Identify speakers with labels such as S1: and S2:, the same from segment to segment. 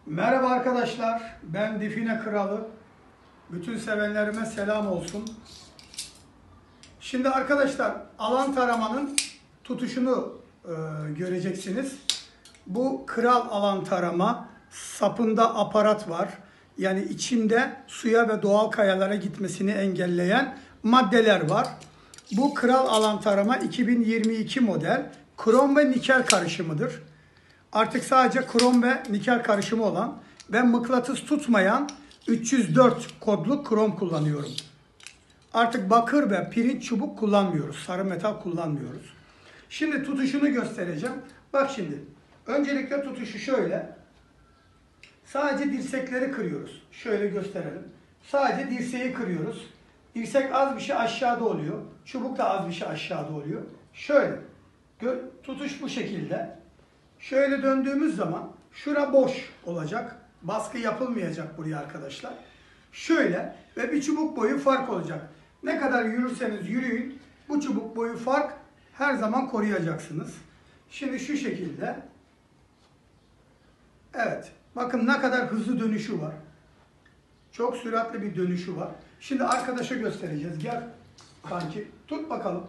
S1: Merhaba arkadaşlar, ben Define Kralı. Bütün sevenlerime selam olsun. Şimdi arkadaşlar alan taramanın tutuşunu göreceksiniz. Bu kral alan tarama, sapında aparat var. Yani içinde suya ve doğal kayalara gitmesini engelleyen maddeler var. Bu kral alan tarama 2022 model krom ve nikel karışımıdır. Artık sadece krom ve nikel karışımı olan ve mıknatıs tutmayan 304 kodlu krom kullanıyorum. Artık bakır ve pirinç çubuk kullanmıyoruz. Sarı metal kullanmıyoruz. Şimdi tutuşunu göstereceğim. Bak şimdi. Öncelikle tutuşu şöyle. Sadece dirsekleri kırıyoruz. Şöyle gösterelim. Sadece dirseği kırıyoruz. Dirsek az bir şey aşağıda oluyor. Çubuk da az bir şey aşağıda oluyor. Şöyle. Tutuş bu şekilde. Şöyle döndüğümüz zaman şura boş olacak. Baskı yapılmayacak buraya arkadaşlar. Şöyle ve bir çubuk boyu fark olacak. Ne kadar yürürseniz yürüyün bu çubuk boyu fark her zaman koruyacaksınız. Şimdi şu şekilde. Evet. Bakın ne kadar hızlı dönüşü var. Çok süratli bir dönüşü var. Şimdi arkadaşa göstereceğiz. Gel kanki. Tut bakalım.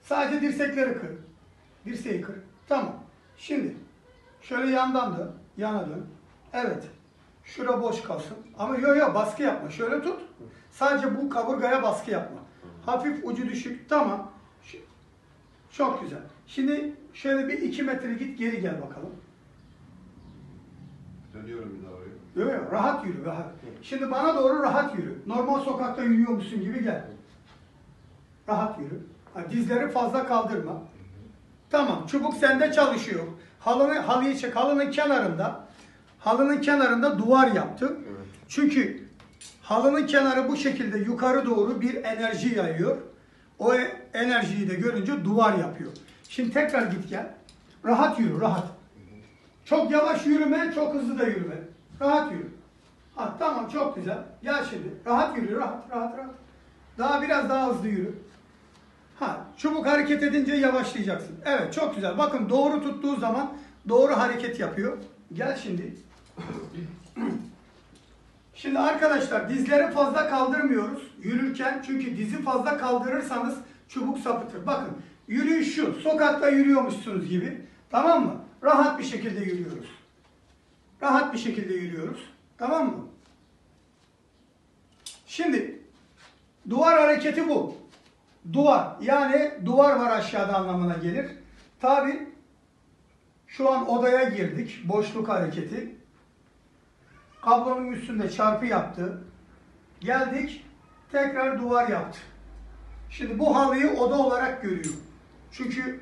S1: Sadece dirsekleri kır. Dirseği kır. Tamam. Şimdi şöyle yandan dön. Yana dön. Evet. Şura boş kalsın. Ama yok baskı yapma. Şöyle tut. Sadece bu kaburgaya baskı yapma. Hafif ucu düşük. Tamam. Çok güzel. Şimdi şöyle bir 2 metre git geri gel bakalım.
S2: Dönüyorum bir daha oraya.
S1: Yok rahat yürü rahat. Şimdi bana doğru rahat yürü. Normal sokakta yürüyormuşsun gibi gel. Rahat yürü. Dizleri fazla kaldırma. Tamam. Çubuk sende çalışıyor. Halıyı çek. Halının kenarında duvar yaptım. Evet. Çünkü halının kenarı bu şekilde yukarı doğru bir enerji yayıyor. O enerjiyi de görünce duvar yapıyor. Şimdi tekrar git gel. Rahat yürü, rahat. Çok yavaş yürüme, çok hızlı da yürüme. Rahat yürü. Tamam, çok güzel. Gel şimdi. Rahat yürü, rahat. Biraz daha hızlı yürü. Çubuk hareket edince yavaşlayacaksın. Evet, çok güzel. Bakın doğru tuttuğu zaman doğru hareket yapıyor. Gel şimdi. Şimdi arkadaşlar dizleri fazla kaldırmıyoruz yürürken. Çünkü dizi fazla kaldırırsanız çubuk sapıtır. Bakın yürüyüş şu. Sokakta yürüyormuşsunuz gibi. Tamam mı? Rahat bir şekilde yürüyoruz. Rahat bir şekilde yürüyoruz. Tamam mı? Şimdi duvar hareketi bu. Duvar. Yani duvar var aşağıda anlamına gelir. Tabi şu an odaya girdik. Boşluk hareketi. Kablonun üstünde çarpı yaptı. Geldik. Tekrar duvar yaptı. Şimdi bu halıyı oda olarak görüyor. Çünkü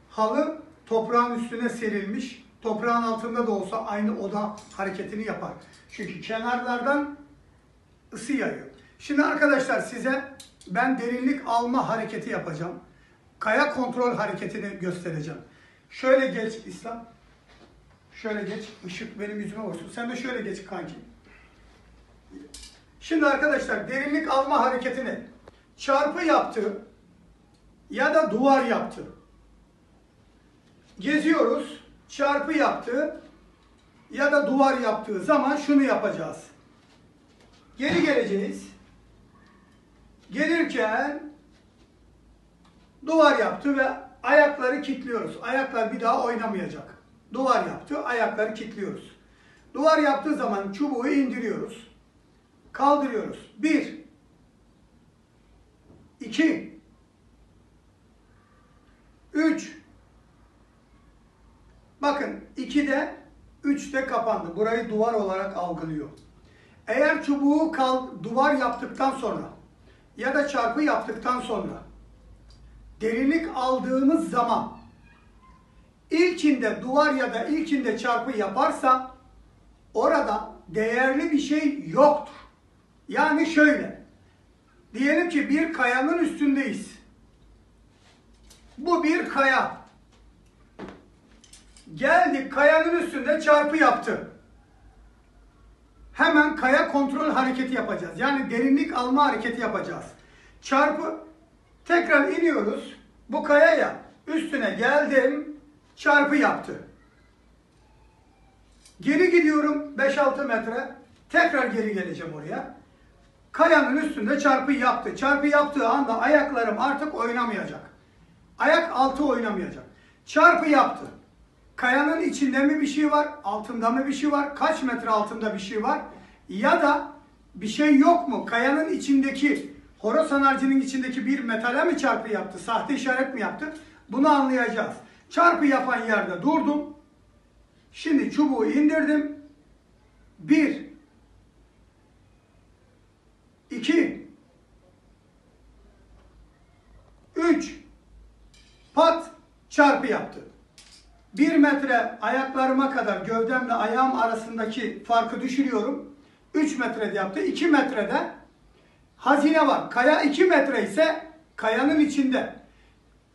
S1: halı toprağın üstüne serilmiş. Toprağın altında da olsa aynı oda hareketini yapar. Çünkü kenarlardan ısı yayıyor. Şimdi arkadaşlar size ben derinlik alma hareketi yapacağım. Kaya kontrol hareketini göstereceğim. Şöyle geç İslam. Şöyle geç. Işık benim yüzüme vursun. Sen de şöyle geç kanki. Şimdi arkadaşlar derinlik alma hareketini çarpı yaptı ya da duvar yaptı. Geziyoruz. Çarpı yaptı ya da duvar yaptığı zaman şunu yapacağız. Geri geleceğiz. Gelirken duvar yaptı ve ayakları kilitliyoruz. Ayaklar bir daha oynamayacak. Duvar yaptı, ayakları kilitliyoruz. Duvar yaptığı zaman çubuğu indiriyoruz. Kaldırıyoruz. 1 2 3 Bakın 2'de 3'te kapandı. Burayı duvar olarak algılıyor. Eğer çubuğu duvar yaptıktan sonra ya da çarpı yaptıktan sonra derinlik aldığımız zaman ilkinde duvar ya da ilkinde çarpı yaparsa orada değerli bir şey yoktur. Yani şöyle. Diyelim ki bir kayanın üstündeyiz. Bu bir kaya. Geldik kayanın üstünde çarpı yaptı. Hemen kaya kontrol hareketi yapacağız. Yani derinlik alma hareketi yapacağız. Çarpı tekrar iniyoruz. Bu kayaya üstüne geldim. Çarpı yaptı. Geri gidiyorum 5-6 metre. Tekrar geri geleceğim oraya. Kayanın üstünde çarpı yaptı. Çarpı yaptığı anda ayaklarım artık oynamayacak. Ayak altı oynamayacak. Çarpı yaptı. Kayanın içinde mi bir şey var? Altında mı bir şey var? Kaç metre altında bir şey var? Ya da bir şey yok mu? Kayanın içindeki, Horasan harcının içindeki bir metale mi çarpı yaptı? Sahte işaret mi yaptı? Bunu anlayacağız. Çarpı yapan yerde durdum. Şimdi çubuğu indirdim. 1 2 3 pat çarpı yaptı. 1 metre ayaklarıma kadar gövdemle ayağım arasındaki farkı düşürüyorum. 3 metrede yaptı. 2 metrede hazine var. Kaya 2 metre ise kayanın içinde.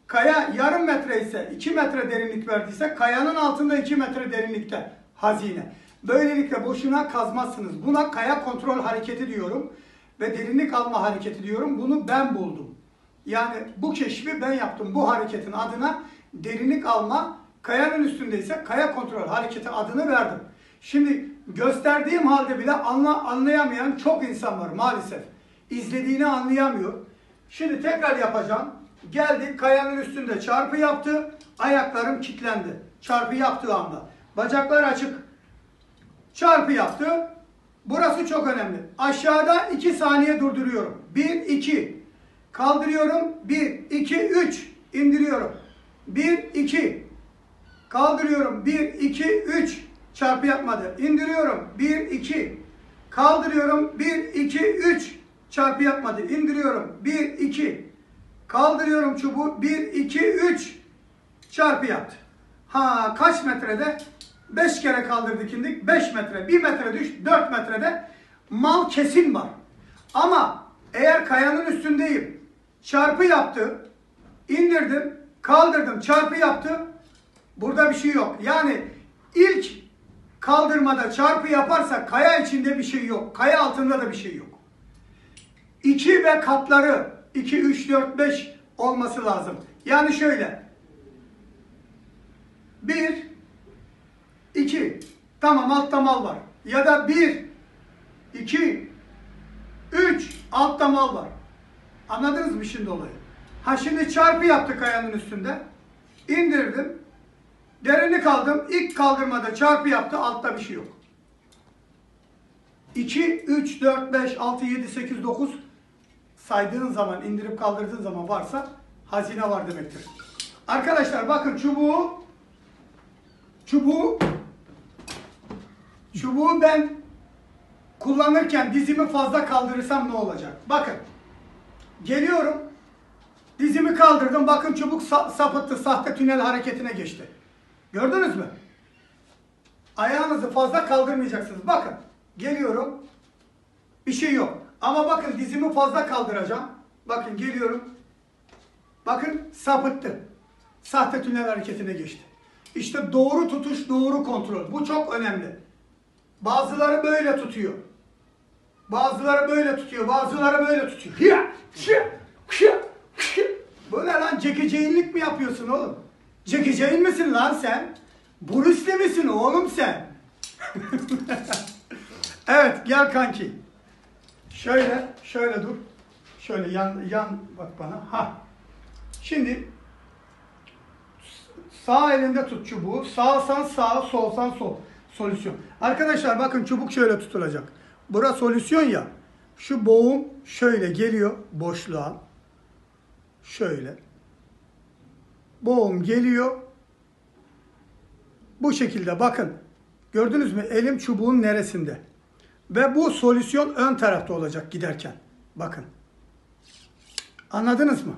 S1: Kaya yarım metre ise 2 metre derinlik verdiyse kayanın altında 2 metre derinlikte hazine. Böylelikle boşuna kazmazsınız. Buna kaya kontrol hareketi diyorum ve derinlik alma hareketi diyorum. Bunu ben buldum. Yani bu keşfi ben yaptım. Bu hareketin adına derinlik alma, kayanın üstündeyse kaya kontrol hareketi adını verdim. Şimdi gösterdiğim halde bile anlayamayan çok insan var maalesef. İzlediğini anlayamıyor. Şimdi tekrar yapacağım. Geldik, kayanın üstünde çarpı yaptı. Ayaklarım kilitlendi. Çarpı yaptığı anda. Bacaklar açık. Çarpı yaptı. Burası çok önemli. Aşağıda 2 saniye durduruyorum. 1, 2. Kaldırıyorum. 1, 2, 3. İndiriyorum. 1, 2. Kaldırıyorum. 1, 2, 3. Çarpı yapmadı. İndiriyorum. 1, 2. Kaldırıyorum. 1, 2, 3. Çarpı yapmadı. İndiriyorum. 1, 2. Kaldırıyorum çubuğu. 1, 2, 3. Çarpı yaptı. Ha, kaç metrede? 5 kere kaldırdık indik. 5 metre. 1 metre düş. 4 metrede mal kesin var. Ama eğer kayanın üstündeyim. Çarpı yaptı. İndirdim. Kaldırdım. Çarpı yaptı. Burada bir şey yok. Yani ilk kaldırmada çarpı yaparsak kaya içinde bir şey yok. Kaya altında da bir şey yok. 2 ve katları 2, 3, 4, 5 olması lazım. Yani şöyle. 1, 2. Tamam, altta mal var. Ya da 1, 2, 3. Altta mal var. Anladınız mı şimdi olayı? Ha, şimdi çarpı yaptı kayanın üstünde. İndirdim. Derinlik aldım. İlk kaldırmada çarpı yaptı. Altta bir şey yok. 2, 3, 4, 5, 6, 7, 8, 9 saydığın zaman, indirip kaldırdığın zaman varsa hazine var demektir. Arkadaşlar bakın çubuğu ben kullanırken dizimi fazla kaldırırsam ne olacak? Bakın. Geliyorum. Dizimi kaldırdım. Bakın çubuk sapıttı. Sahte tünel hareketine geçti. Gördünüz mü? Ayağınızı fazla kaldırmayacaksınız. Bakın. Geliyorum. Bir şey yok. Ama bakın dizimi fazla kaldıracağım. Bakın geliyorum. Bakın sapıttı. Sahte tünel hareketine geçti. İşte doğru tutuş, doğru kontrol. Bu çok önemli. Bazıları böyle tutuyor. Bazıları böyle tutuyor. Bazıları böyle tutuyor. Bu ne lan? Çekeceğinlik mi yapıyorsun oğlum? Çekeceğin misin lan sen? Bruce Lee misin oğlum sen? Evet, gel kanki. Şöyle dur. Şöyle yan bak bana. Ha. Şimdi sağ elinde tut çubuğu. Sağsan sağ, solsan sol. Solüsyon. Arkadaşlar bakın çubuk şöyle tutulacak. Bura solüsyon ya. Şu boğum şöyle geliyor boşluğa. Şöyle. Boğum geliyor. Bu şekilde bakın. Gördünüz mü? Elim çubuğun neresinde? Ve bu solüsyon ön tarafta olacak giderken. Bakın. Anladınız mı?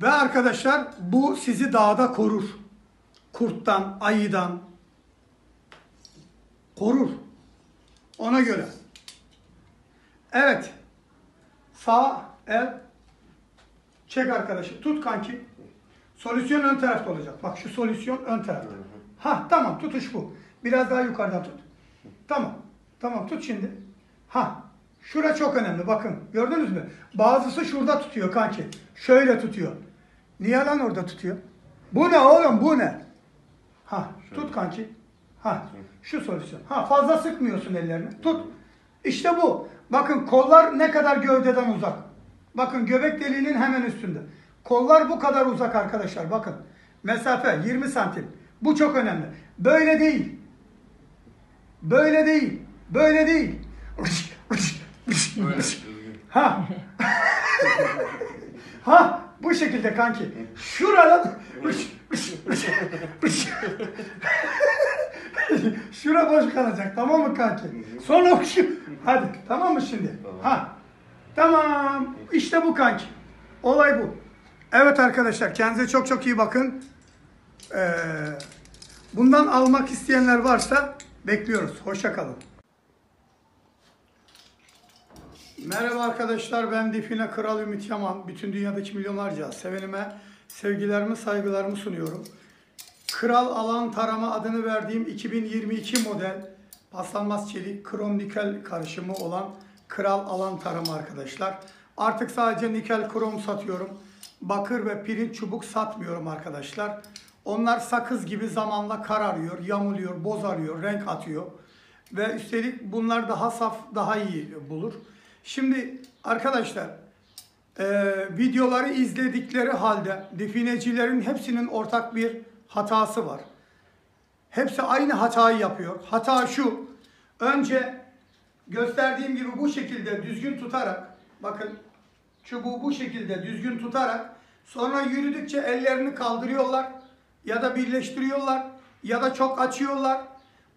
S1: Ve arkadaşlar bu sizi dağda korur. Kurttan, ayıdan korur. Ona göre. Evet. Sağ el çek arkadaşı. Tut kanki. Solüsyon ön tarafta olacak. Bak şu solüsyon ön tarafta. Ha tamam, tutuş bu. Biraz daha yukarıdan tut. Tamam. Tamam, tut şimdi. Ha. Şura çok önemli. Bakın. Gördünüz mü? Bazısı şurada tutuyor kanki. Şöyle tutuyor. Niye lan orada tutuyor? Bu ne oğlum? Bu ne? Ha, tut kanki. Ha, şu solüsyon. Ha, fazla sıkmıyorsun ellerini. Tut. İşte bu. Bakın kollar ne kadar gövdeden uzak. Bakın göbek deliğinin hemen üstünde. Kollar bu kadar uzak arkadaşlar. Bakın. Mesafe 20 santim. Bu çok önemli. Böyle değil. Böyle değil. Böyle değil. Ha. Ha, bu şekilde kanki. Şuradan şura boş kalacak, tamam mı kanki? Sonra hadi, tamam mı şimdi?
S2: Tamam.
S1: Ha. Tamam. İşte bu kanki. Olay bu. Evet arkadaşlar, kendinize çok çok iyi bakın. Bundan almak isteyenler varsa bekliyoruz. Hoşça kalın. Merhaba arkadaşlar, ben Define Kral Ümit Yaman. Bütün dünyadaki milyonlarca sevenime sevgilerimi, saygılarımı sunuyorum. Kral Alan Tarama adını verdiğim 2022 model paslanmaz çelik krom nikel karışımı olan Kral Alan Tarama arkadaşlar. Artık sadece nikel krom satıyorum. Bakır ve pirinç çubuk satmıyorum arkadaşlar. Onlar sakız gibi zamanla kararıyor, yamuluyor, bozarıyor, renk atıyor. Ve üstelik bunlar daha saf, daha iyi bulur. Şimdi arkadaşlar videoları izledikleri halde definecilerin hepsinin ortak bir hatası var. Hepsi aynı hatayı yapıyor. Hata şu: önce gösterdiğim gibi bu şekilde düzgün tutarak, bakın çubuğu bu şekilde düzgün tutarak, sonra yürüdükçe ellerini kaldırıyorlar ya da birleştiriyorlar ya da çok açıyorlar.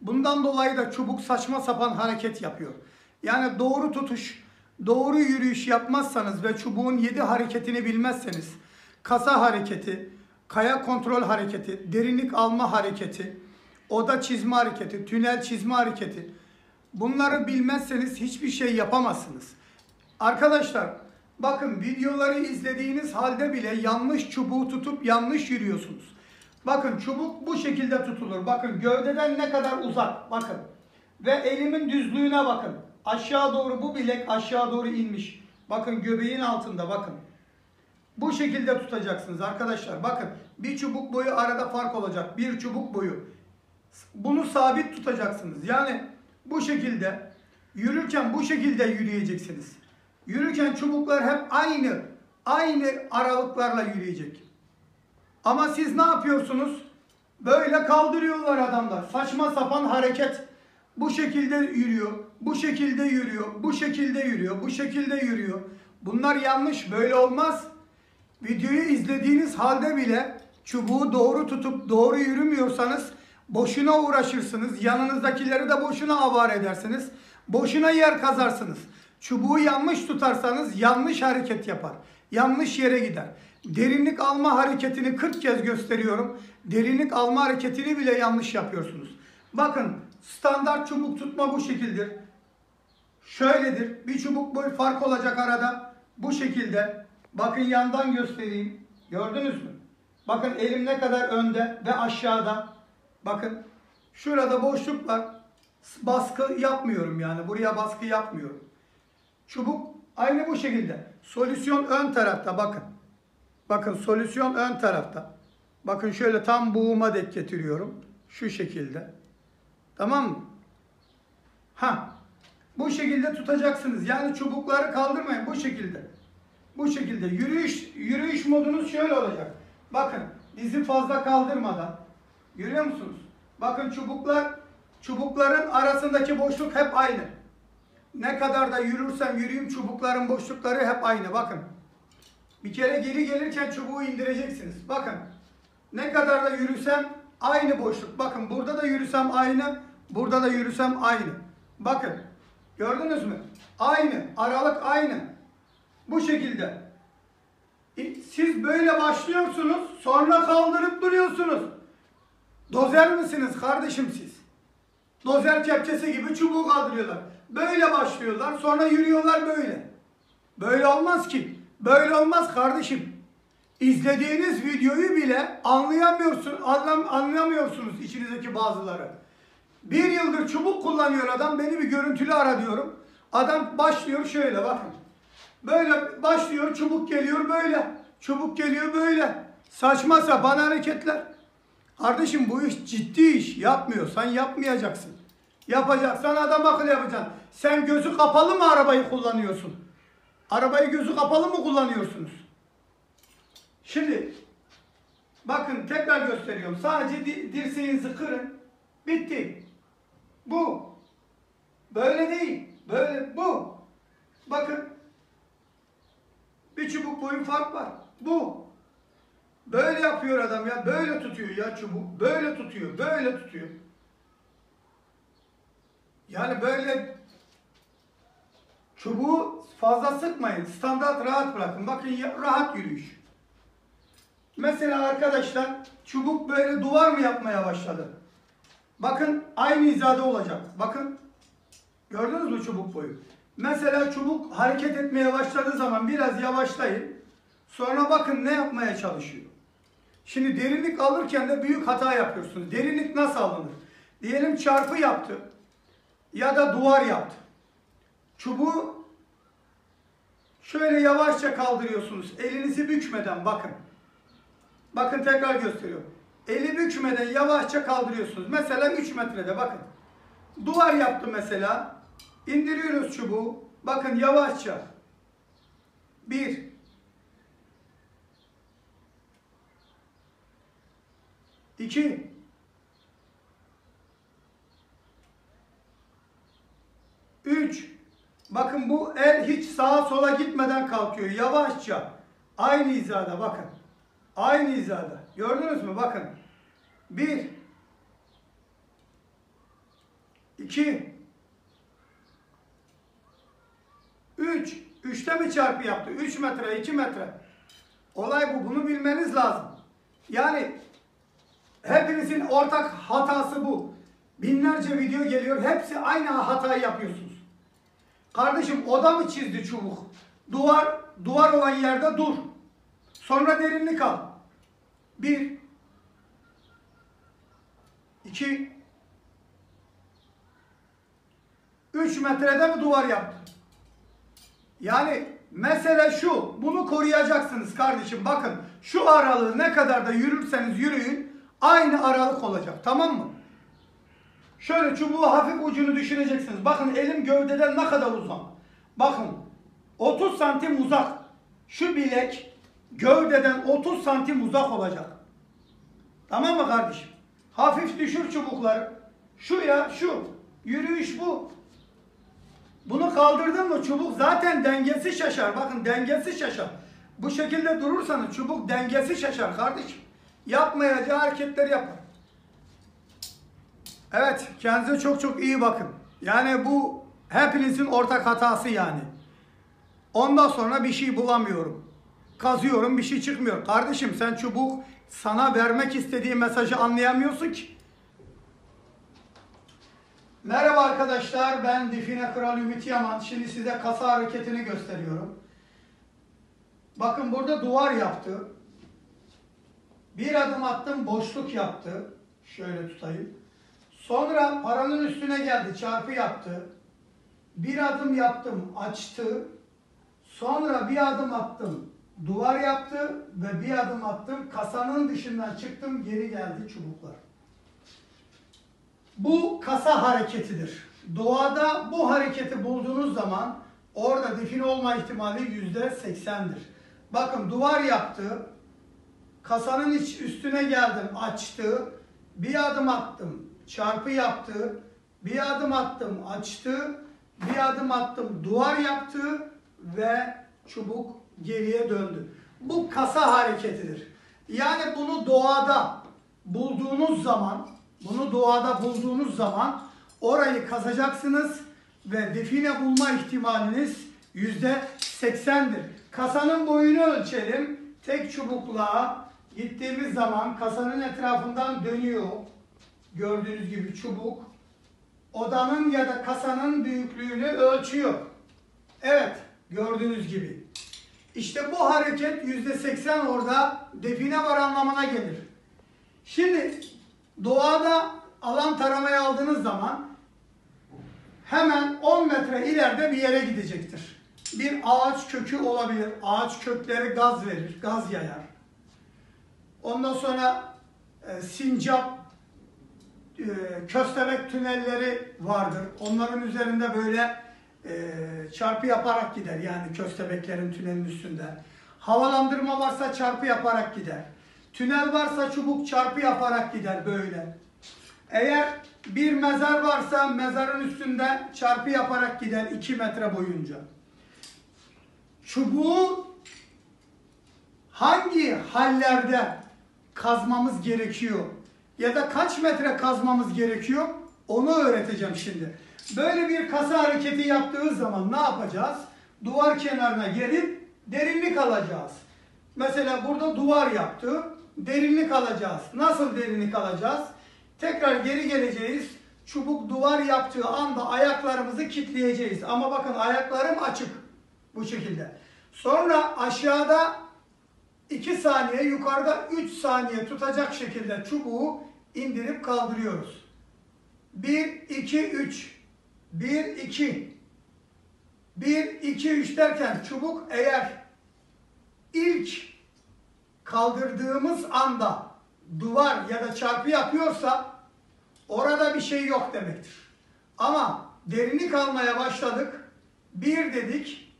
S1: Bundan dolayı da çubuk saçma sapan hareket yapıyor. Yani doğru tutuş, doğru yürüyüş yapmazsanız ve çubuğun 7 hareketini bilmezseniz, kasa hareketi, kaya kontrol hareketi, derinlik alma hareketi, oda çizme hareketi, tünel çizme hareketi, bunları bilmezseniz hiçbir şey yapamazsınız. Arkadaşlar bakın, videoları izlediğiniz halde bile yanlış çubuğu tutup yanlış yürüyorsunuz. Bakın çubuk bu şekilde tutulur. Bakın gövdeden ne kadar uzak. Bakın. Ve elimin düzlüğüne bakın. Aşağı doğru, bu bilek aşağı doğru inmiş. Bakın göbeğin altında, bakın. Bu şekilde tutacaksınız arkadaşlar. Bakın bir çubuk boyu arada fark olacak. Bir çubuk boyu. Bunu sabit tutacaksınız. Yani bu şekilde yürürken bu şekilde yürüyeceksiniz. Yürürken çubuklar hep aynı aralıklarla yürüyecek. Ama siz ne yapıyorsunuz? Böyle kaldırıyorlar adamlar. Saçma sapan hareket. Bu şekilde yürüyor, bu şekilde yürüyor, bu şekilde yürüyor, bu şekilde yürüyor. Bunlar yanlış, böyle olmaz. Videoyu izlediğiniz halde bile çubuğu doğru tutup doğru yürümüyorsanız boşuna uğraşırsınız. Yanınızdakileri de boşuna avare edersiniz. Boşuna yer kazarsınız. Çubuğu yanlış tutarsanız yanlış hareket yapar. Yanlış yere gider. Derinlik alma hareketini 40 kez gösteriyorum. Derinlik alma hareketini bile yanlış yapıyorsunuz. Bakın, standart çubuk tutma bu şekildedir. Şöyledir. Bir çubuk boyu fark olacak arada. Bu şekilde. Bakın yandan göstereyim. Gördünüz mü? Bakın elim ne kadar önde ve aşağıda. Bakın şurada boşluk var. Baskı yapmıyorum yani. Buraya baskı yapmıyorum. Çubuk aynı bu şekilde. Solüsyon ön tarafta, bakın. Bakın solüsyon ön tarafta. Bakın şöyle tam buğuma dek getiriyorum. Şu şekilde. Tamam mı? Ha. Bu şekilde tutacaksınız. Yani çubukları kaldırmayın. Bu şekilde. Bu şekilde. Yürüyüş modunuz şöyle olacak. Bakın dizi fazla kaldırmadan. Görüyor musunuz? Bakın çubukların arasındaki boşluk hep aynı. Ne kadar da yürürsem yürüyeyim çubukların boşlukları hep aynı. Bakın. Bir kere geri gelirken çubuğu indireceksiniz. Bakın. Ne kadar da yürüsem aynı boşluk. Bakın burada da yürüsem aynı. Burada da yürüsem aynı. Bakın. Gördünüz mü? Aynı. Aralık aynı. Bu şekilde. Siz böyle başlıyorsunuz. Sonra kaldırıp duruyorsunuz. Dozer misiniz kardeşim siz? Dozer kepçesi gibi çubuğu kaldırıyorlar. Böyle başlıyorlar. Sonra yürüyorlar böyle. Böyle olmaz ki. Böyle olmaz kardeşim. İzlediğiniz videoyu bile anlayamıyorsunuz içinizdeki bazıları. Bir yıldır çubuk kullanıyor adam. Beni bir görüntülü ara diyorum. Adam başlıyor şöyle, bakın. Böyle başlıyor, çubuk geliyor böyle. Çubuk geliyor böyle. Saçma sapan hareketler. Kardeşim bu iş ciddi iş. Yapmıyorsan yapmayacaksın. Yapacaksan adam akıllı yapacaksın. Sen gözü kapalı mı arabayı kullanıyorsun? Arabayı gözü kapalı mı kullanıyorsunuz? Şimdi bakın tekrar gösteriyorum. Sadece dirseğinizi kırın. Bitti. Bu. Böyle değil. Böyle bu. Bakın. Bir çubuk boyu fark var. Bu. Böyle yapıyor adam ya. Böyle tutuyor ya çubuk. Böyle tutuyor. Böyle tutuyor. Yani böyle çubuğu fazla sıkmayın. Standart rahat bırakın. Bakın rahat yürüyüş. Mesela arkadaşlar çubuk böyle duvar mı yapmaya başladı? Bakın aynı hizada olacak. Bakın. Gördünüz mü çubuk boyu? Mesela çubuk hareket etmeye başladığı zaman biraz yavaşlayın. Sonra bakın ne yapmaya çalışıyor. Şimdi derinlik alırken de büyük hata yapıyorsunuz. Derinlik nasıl alınır? Diyelim çarpı yaptı. Ya da duvar yaptı. Çubuğu şöyle yavaşça kaldırıyorsunuz. Elinizi bükmeden bakın. Bakın tekrar gösteriyorum. Eli bükmeden yavaşça kaldırıyorsunuz. Mesela 3 metrede bakın. Duvar yaptı mesela. İndiriyoruz çubuğu. Bakın yavaşça. 1 2 3 Bakın bu el hiç sağa sola gitmeden kalkıyor. Yavaşça. Aynı hizada bakın. Aynı hizada. Gördünüz mü? Bakın. 1 2 3 3'te mi çarpı yaptı? 3 metre, 2 metre. Olay bu. Bunu bilmeniz lazım. Yani hepinizin ortak hatası bu. Binlerce video geliyor. Hepsi aynı hatayı yapıyorsunuz. Kardeşim oda mı çizdi çubuk? Duvar olan yerde dur. Sonra derinlik al. 1 2 3 metrede mi duvar yaptı? Yani mesele şu. Bunu koruyacaksınız kardeşim. Bakın şu aralığı ne kadar da yürürseniz yürüyün aynı aralık olacak. Tamam mı? Şöyle çubuğu hafif ucunu düşüneceksiniz. Bakın elim gövdeden ne kadar uzak. Bakın 30 santim uzak. Şu bilek gövdeden 30 santim uzak olacak. Tamam mı kardeşim? Hafif düşür çubukları. Şu ya şu. Yürüyüş bu. Bunu kaldırdın mı çubuk zaten dengesi şaşar. Bakın dengesi şaşar. Bu şekilde durursanız çubuk dengesi şaşar kardeşim. Yapmayacağı hareketler yapar. Evet, kendinize çok çok iyi bakın. Yani bu hepinizin ortak hatası yani. Ondan sonra bir şey bulamıyorum. Kazıyorum, bir şey çıkmıyor. Kardeşim sen çubuk sana vermek istediği mesajı anlayamıyorsun ki. Merhaba arkadaşlar, ben Define Kral Ümit Yaman. Şimdi size kasa hareketini gösteriyorum. Bakın burada duvar yaptı. Bir adım attım, boşluk yaptı. Şöyle tutayım. Sonra paranın üstüne geldi, çarpı yaptı. Bir adım yaptım, açtı. Sonra bir adım attım, duvar yaptı ve bir adım attım, kasanın dışından çıktım, geri geldi çubuklar. Bu kasa hareketidir. Doğada bu hareketi bulduğunuz zaman orada define olma ihtimali %80'dir. Bakın duvar yaptı, kasanın üstüne geldim, açtı, bir adım attım, çarpı yaptı, bir adım attım, açtı, bir adım attım, duvar yaptı ve çubuk geriye döndü. Bu kasa hareketidir. Yani bunu doğada bulduğunuz zaman orayı kazacaksınız ve define bulma ihtimaliniz %80'dir. Kasanın boyunu ölçelim. Tek çubukla gittiğimiz zaman kasanın etrafından dönüyor. Gördüğünüz gibi çubuk odanın ya da kasanın büyüklüğünü ölçüyor. Evet, gördüğünüz gibi. İşte bu hareket %80 orada define var anlamına gelir. Şimdi doğada alan taramaya aldığınız zaman hemen 10 metre ileride bir yere gidecektir. Bir ağaç kökü olabilir. Ağaç kökleri gaz verir, gaz yayar. Ondan sonra sincap, köstebek tünelleri vardır. Onların üzerinde böyle çarpı yaparak gider. Yani köstebeklerin tünelin üstünde. Havalandırma varsa çarpı yaparak gider. Tünel varsa çubuk çarpı yaparak gider böyle. Eğer bir mezar varsa mezarın üstünde çarpı yaparak gider 2 metre boyunca. Çubuğu hangi hallerde kazmamız gerekiyor ya da kaç metre kazmamız gerekiyor onu öğreteceğim şimdi. Böyle bir kasa hareketi yaptığı zaman ne yapacağız? Duvar kenarına gelip derinlik alacağız. Mesela burada duvar yaptı. Derinlik alacağız. Nasıl derinlik alacağız? Tekrar geri geleceğiz. Çubuk duvar yaptığı anda ayaklarımızı kilitleyeceğiz. Ama bakın ayaklarım açık. Bu şekilde. Sonra aşağıda 2 saniye, yukarıda 3 saniye tutacak şekilde çubuğu indirip kaldırıyoruz. 1, 2, 3. 1, 2. 1, 2, 3 derken çubuk eğer ilk kaldırdığımız anda duvar ya da çarpı yapıyorsa orada bir şey yok demektir. Ama derinlik almaya başladık. 1 dedik.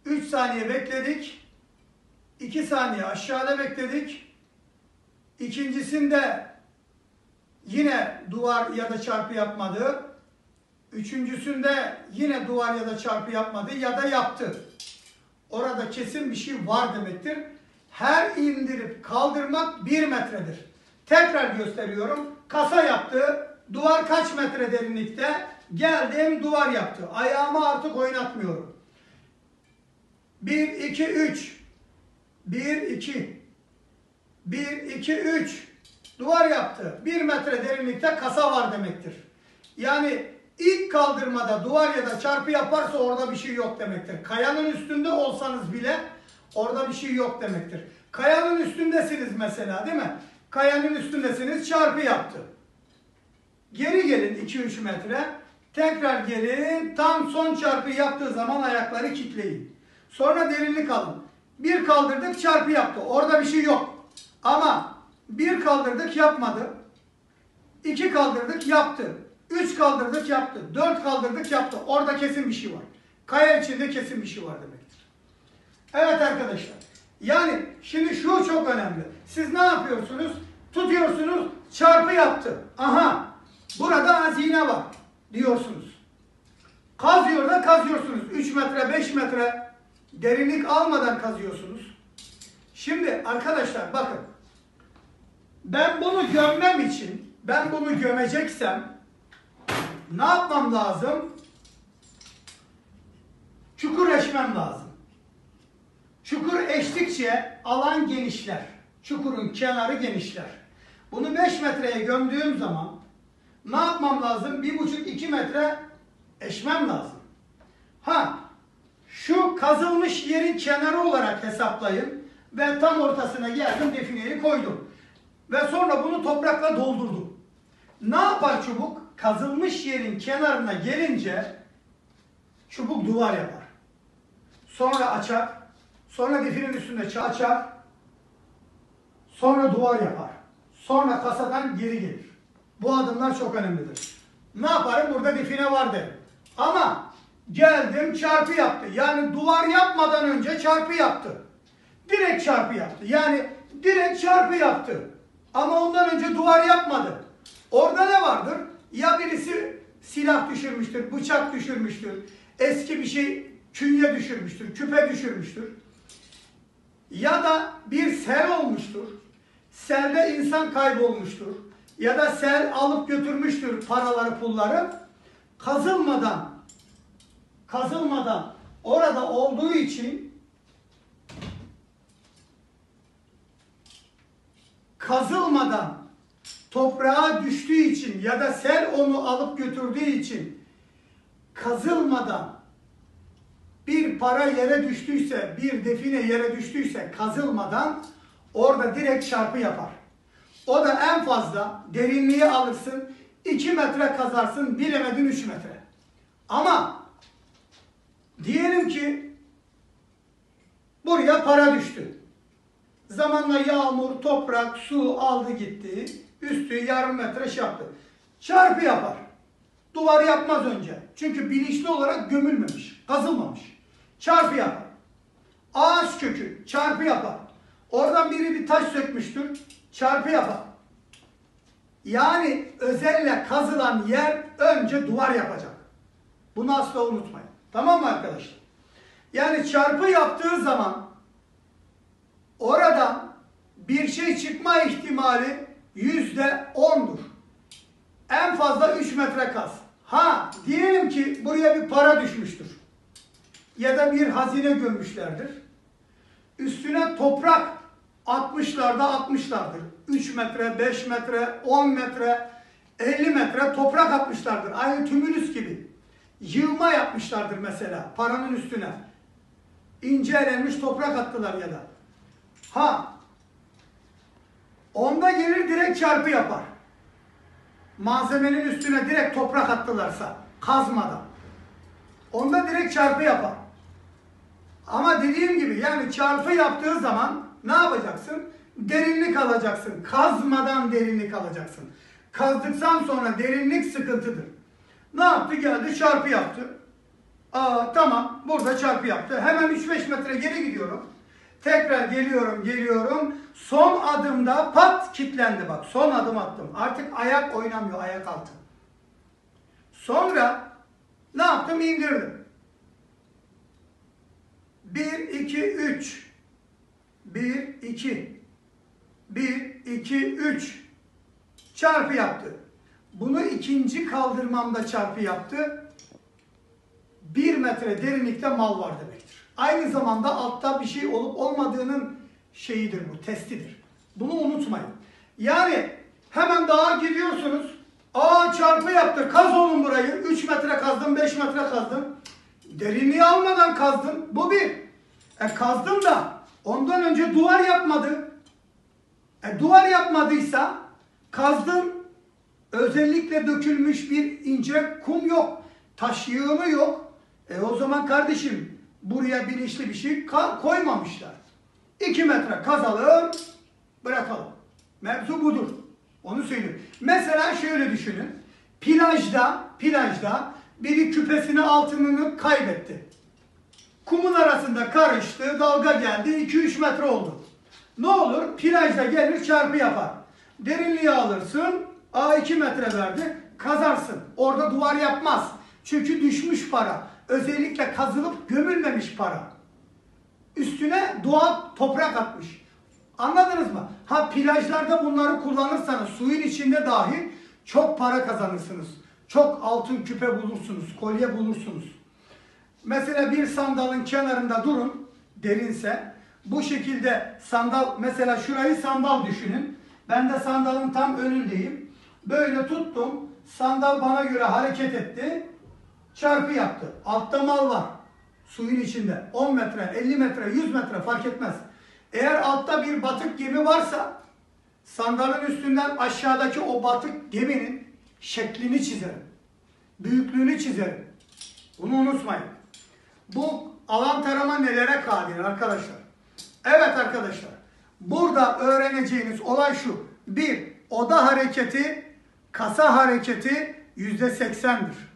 S1: 3 saniye bekledik. 2 saniye aşağıda bekledik. İkincisinde yine duvar ya da çarpı yapmadı. Üçüncüsünde yine duvar ya da çarpı yapmadı ya da yaptı. Orada kesin bir şey var demektir. Her indirip kaldırmak 1 metredir. Tekrar gösteriyorum. Kasa yaptı. Duvar kaç metre derinlikte? Geldim duvar yaptı. Ayağımı artık oynatmıyorum. 1, 2, 3. 1, 2. 1, 2, 3. Duvar yaptı. 1 metre derinlikte kasa var demektir. Yani ilk kaldırmada duvar ya da çarpı yaparsa orada bir şey yok demektir. Kayanın üstünde olsanız bile orada bir şey yok demektir. Kayanın üstündesiniz mesela değil mi? Kayanın üstündesiniz, çarpı yaptı. Geri gelin 2-3 metre. Tekrar gelin. Tam son çarpı yaptığı zaman ayakları kilitleyin. Sonra derinlik alın. 1 kaldırdık, çarpı yaptı. Orada bir şey yok. Ama 1 kaldırdık, yapmadı. 2 kaldırdık, yaptı. 3 kaldırdık, yaptı. 4 kaldırdık, yaptı. Orada kesin bir şey var. Kaya içinde kesin bir şey var demektir. Evet arkadaşlar. Yani şimdi şu çok önemli. Siz ne yapıyorsunuz? Tutuyorsunuz, çarpı yaptı. Aha, burada hazine var diyorsunuz. Kazıyor da kazıyorsunuz. 3 metre, 5 metre derinlik almadan kazıyorsunuz. Şimdi arkadaşlar bakın. Ben bunu gömmem için, ben bunu gömeceksem ne yapmam lazım? Çukur eşmem lazım. Çukur eştikçe alan genişler. Çukurun kenarı genişler. Bunu 5 metreye gömdüğüm zaman ne yapmam lazım? 1,5-2 metre eşmem lazım. Ha, şu kazılmış yerin kenarı olarak hesaplayın ve tam ortasına geldim, defineyi koydum. Ve sonra bunu toprakla doldurdum. Ne yapar çubuk? Kazılmış yerin kenarına gelince çubuk duvar yapar. Sonra açar. Sonra definenin üstünde açar. Sonra duvar yapar. Sonra kasadan geri gelir. Bu adımlar çok önemlidir. Ne yaparım? Burada define var derim. Ama geldim çarpı yaptı. Yani duvar yapmadan önce çarpı yaptı. Direkt çarpı yaptı. Yani direkt çarpı yaptı. Ama ondan önce duvar yapmadı. Orada ne vardır? Ya birisi silah düşürmüştür, bıçak düşürmüştür, eski bir şey künye düşürmüştür, küpe düşürmüştür. Ya da bir sel olmuştur. Selde insan kaybolmuştur. Ya da sel alıp götürmüştür paraları, pulları. Kazılmadan orada olduğu için kazılmadan toprağa düştüğü için ya da sel onu alıp götürdüğü için kazılmadan bir para yere düştüyse, bir define yere düştüyse kazılmadan orada direkt çarpı yapar. O da en fazla derinliği alırsın, 2 metre kazarsın, bilemedin 3 metre. Ama diyelim ki buraya para düştü. Zamanla yağmur, toprak, su aldı gitti. Üstü yarım metre şey yaptı. Çarpı yapar. Duvar yapmaz önce. Çünkü bilinçli olarak gömülmemiş, kazılmamış. Çarpı yapar. Ağaç kökü çarpı yapar. Oradan biri bir taş sökmüştür. Çarpı yapar. Yani özelle kazılan yer önce duvar yapacak. Bunu asla unutmayın. Tamam mı arkadaşlar? Yani çarpı yaptığı zaman oradan bir şey çıkma ihtimali %10'dur. En fazla 3 metre kaz. Ha, diyelim ki buraya bir para düşmüştür. Ya da bir hazine gömmüşlerdir. Üstüne toprak atmışlardır. 3 metre, 5 metre, 10 metre, 50 metre toprak atmışlardır. Aynı tümülüs gibi. Yığma yapmışlardır mesela paranın üstüne. İnce elenmiş toprak attılar ya da. Ha, onda gelir direkt çarpı yapar. Malzemenin üstüne direkt toprak attılarsa, kazmadan. Onda direkt çarpı yapar. Ama dediğim gibi yani çarpı yaptığı zaman ne yapacaksın? Derinlik alacaksın. Kazmadan derinlik alacaksın. Kazdıktan sonra derinlik sıkıntıdır. Ne yaptı? Geldi çarpı yaptı. Aa, tamam, burada çarpı yaptı. Hemen 3-5 metre geri gidiyorum. Tekrar geliyorum. Son adımda pat kilitlendi bak. Son adım attım. Artık ayak oynamıyor, ayak altı. Sonra ne yaptım? İndirdim. 1, 2, 3. 1, 2. 1, 2, 3. Çarpı yaptı. Bunu ikinci kaldırmamda çarpı yaptı. 1 metre derinlikte mal var demektir. Aynı zamanda altta bir şey olup olmadığının şeyidir bu, testidir. Bunu unutmayın. Yani hemen dağa gidiyorsunuz. Aa, çarpı yaptı. Kaz oğlum burayı. 3 metre kazdım, 5 metre kazdım. Derinliği almadan kazdım. Bu bir. Kazdım da ondan önce duvar yapmadı. Duvar yapmadıysa kazdım. Özellikle dökülmüş bir ince kum yok. Taş yığını yok. O zaman kardeşim buraya bilinçli bir şey koymamışlar. 2 metre kazalım, bırakalım. Mevzu budur. Onu söyleyeyim. Mesela şöyle düşünün. Plajda biri küpesini altınını kaybetti. Kumun arasında karıştı, dalga geldi, 2-3 metre oldu. Ne olur? Plajda gelir çarpı yapar. Derinliği alırsın, 2 metre verdi, kazarsın. Orada duvar yapmaz. Çünkü düşmüş para. Özellikle kazılıp gömülmemiş para. Üstüne doğal toprak atmış. Anladınız mı? Ha, plajlarda bunları kullanırsanız suyun içinde dahi çok para kazanırsınız. Çok altın küpe bulursunuz, kolye bulursunuz. Mesela bir sandalın kenarında durun, derinse. Bu şekilde sandal, mesela şurayı sandal düşünün. Ben de sandalın tam önündeyim. Böyle tuttum, sandal bana göre hareket etti. Çarpı yaptı. Altta mal var. Suyun içinde. 10 metre, 50 metre, 100 metre fark etmez. Eğer altta bir batık gemi varsa sandalın üstünden aşağıdaki o batık geminin şeklini çizerim. Büyüklüğünü çizerim. Bunu unutmayın. Bu alan tarama nelere kadir arkadaşlar? Evet arkadaşlar. Burada öğreneceğiniz olay şu. 1. Oda hareketi, kasa hareketi %80'dir.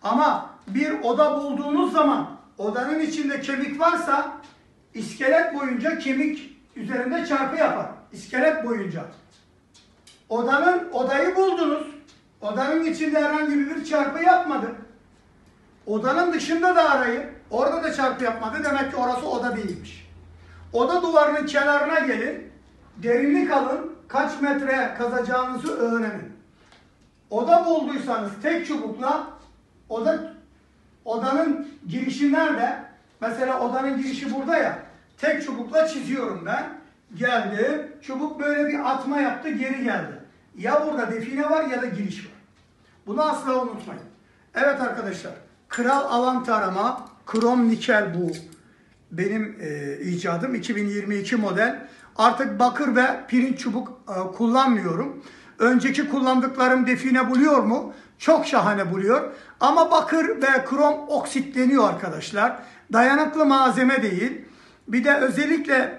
S1: Ama bir oda bulduğunuz zaman odanın içinde kemik varsa iskelet boyunca kemik üzerinde çarpı yapar. İskelet boyunca. Odayı buldunuz. Odanın içinde herhangi bir çarpı yapmadı. Odanın dışında da arayın. Orada da çarpı yapmadı. Demek ki orası oda değilmiş. Oda duvarının kenarına gelin. Derinlik alın. Kaç metre kazacağınızı öğrenin. Oda bulduysanız tek çubukla odanın girişi nerede? Mesela odanın girişi burada ya. Tek çubukla çiziyorum ben. Geldi. Çubuk böyle bir atma yaptı. Geri geldi. Ya burada define var ya da giriş var. Bunu asla unutmayın. Evet arkadaşlar. Kral alan tarama. Krom nikel bu. Benim icadım. 2022 model. Artık bakır ve pirinç çubuk kullanmıyorum. Önceki kullandıklarım define buluyor mu? Çok şahane buluyor. Ama bakır ve krom oksitleniyor arkadaşlar. Dayanıklı malzeme değil. Bir de özellikle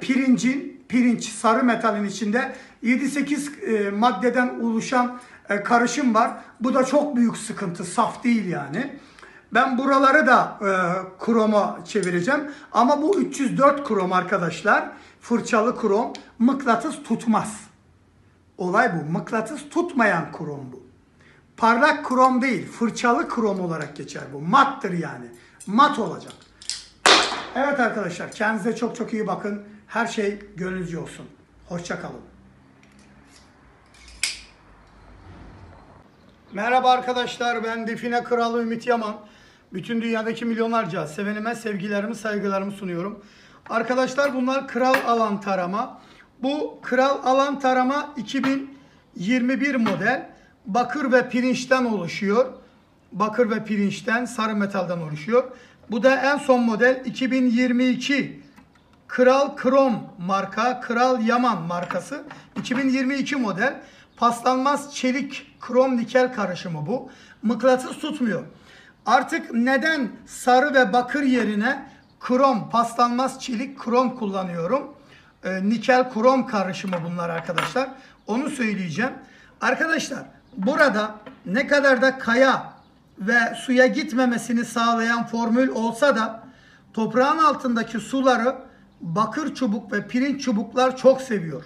S1: pirinç, sarı metalin içinde 7-8 maddeden oluşan karışım var. Bu da çok büyük sıkıntı. Saf değil yani. Ben buraları da kroma çevireceğim. Ama bu 304 krom arkadaşlar. Fırçalı krom. Mıknatıs tutmaz. Olay bu. Mıknatıs tutmayan krom bu. Parlak krom değil. Fırçalı krom olarak geçer bu. Mattır yani. Mat olacak. Evet arkadaşlar. Kendinize çok çok iyi bakın. Her şey gönlünüzce olsun. Hoşça kalın. Merhaba arkadaşlar. Ben Define Kralı Ümit Yaman. Bütün dünyadaki milyonlarca sevenime sevgilerimi, saygılarımı sunuyorum. Arkadaşlar bunlar Kral Alan Tarama. Bu Kral Alan Tarama 2021 model. Bakır ve pirinçten oluşuyor. Bakır ve pirinçten, sarı metalden oluşuyor. Bu da en son model 2022 Kral Krom marka, Kral Yaman markası. 2022 model. Paslanmaz çelik krom nikel karışımı bu. Mıknatıs tutmuyor. Artık neden sarı ve bakır yerine krom, paslanmaz çelik krom kullanıyorum? Nikel krom karışımı bunlar arkadaşlar. Onu söyleyeceğim. Arkadaşlar burada ne kadar da kaya ve suya gitmemesini sağlayan formül olsa da toprağın altındaki suları bakır çubuk ve pirinç çubuklar çok seviyor.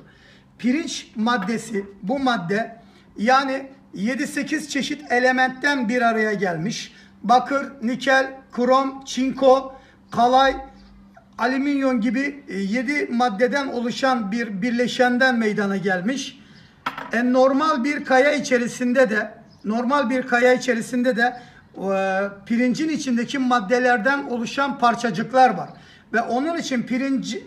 S1: Pirinç maddesi, bu madde yani 7-8 çeşit elementten bir araya gelmiş. Bakır, nikel, krom, çinko, kalay, alüminyum gibi 7 maddeden oluşan bir birleşenden meydana gelmiş. Normal bir kaya içerisinde de pirincin içindeki maddelerden oluşan parçacıklar var. Ve onun için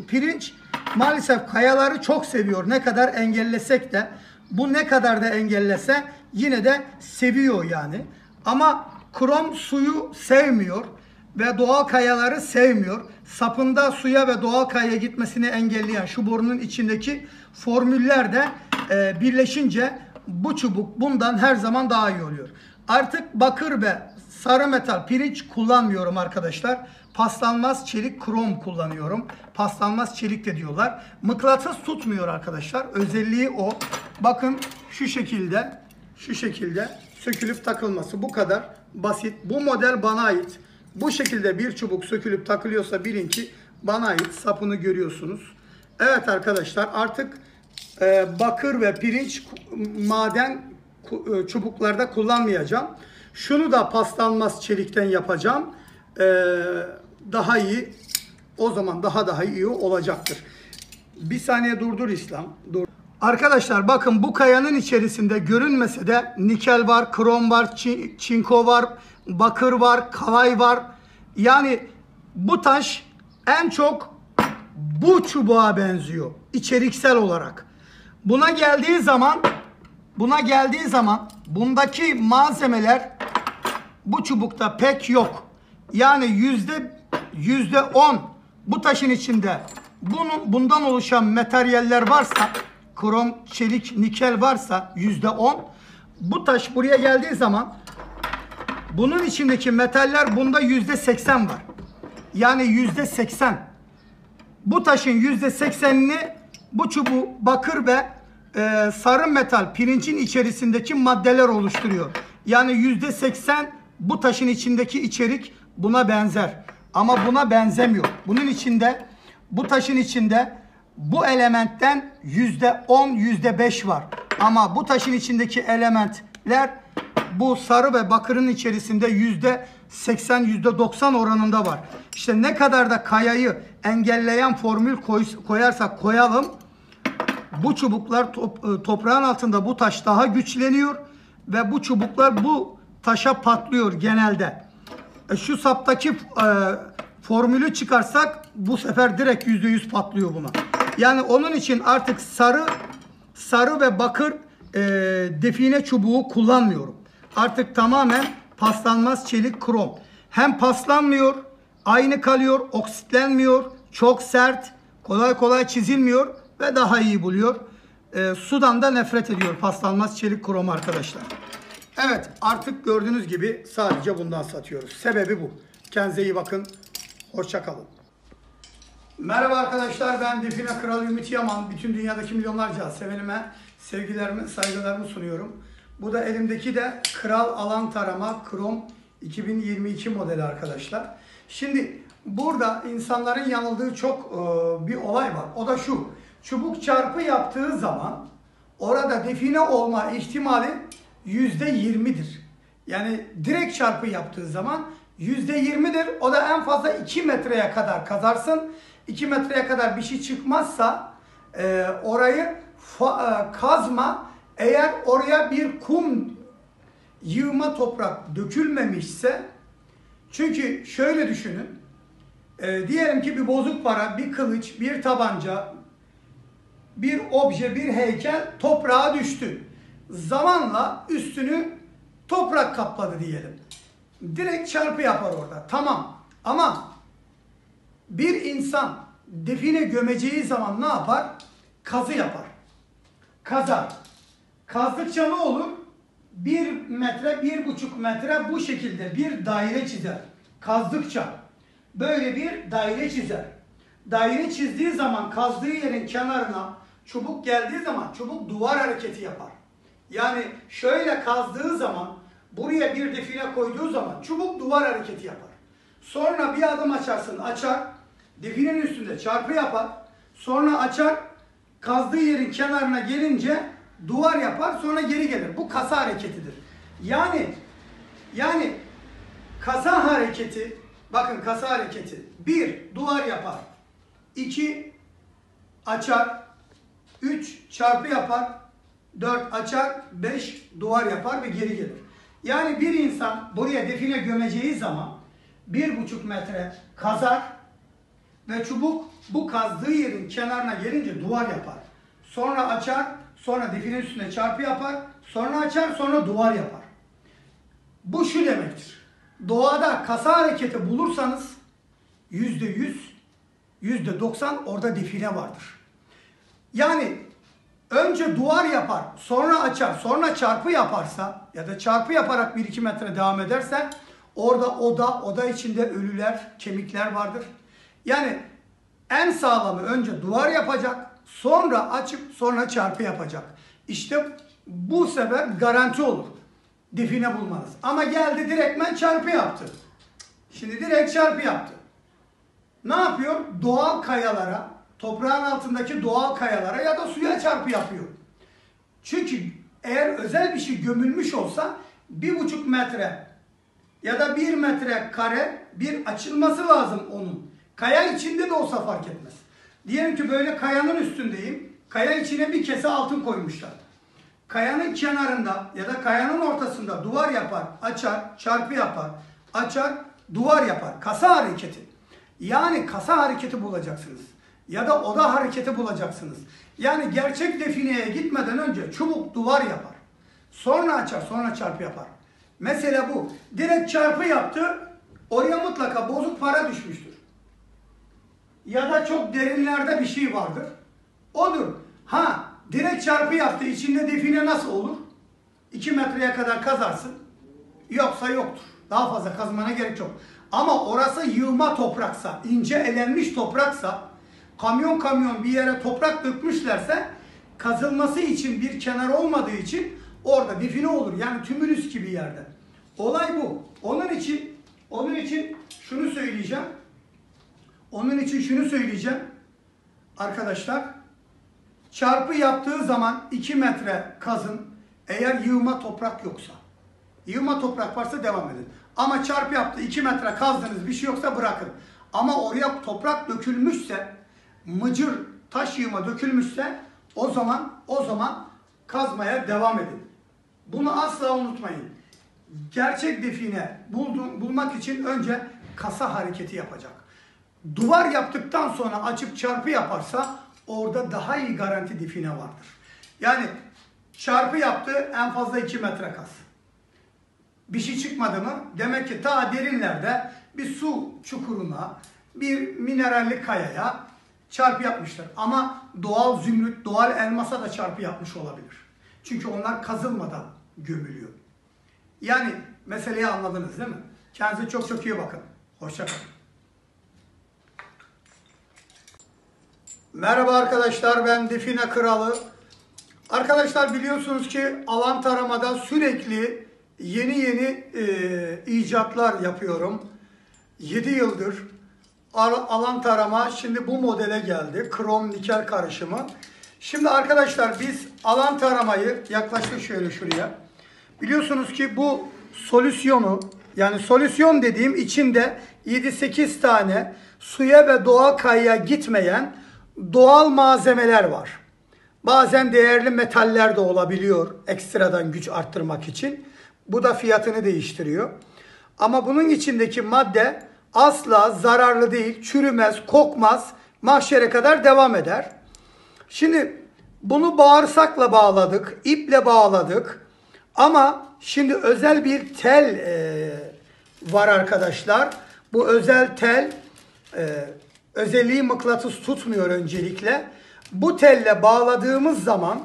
S1: pirinç maalesef kayaları çok seviyor. Ne kadar engellesek de, bu ne kadar da engellese yine de seviyor yani. Ama krom suyu sevmiyor ve doğal kayaları sevmiyor. Sapında suya ve doğal kayaya gitmesini engelleyen şu borunun içindeki formüller de birleşince bu çubuk bundan her zaman daha iyi oluyor. Artık bakır ve sarı metal pirinç kullanmıyorum arkadaşlar. Paslanmaz çelik krom kullanıyorum. Paslanmaz çelik de diyorlar. Mıknatıs tutmuyor arkadaşlar. Özelliği o. Bakın şu şekilde sökülüp takılması. Bu kadar basit. Bu model bana ait. Bu şekilde bir çubuk sökülüp takılıyorsa bilin ki bana ait. Sapını görüyorsunuz. Evet arkadaşlar artık bakır ve pirinç maden çubuklarda kullanmayacağım. Şunu da paslanmaz çelikten yapacağım. Daha iyi. O zaman daha iyi olacaktır. Bir saniye durdur İslam. Dur. Arkadaşlar bakın bu kayanın içerisinde görünmese de nikel var, krom var, çinko var, bakır var, kalay var. Yani bu taş en çok bu çubuğa benziyor içeriksel olarak. Buna geldiği zaman bundaki malzemeler bu çubukta pek yok. Yani %10 bu taşın içinde bundan oluşan materyaller varsa, krom, çelik, nikel varsa %10, bu taş buraya geldiği zaman bunun içindeki metaller bunda %80 var. Yani %80. Bu taşın %80'ini bu çubuğu bakır ve sarı metal pirincin içerisindeki maddeler oluşturuyor. Yani %80 bu taşın içindeki içerik buna benzer. Ama buna benzemiyor. Bu taşın içinde bu elementten %10, %5 var. Ama bu taşın içindeki elementler bu sarı ve bakırın içerisinde %80, %90 oranında var. İşte ne kadar da kayayı engelleyen formül koyarsak koyalım, bu çubuklar toprağın altında bu taş daha güçleniyor ve bu çubuklar bu taşa patlıyor genelde. Şu saptaki formülü çıkarsak bu sefer direkt %100 patlıyor buna. Yani onun için artık sarı ve bakır define çubuğu kullanmıyorum. Artık tamamen paslanmaz çelik krom. Hem paslanmıyor, aynı kalıyor, oksitlenmiyor, çok sert, kolay kolay çizilmiyor ve daha iyi buluyor. Sudan da nefret ediyor paslanmaz çelik krom arkadaşlar. Evet, artık gördüğünüz gibi sadece bundan satıyoruz. Sebebi bu. Kendinize iyi bakın. Hoşça kalın. Merhaba arkadaşlar, ben Define Kralı Ümit Yaman. Bütün dünyadaki milyonlarca sevenime sevgilerimi, saygılarımı sunuyorum. Bu da elimdeki de Kral Alan Tarama Krom 2022 modeli arkadaşlar. Şimdi burada insanların yanıldığı çok bir olay var. O da şu: çubuk çarpı yaptığı zaman orada define olma ihtimali %20'dir. Yani direkt çarpı yaptığı zaman %20'dir. O da en fazla 2 metreye kadar kazarsın. 2 metreye kadar bir şey çıkmazsa orayı kazma. Eğer oraya bir kum, yığma toprak dökülmemişse, çünkü şöyle düşünün, diyelim ki bir bozuk para, bir kılıç, bir tabanca, bir obje, bir heykel toprağa düştü. Zamanla üstünü toprak kapladı diyelim. Direkt çarpı yapar orada. Tamam. Ama bir insan define gömeceği zaman ne yapar? Kazı yapar. Kazar. Kazdıkça ne olur? 1 metre, 1,5 metre bu şekilde bir daire çizer. Kazdıkça böyle bir daire çizer. Daire çizdiği zaman kazdığı yerin kenarına çubuk geldiği zaman çubuk duvar hareketi yapar. Yani şöyle kazdığı zaman, buraya bir define koyduğu zaman çubuk duvar hareketi yapar. Sonra bir adım açarsın, açar. Definenin üstünde çarpı yapar. Sonra açar. Kazdığı yerin kenarına gelince duvar yapar. Sonra geri gelir. Bu kasa hareketidir. Yani kasa hareketi, bakın kasa hareketi. 1 duvar yapar. 2 açar. 3 çarpı yapar. 4 açar. 5 duvar yapar ve geri gelir. Yani bir insan buraya define gömeceği zaman 1,5 metre kazar ve çubuk bu kazdığı yerin kenarına gelince duvar yapar. Sonra açar, sonra definenin üstüne çarpı yapar, sonra açar, sonra duvar yapar. Bu şu demektir: doğada kasa hareketi bulursanız %100, %90 orada define vardır. Yani önce duvar yapar, sonra açar, sonra çarpı yaparsa ya da çarpı yaparak 1-2 metre devam ederse orada oda içinde ölüler, kemikler vardır. Yani en sağlamı önce duvar yapacak, sonra açıp sonra çarpı yapacak. İşte bu sefer garanti olur define bulmanız. Ama geldi direktmen çarpı yaptı. Şimdi direkt çarpı yaptı. Ne yapıyor? Doğal kayalara, toprağın altındaki doğal kayalara ya da suya çarpı yapıyor. Çünkü eğer özel bir şey gömülmüş olsa 1,5 metre ya da 1 metre kare bir açılması lazım onun. Kaya içinde de olsa fark etmez. Diyelim ki böyle kayanın üstündeyim. Kaya içine bir kese altın koymuşlar. Kayanın kenarında ya da kayanın ortasında duvar yapar, açar, çarpı yapar, açar, duvar yapar. Kasa hareketi. Yani kasa hareketi bulacaksınız. Ya da oda hareketi bulacaksınız. Yani gerçek defineye gitmeden önce çubuk duvar yapar. Sonra açar, sonra çarpı yapar. Mesele bu. Direkt çarpı yaptı, oraya mutlaka bozuk para düşmüştür. Ya da çok derinlerde bir şey vardır. Odur. Direkt çarpı yaptı, içinde define nasıl olur? 2 metreye kadar kazarsın. Yoksa yoktur. Daha fazla kazmana gerek yok. Ama orası yığma topraksa, ince elenmiş topraksa, kamyon bir yere toprak dökmüşlerse, kazılması için bir kenar olmadığı için orada define olur. Yani tümülüs gibi yerde. Olay bu. Onun için şunu söyleyeceğim. Arkadaşlar, çarpı yaptığı zaman 2 metre kazın. Eğer yığma toprak yoksa. Yığma toprak varsa devam edin. Ama çarpı yaptı, 2 metre kazdınız, bir şey yoksa bırakın. Ama oraya toprak dökülmüşse, mıcır, taş yığma dökülmüşse o zaman kazmaya devam edin. Bunu asla unutmayın. Gerçek define bulmak için önce kasa hareketi yapacak. Duvar yaptıktan sonra açıp çarpı yaparsa orada daha iyi garanti define vardır. Yani çarpı yaptı, en fazla 2 metre kaz. Bir şey çıkmadı mı? Demek ki ta derinlerde bir su çukuruna, bir mineralli kayaya çarpı yapmışlar. Ama doğal zümrüt, doğal elmasa da çarpı yapmış olabilir. Çünkü onlar kazılmadan gömülüyor. Yani meseleyi anladınız değil mi? Kendinize çok iyi bakın. Hoşça kalın. Merhaba arkadaşlar, ben Define Kralı. Arkadaşlar biliyorsunuz ki alan taramada sürekli yeni icatlar yapıyorum. 7 yıldır alan tarama şimdi bu modele geldi. Krom nikel karışımı. Şimdi arkadaşlar biz alan taramayı yaklaşık şöyle şuraya. Biliyorsunuz ki bu solüsyonu, yani solüsyon dediğim içinde 7-8 tane suya ve doğal kayaya gitmeyen doğal malzemeler var. Bazen değerli metaller de olabiliyor ekstradan güç arttırmak için. Bu da fiyatını değiştiriyor. Ama bunun içindeki madde asla zararlı değil, çürümez, kokmaz, mahşere kadar devam eder. Şimdi bunu bağırsakla bağladık, iple bağladık. Ama şimdi özel bir tel var arkadaşlar. Bu özel tel özelliği mıknatıs tutmuyor öncelikle. Bu telle bağladığımız zaman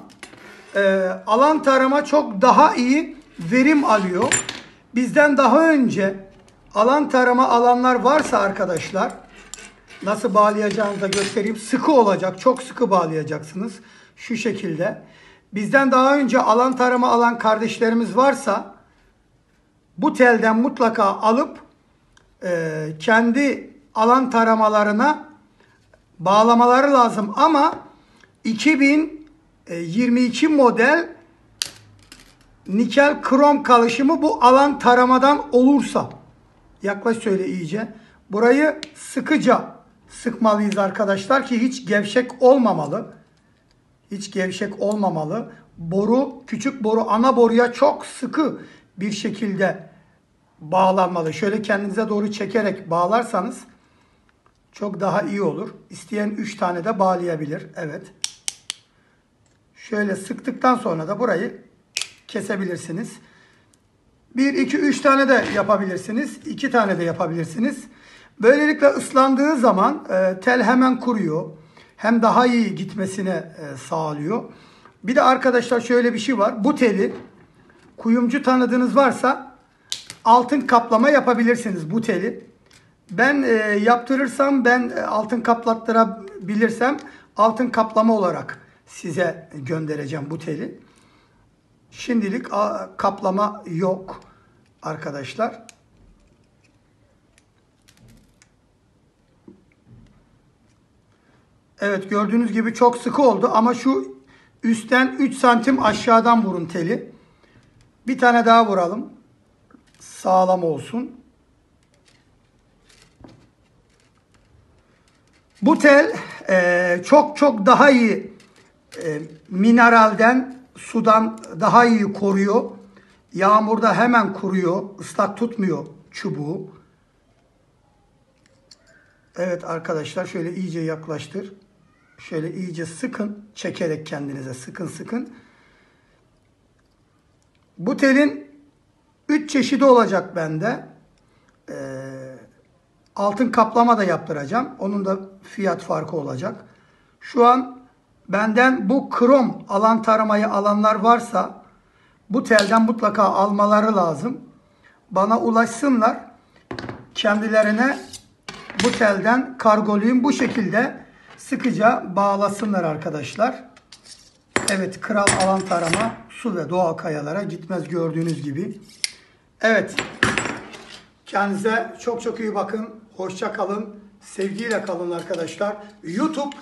S1: alan tarama çok daha iyi verim alıyor. Bizden daha önce alan tarama alanlar varsa arkadaşlar, nasıl bağlayacağınızı da göstereyim. Sıkı olacak, çok sıkı bağlayacaksınız. Şu şekilde. Bizden daha önce alan tarama alan kardeşlerimiz varsa bu telden mutlaka alıp kendi alan taramalarına bağlamaları lazım. Ama 2022 model nikel krom karışımı bu alan taramadan olursa, yaklaş söyle iyice, burayı sıkıca sıkmalıyız arkadaşlar ki hiç gevşek olmamalı. Hiç gevşek olmamalı. Boru, küçük boru ana boruya çok sıkı bir şekilde bağlanmalı. Şöyle kendinize doğru çekerek bağlarsanız çok daha iyi olur. İsteyen 3 tane de bağlayabilir. Evet. Şöyle sıktıktan sonra da burayı kesebilirsiniz. 1, 2, 3 tane de yapabilirsiniz. 2 tane de yapabilirsiniz. Böylelikle ıslandığı zaman tel hemen kuruyor. Hem daha iyi gitmesine sağlıyor. Bir de arkadaşlar şöyle bir şey var. Bu teli kuyumcu tanıdığınız varsa altın kaplama yapabilirsiniz bu teli. Ben yaptırırsam, ben altın kaplattırabilirsem altın kaplama olarak size göndereceğim bu teli. Şimdilik kaplama yok arkadaşlar. Evet, gördüğünüz gibi çok sıkı oldu ama şu üstten 3 santim aşağıdan vurun teli. Bir tane daha vuralım. Sağlam olsun. Bu tel çok daha iyi mineralden, sudan daha iyi koruyor. Yağmurda hemen kuruyor. Islak tutmuyor çubuğu. Evet arkadaşlar, şöyle iyice yaklaştır. Şöyle iyice sıkın. Çekerek kendinize sıkın. Bu telin 3 çeşidi olacak bende. Altın kaplama da yaptıracağım. Onun da fiyat farkı olacak. Şu an benden bu krom alan taramayı alanlar varsa bu telden mutlaka almaları lazım. Bana ulaşsınlar. Kendilerine bu telden kargolayayım. Bu şekilde sıkıca bağlasınlar arkadaşlar. Evet, kral alan tarama su ve doğal kayalara gitmez gördüğünüz gibi. Evet. Kendinize çok iyi bakın. Hoşça kalın. Sevgiyle kalın arkadaşlar. YouTube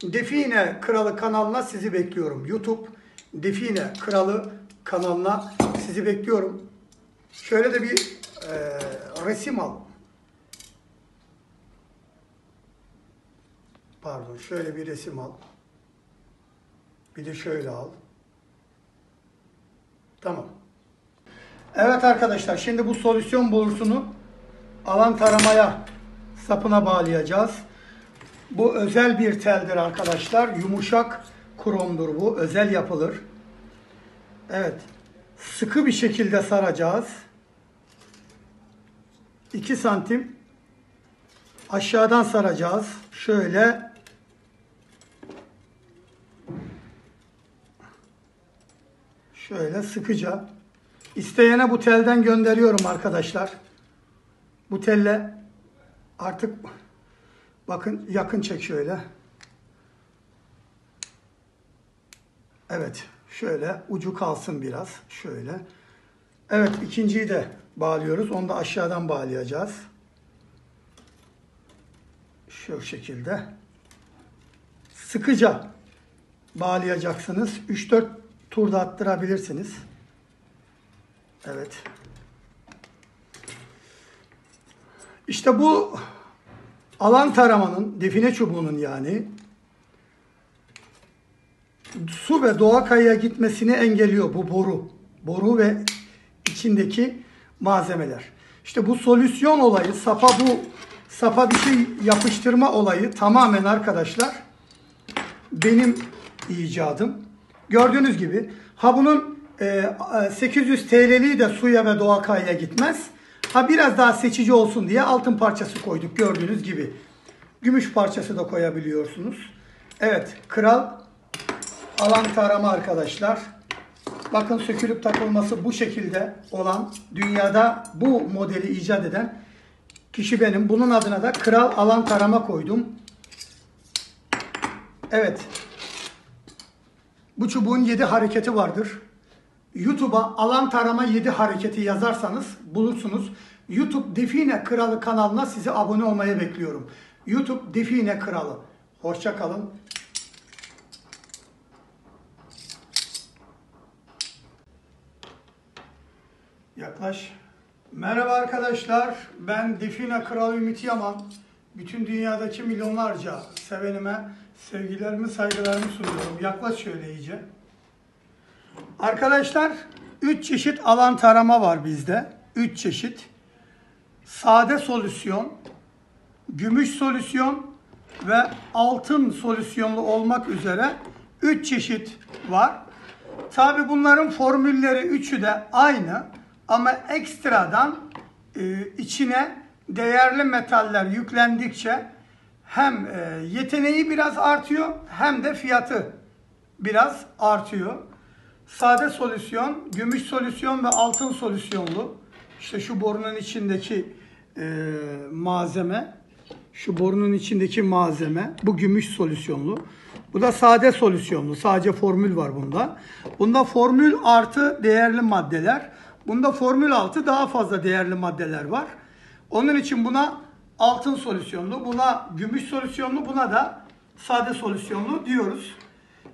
S1: Define Kralı kanalına sizi bekliyorum. YouTube Define Kralı kanalına sizi bekliyorum. Şöyle de bir resim al. Pardon, şöyle bir resim al. Bir de şöyle al. Tamam. Evet arkadaşlar, şimdi bu solüsyon borusunu alan taramaya sapına bağlayacağız. Bu özel bir teldir arkadaşlar. Yumuşak kromdur bu. Özel yapılır. Evet. Sıkı bir şekilde saracağız. 2 santim aşağıdan saracağız. Şöyle. Şöyle sıkıca. İsteyene bu telden gönderiyorum arkadaşlar. Bu telle artık bakın, yakın çek şöyle. Evet, şöyle ucu kalsın biraz. Şöyle. Evet, ikinciyi de bağlıyoruz. Onu da aşağıdan bağlayacağız. Şu şekilde. Sıkıca bağlayacaksınız. 3-4 turda attırabilirsiniz. Evet. İşte bu alan taramanın, define çubuğunun yani su ve doğa kayaya gitmesini engelliyor bu boru. Boru ve içindeki malzemeler. İşte bu solüsyon olayı, sapa bir şey yapıştırma olayı tamamen arkadaşlar benim icadım. Gördüğünüz gibi bunun 800 TL'liği de suya ve doğa kayaya gitmez. Biraz daha seçici olsun diye altın parçası koyduk gördüğünüz gibi. Gümüş parçası da koyabiliyorsunuz. Evet, kral alan tarama arkadaşlar. Bakın sökülüp takılması bu şekilde olan, dünyada bu modeli icat eden kişi benim. Bunun adına da kral alan tarama koydum. Evet. Bu çubuğun 7 hareketi vardır. YouTube'a alan tarama 7 hareketi yazarsanız bulursunuz. YouTube Define Kralı kanalına sizi abone olmaya bekliyorum. YouTube Define Kralı. Hoşça kalın. Yaklaş. Merhaba arkadaşlar. Ben Define Kralı Ümit Yaman. Bütün dünyadaki milyonlarca sevenime sevgilerimi, saygılarımı sunuyorum. Yaklaş şöyle iyice. Arkadaşlar 3 çeşit alan tarama var bizde. 3 çeşit. Sade solüsyon, gümüş solüsyon ve altın solüsyonlu olmak üzere 3 çeşit var. Tabi bunların formülleri üçü de aynı ama ekstradan içine değerli metaller yüklendikçe hem yeteneği biraz artıyor hem de fiyatı biraz artıyor. Sade solüsyon, gümüş solüsyon ve altın solüsyonlu. İşte şu borunun içindeki malzeme, bu gümüş solüsyonlu. Bu da sade solüsyonlu. Sadece formül var bunda. Bunda formül artı değerli maddeler. Bunda formül altı daha fazla değerli maddeler var. Onun için buna altın solüsyonlu, buna gümüş solüsyonlu, buna da sade solüsyonlu diyoruz.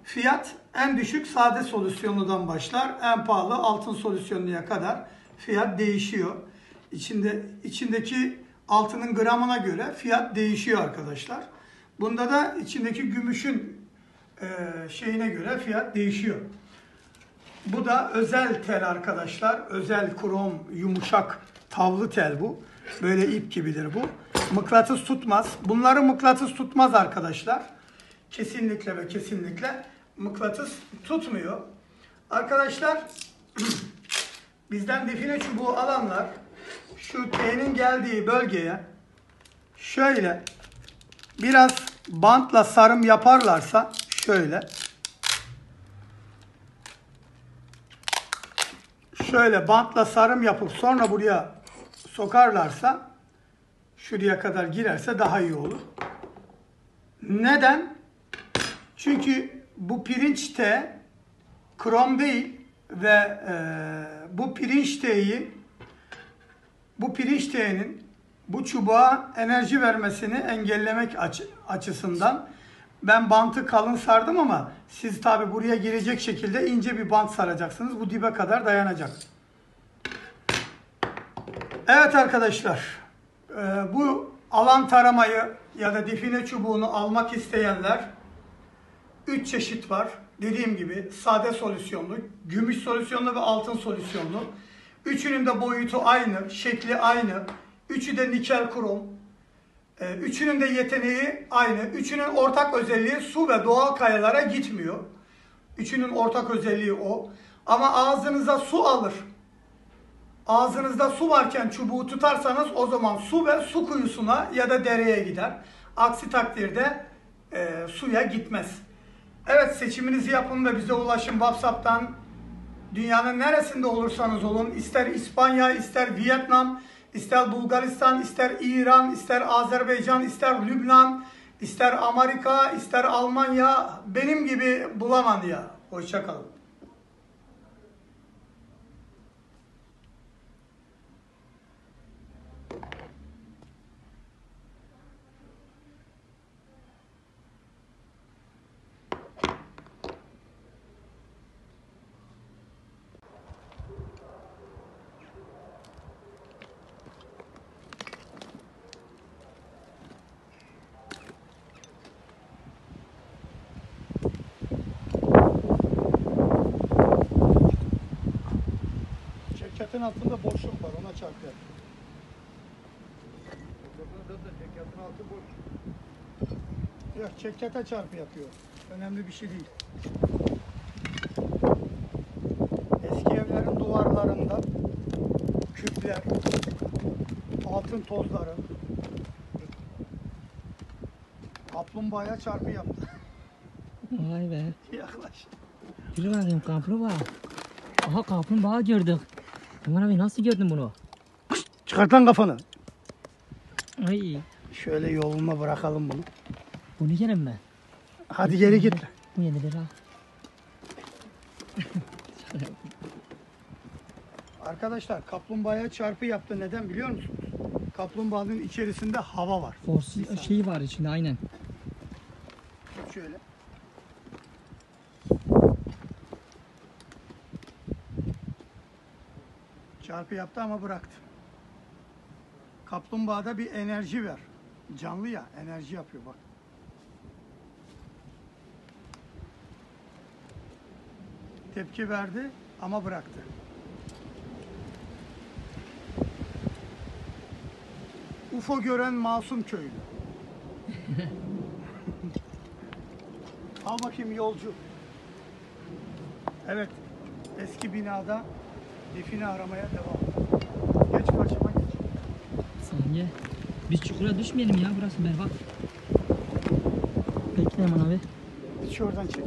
S1: Fiyat en düşük sade solüsyonludan başlar. En pahalı altın solüsyonluya kadar fiyat değişiyor. İçindeki altının gramına göre fiyat değişiyor arkadaşlar. Bunda da içindeki gümüşün şeyine göre fiyat değişiyor. Bu da özel tel arkadaşlar. Özel krom yumuşak tavlı tel bu. Böyle ip gibidir bu. Mıknatıs tutmaz. Bunları mıknatıs tutmaz arkadaşlar. Kesinlikle ve kesinlikle mıknatıs tutmuyor. Arkadaşlar bizden define çubuğu alanlar şu T'nin geldiği bölgeye şöyle biraz bantla sarım yaparlarsa şöyle bantla sarım yapıp sonra buraya sokarlarsa şuraya kadar girerse daha iyi olur. Neden? Çünkü bu pirinç T krom değil ve bu pirinç T'nin bu çubuğa enerji vermesini engellemek açısından ben bantı kalın sardım ama siz tabi buraya girecek şekilde ince bir bant saracaksınız. Bu dibe kadar dayanacak. Evet arkadaşlar, bu alan taramayı ya da define çubuğunu almak isteyenler 3 çeşit var. Dediğim gibi sade solüsyonlu, gümüş solüsyonlu ve altın solüsyonlu. Üçünün de boyutu aynı, şekli aynı. Üçü de nikel krom. Üçünün de yeteneği aynı. Üçünün ortak özelliği su ve doğal kayalara gitmiyor. Üçünün ortak özelliği o. Ama ağzınıza su alır. Ağzınızda su varken çubuğu tutarsanız o zaman su ve su kuyusuna ya da dereye gider. Aksi takdirde suya gitmez. Evet, seçiminizi yapın ve bize ulaşın WhatsApp'tan. Dünyanın neresinde olursanız olun, ister İspanya, ister Vietnam, ister Bulgaristan, ister İran, ister Azerbaycan, ister Lübnan, ister Amerika, ister Almanya, benim gibi Bulamanya. Hoşça kalın. Çekyatın altında boşluk var, ona çarpıyor.
S2: Çekyatın altı boş.
S1: Yok, çekyata çarpı yapıyor. Önemli bir şey değil. Eski evlerin duvarlarında küpler, altın tozları, kaplumbağaya çarpı yaptı.
S3: Vay be.
S1: Yaklaş.
S3: Yürü bakayım kaplumbağa. Aha kaplumbağa gördük. Aman abi nasıl gördün bunu?
S1: Çıkart lan kafanı.
S3: Ay.
S1: Şöyle yoluna bırakalım bunu.
S3: Bunu yerim mi?
S1: Hadi geri git.
S3: Bu yenilir ha.
S1: Arkadaşlar kaplumbağaya çarpı yaptı. Neden biliyor musunuz? Kaplumbağanın içerisinde hava var.
S3: Forsi şeyi var içinde aynen.
S1: Şöyle. Çarpı yaptı ama bıraktı. Kaplumbağada bir enerji var. Canlı ya, enerji yapıyor bak. Tepki verdi ama bıraktı. UFO gören masum köylü. Al bakayım yolcu. Evet, eski binada define aramaya devam. Geç karşıma geç.
S3: Saniye. Biz çukura düşmeyelim ya, burası berbat. Bekle hemen abi.
S1: Hiç oradan çek.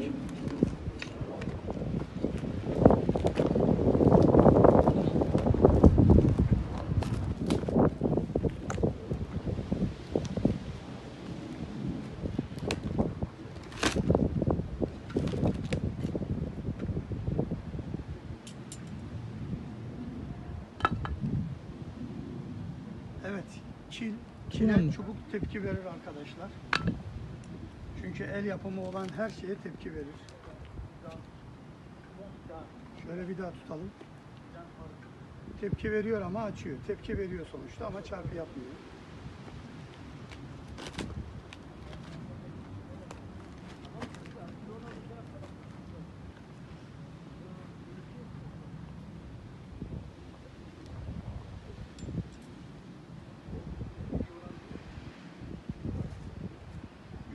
S1: Evet, kile
S3: Tamam.
S1: çubuk tepki verir arkadaşlar. Çünkü el yapımı olan her şeye tepki verir. Şöyle bir daha tutalım. Tepki veriyor ama açıyor. Tepki veriyor sonuçta ama çarpı yapmıyor.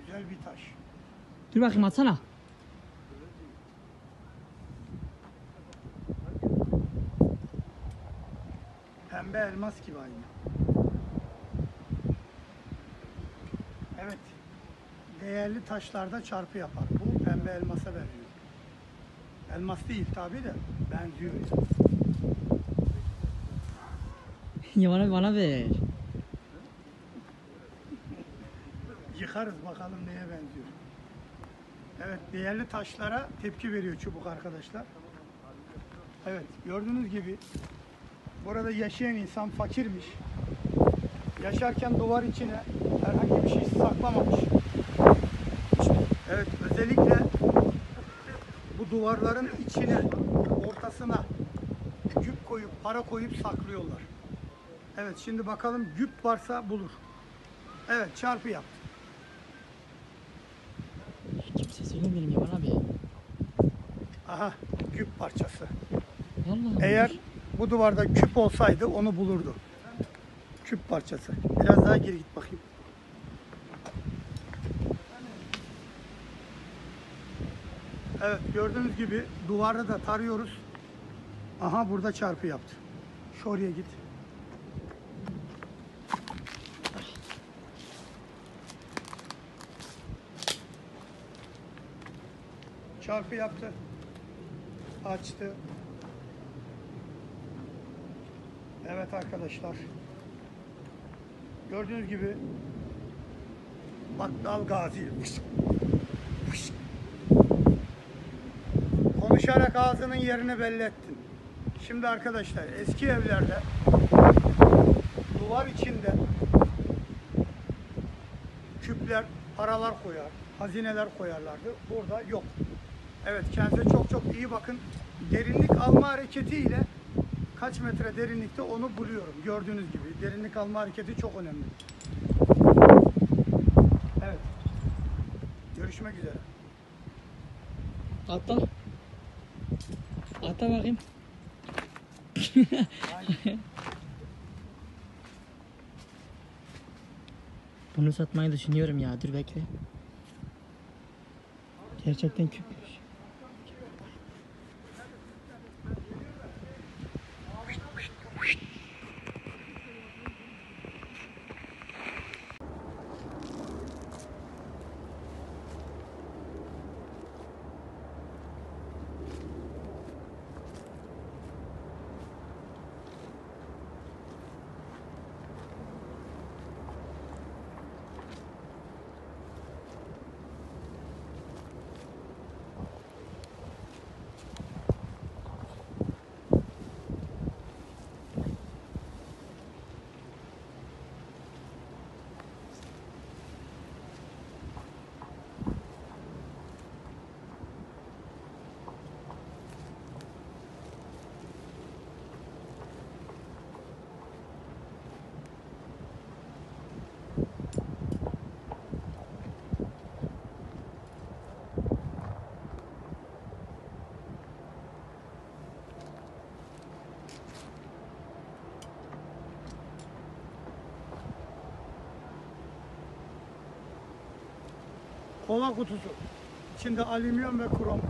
S1: Güzel bir taş.
S3: Dur bakayım atsana.
S1: Pembe elmas gibi aynı. Evet. Değerli taşlarda çarpı yapar. Bu pembe elmasa benziyor. Elmas değil tabi de benziyor.
S3: Yaman abi bana ver.
S1: Yıkarız bakalım neye benziyor. Evet, değerli taşlara tepki veriyor çubuk arkadaşlar. Evet, gördüğünüz gibi burada yaşayan insan fakirmiş. Yaşarken duvar içine herhangi bir şey saklamamış. Evet, özellikle bu duvarların içine, ortasına güp koyup, para koyup saklıyorlar. Evet, şimdi bakalım güp varsa bulur. Evet, çarpı yaptı.
S3: Kimse söylemeyelim Yaman abi.
S1: Aha, güp parçası.
S3: Vallahi
S1: Eğer bu duvarda küp olsaydı onu bulurdu. Küp parçası. Biraz daha geri git bakayım. Evet, gördüğünüz gibi duvarı da tarıyoruz. Aha, burada çarpı yaptı. Şu oraya git. Çarpı yaptı. Açtı. Evet arkadaşlar. Gördüğünüz gibi Battal Gazi. konuşarak ağzının yerini belli ettin. Şimdi arkadaşlar eski evlerde duvar içinde küpler, paralar koyar, hazineler koyarlardı. Burada yok. Evet, kendinize çok çok iyi bakın. Derinlik alma hareketiyle kaç metre derinlikte onu buluyorum. Gördüğünüz gibi derinlik alma hareketi çok önemli. Evet. Görüşmek üzere.
S3: Atla. Atla bakayım. Bunu satmayı düşünüyorum ya. Dur bekle. Gerçekten küpmüş.
S1: Kova kutusu. İçinde alüminyum ve krom.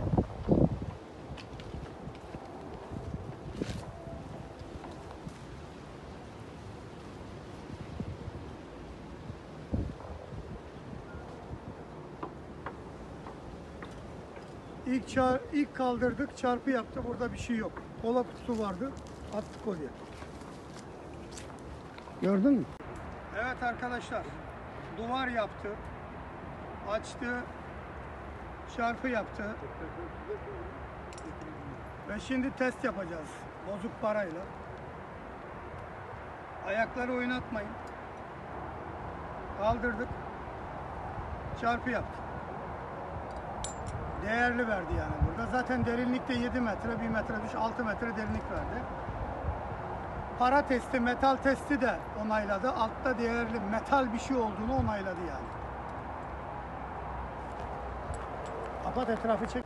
S1: İlk kaldırdık, çarpı yaptı. Burada bir şey yok. Kola kutusu vardı. Attık oraya. Gördün mü? Evet arkadaşlar. Duvar yaptı. Açtı. Çarpı yaptı. Ve şimdi test yapacağız. Bozuk parayla. Ayakları oynatmayın. Kaldırdık. Çarpı yaptı. Değerli verdi yani burada. Zaten derinlikte 7 metre, 1 metre düş, 6 metre derinlik verdi. Para testi, metal testi de onayladı. Altta değerli metal bir şey olduğunu onayladı yani. Kapat, etrafı çek.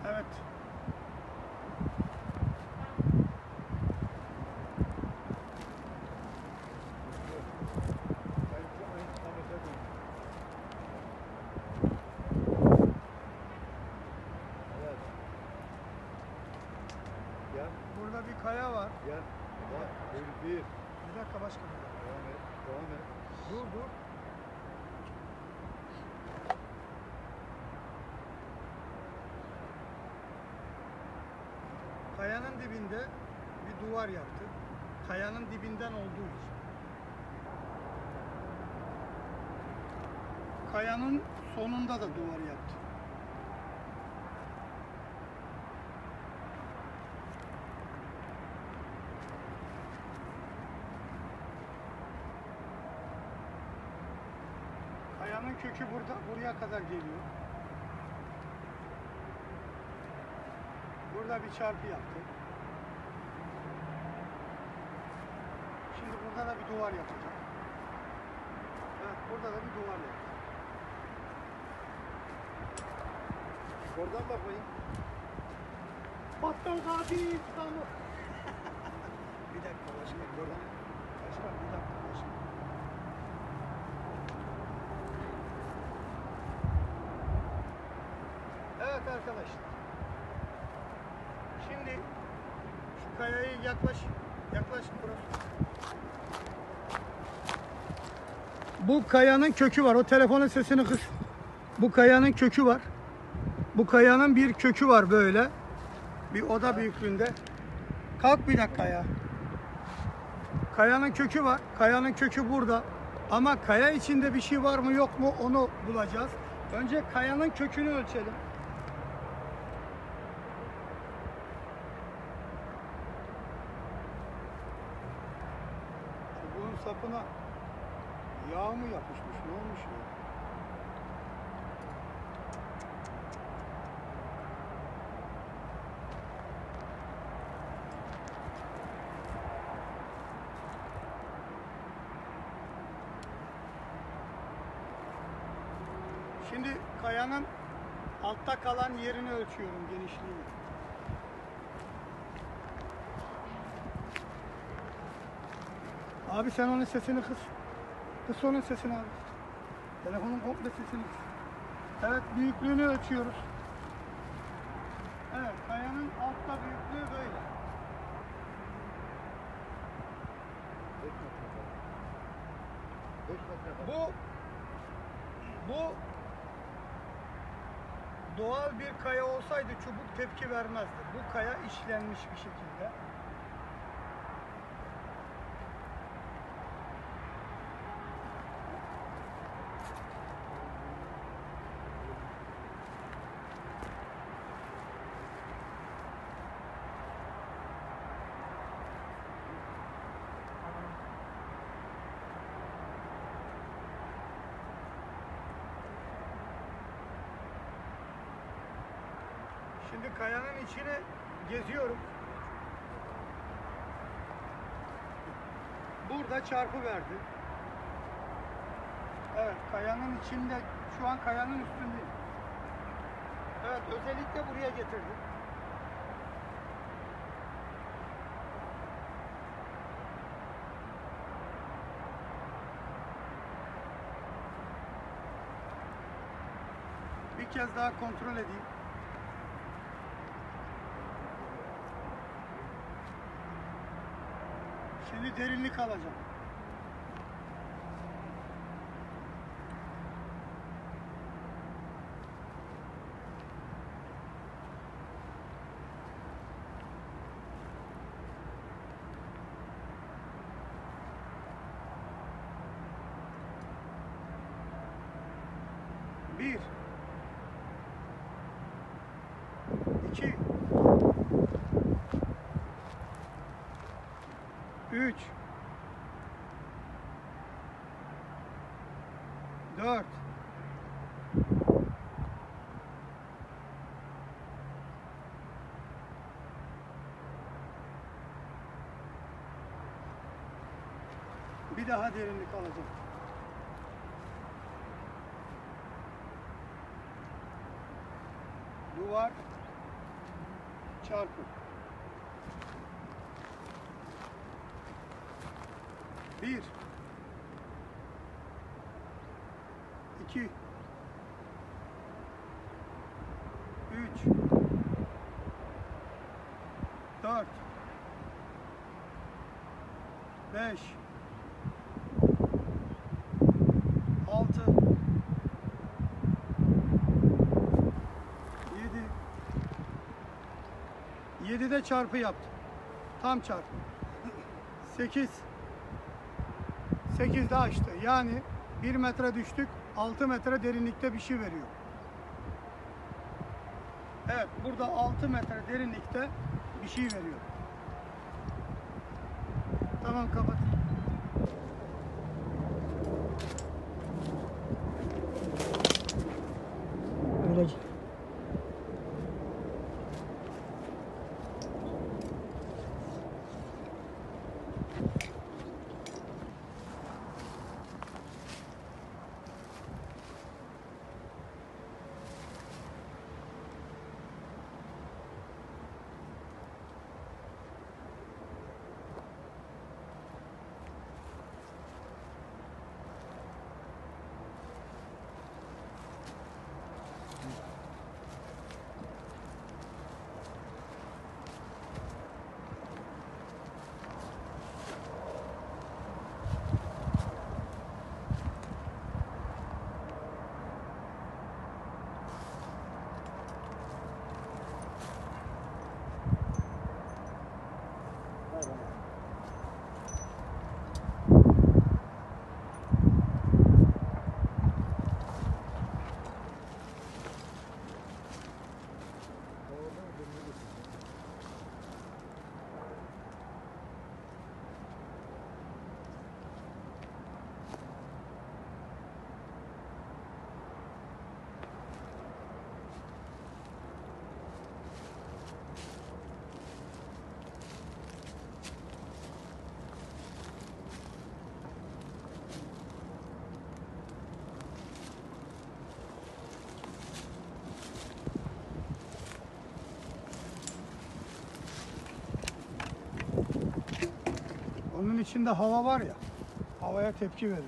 S1: Evet. Burada bir kaya var.
S2: Gel. Bak. Bir.
S1: Bir dakika başkanım.
S2: Devam et. Devam et.
S1: Dur dur. Kayanın dibinde bir duvar yaptı. Kayanın dibinden olduğu için. Kayanın sonunda da duvar yaptı. Kayanın kökü buraya kadar geliyor. Burada bir çarpı yaptı. Şimdi burada da bir duvar yapacak. Evet, burada da bir duvar yaptı.
S2: Oradan bakmayın.
S1: Battal Gazi İstanbul. Bir dakika başkanım. Buradan. Başkanım bir dakika başkanım. Evet arkadaşlar. Şimdi şu kayayı yaklaş burası. Bu kayanın kökü var. O telefonun sesini kıs. Bu kayanın kökü var. Bu kayanın bir kökü var böyle. Bir oda büyüklüğünde. Kalk bir dakika ya. Kayanın kökü var. Kayanın kökü burada. Ama kaya içinde bir şey var mı yok mu onu bulacağız. Önce kayanın kökünü ölçelim. Çubuğun sapına yağ mı yapışmış? Ne olmuş ya? Şimdi kayanın altta kalan yerini ölçüyorum, genişliğini. Abi sen onun sesini kıs. Kıs onun sesini abi. Telefonun komple sesini kıs. Evet, büyüklüğünü ölçüyoruz. Evet, kayanın altta büyüklüğü böyle.
S2: 5 metre kadar.
S1: Bu doğal bir kaya olsaydı çubuk tepki vermezdi. Bu kaya işlenmiş bir şekilde. Şimdi kayanın içine geziyorum. Burada çarpı verdi. Evet, kayanın içinde, şu an kayanın üstündeyim. Evet, özellikle buraya getirdim. Bir kez daha kontrol edeyim. Şimdi derinlik alacağım. Bir, iki, üç, dört, bir daha derinlik alacağım. Duvar çarpı. Bir, iki, üç, dört, beş, altı, 7'de çarpı yaptım. Tam çarpı. 8. 8'de açtı. Yani 1 metre düştük. 6 metre derinlikte bir şey veriyor. Evet, burada 6 metre derinlikte bir şey veriyor. Tamam, kapat.
S3: Öyle.
S1: Bunun içinde hava var ya, havaya tepki verir.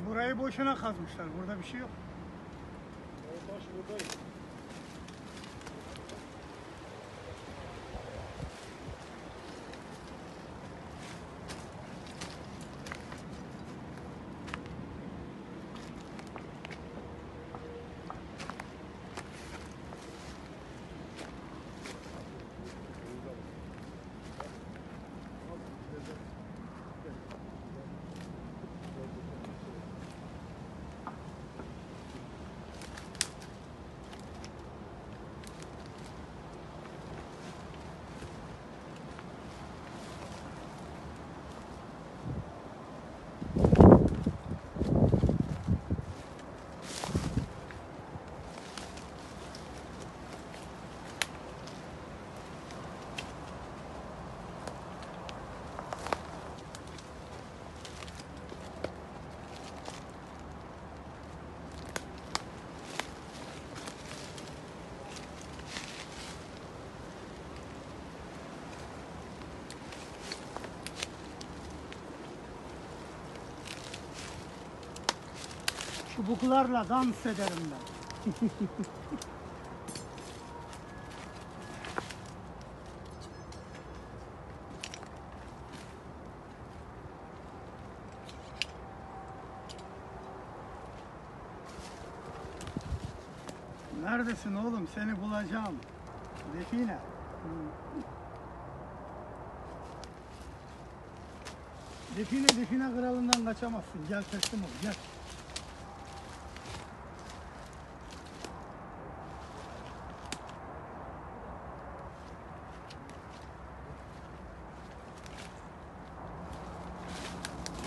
S1: Burayı boşuna kazmışlar. Burada bir şey yok.
S2: O taş buradayım.
S1: Çubuklarla dans ederim ben. Neredesin oğlum? Seni bulacağım. Define. Define kralından kaçamazsın. Gel teslim ol. Gel.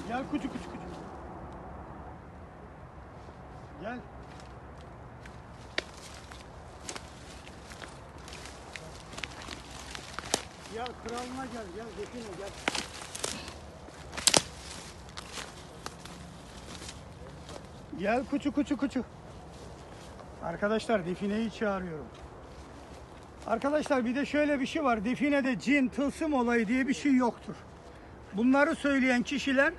S1: Gel küçük. Gel. Gel kralına gel define gel. Gel küçük. Arkadaşlar defineyi çağırıyorum. Arkadaşlar bir de şöyle bir şey var. Definede cin, tılsım olayı diye bir şey yoktur. Bunları söyleyen kişiler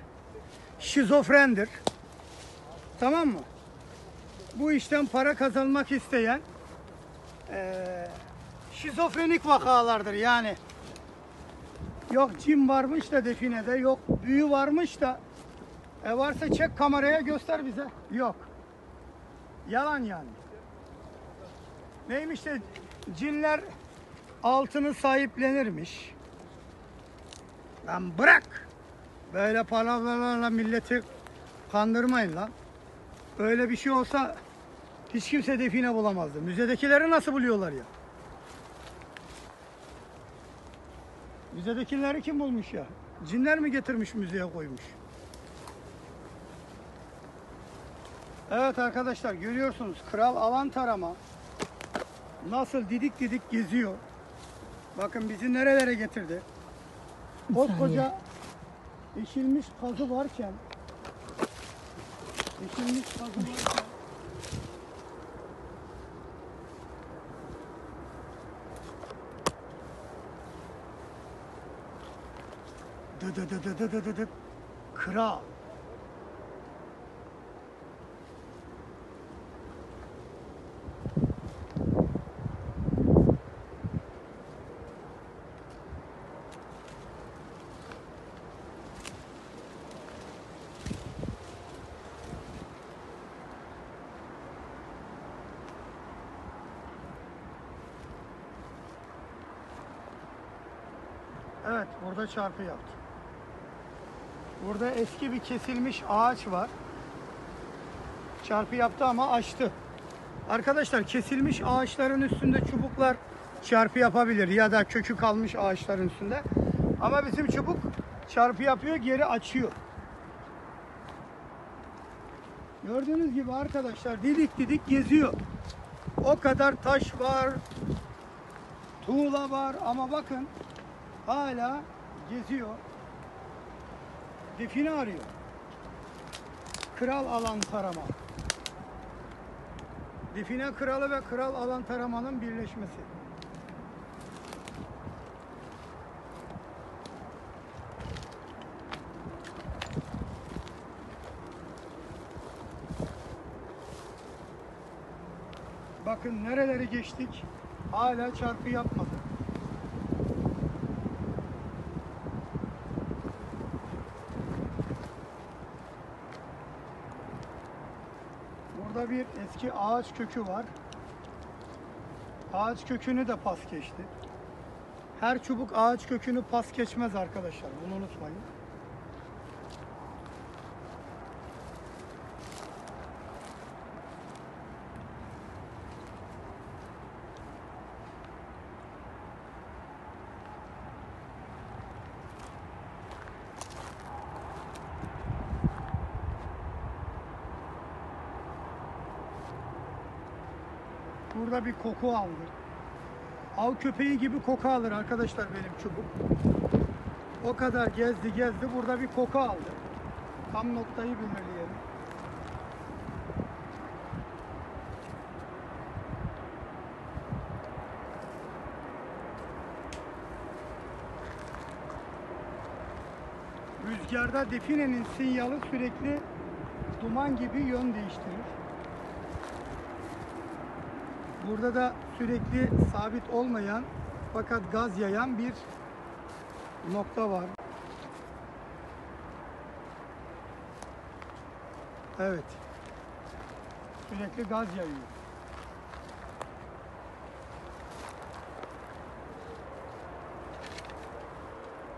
S1: şizofrendir. Tamam mı? Bu işten para kazanmak isteyen şizofrenik vakalardır yani. Yok cin varmış da definede, yok büyü varmış da varsa çek kameraya göster bize. Yok. Yalan yani. Neymiş de cinler altını sahiplenirmiş. Lan bırak. Böyle palavralarla milleti kandırmayın lan. Öyle bir şey olsa hiç kimse define bulamazdı. Müzedekileri nasıl buluyorlar ya? Müzedekileri kim bulmuş ya? Cinler mi getirmiş müzeye koymuş? Evet arkadaşlar, görüyorsunuz kral alan tarama nasıl didik didik geziyor. Bakın bizi nerelere getirdi. Koskoca eşilmiş kazı varken dı kral. Evet, burada çarpı yaptı. Burada eski bir kesilmiş ağaç var. Çarpı yaptı ama açtı. Arkadaşlar, kesilmiş ağaçların üstünde çubuklar çarpı yapabilir ya da kökü kalmış ağaçların üstünde. Ama bizim çubuk çarpı yapıyor, geri açıyor. Gördüğünüz gibi arkadaşlar didik didik geziyor. O kadar taş var, tuğla var ama bakın hala geziyor. Define arıyor. Kral alan tarama. Define kralı ve kral alan taramanın birleşmesi. Bakın nereleri geçtik. Hala çarpı yapmadı. Burada bir eski ağaç kökü var. Ağaç kökünü de pas geçti. Her çubuk ağaç kökünü pas geçmez arkadaşlar. Bunu unutmayın. Burada bir koku aldı. Av köpeği gibi koku alır arkadaşlar benim çubuk. O kadar gezdi burada bir koku aldı. Tam noktayı belirleyelim. Rüzgarda definenin sinyali sürekli duman gibi yön değiştirir. Burada da sürekli sabit olmayan fakat gaz yayan bir nokta var. Evet. Sürekli gaz yayıyor.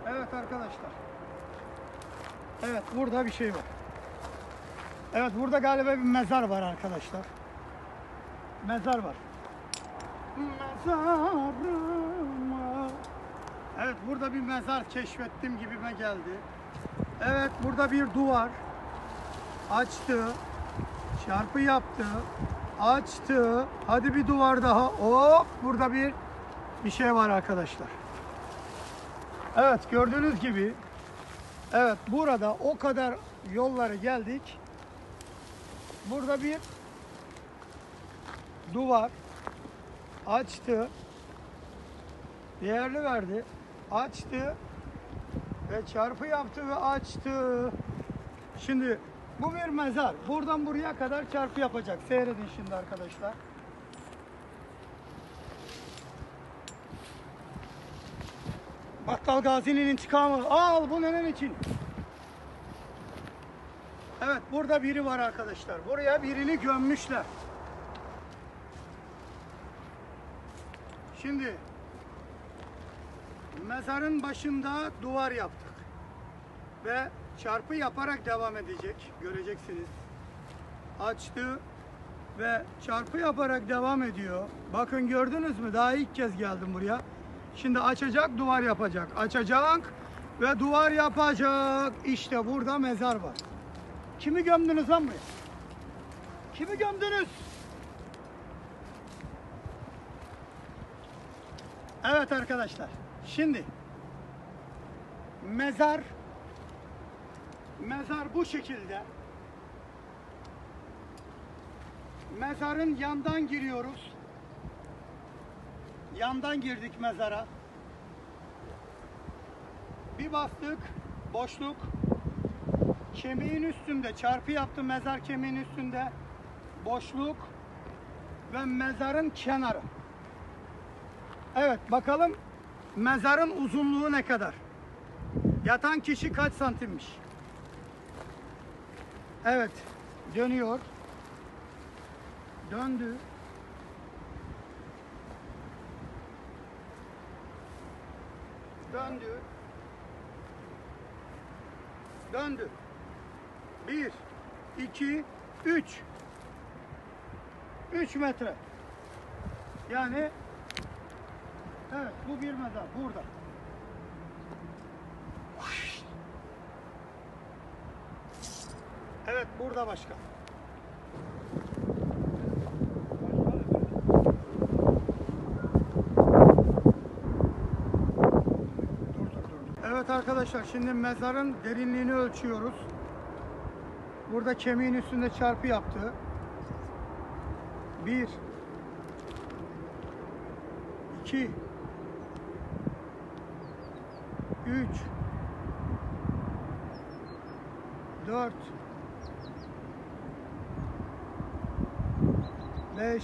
S1: Evet arkadaşlar. Evet, burada bir şey var. Evet, burada galiba bir mezar var arkadaşlar. Mezar var. Mezarıma. Evet, burada bir mezar keşfettim gibime geldi. Evet, burada bir duvar. Açtı. Çarpı yaptı. Açtı. Hadi bir duvar daha. Hop, burada bir şey var arkadaşlar. Evet, gördüğünüz gibi. Evet, burada o kadar yolları geldik. Burada bir duvar. Açtı. Değerli verdi. Açtı. Ve çarpı yaptı ve açtı. Şimdi bu bir mezar. Buradan buraya kadar çarpı yapacak. Seyredin şimdi arkadaşlar. Battal Gazi'nin intikamı. Al bu neler için? Evet, burada biri var arkadaşlar. Buraya birini gömmüşler. Şimdi Mezarın başında duvar yaptık. Ve çarpı yaparak devam edecek. Göreceksiniz. Açtı ve çarpı yaparak devam ediyor. Bakın gördünüz mü? Daha ilk kez geldim buraya. Şimdi açacak, duvar yapacak. Açacak ve duvar yapacak. İşte burada mezar var. Kimi gömdünüz lan buraya? Kimi gömdünüz? Evet arkadaşlar. Şimdi mezar bu şekilde. Mezarın yandan giriyoruz. Yandan girdik mezara. Bir bastık, boşluk. Kemiğin üstünde çarpı yaptı, mezar kemiğin üstünde boşluk ve mezarın kenarı. Evet, bakalım mezarın uzunluğu ne kadar? Yatan kişi kaç santimmiş? Evet, dönüyor. Döndü. Döndü. Döndü. 1, 2, 3. 3 metre. Yani evet, bu bir mezar burada. Evet, burada başka. Evet arkadaşlar, şimdi mezarın derinliğini ölçüyoruz. Burada kemiğin üstünde çarpı yaptı. 1 2 3 4 5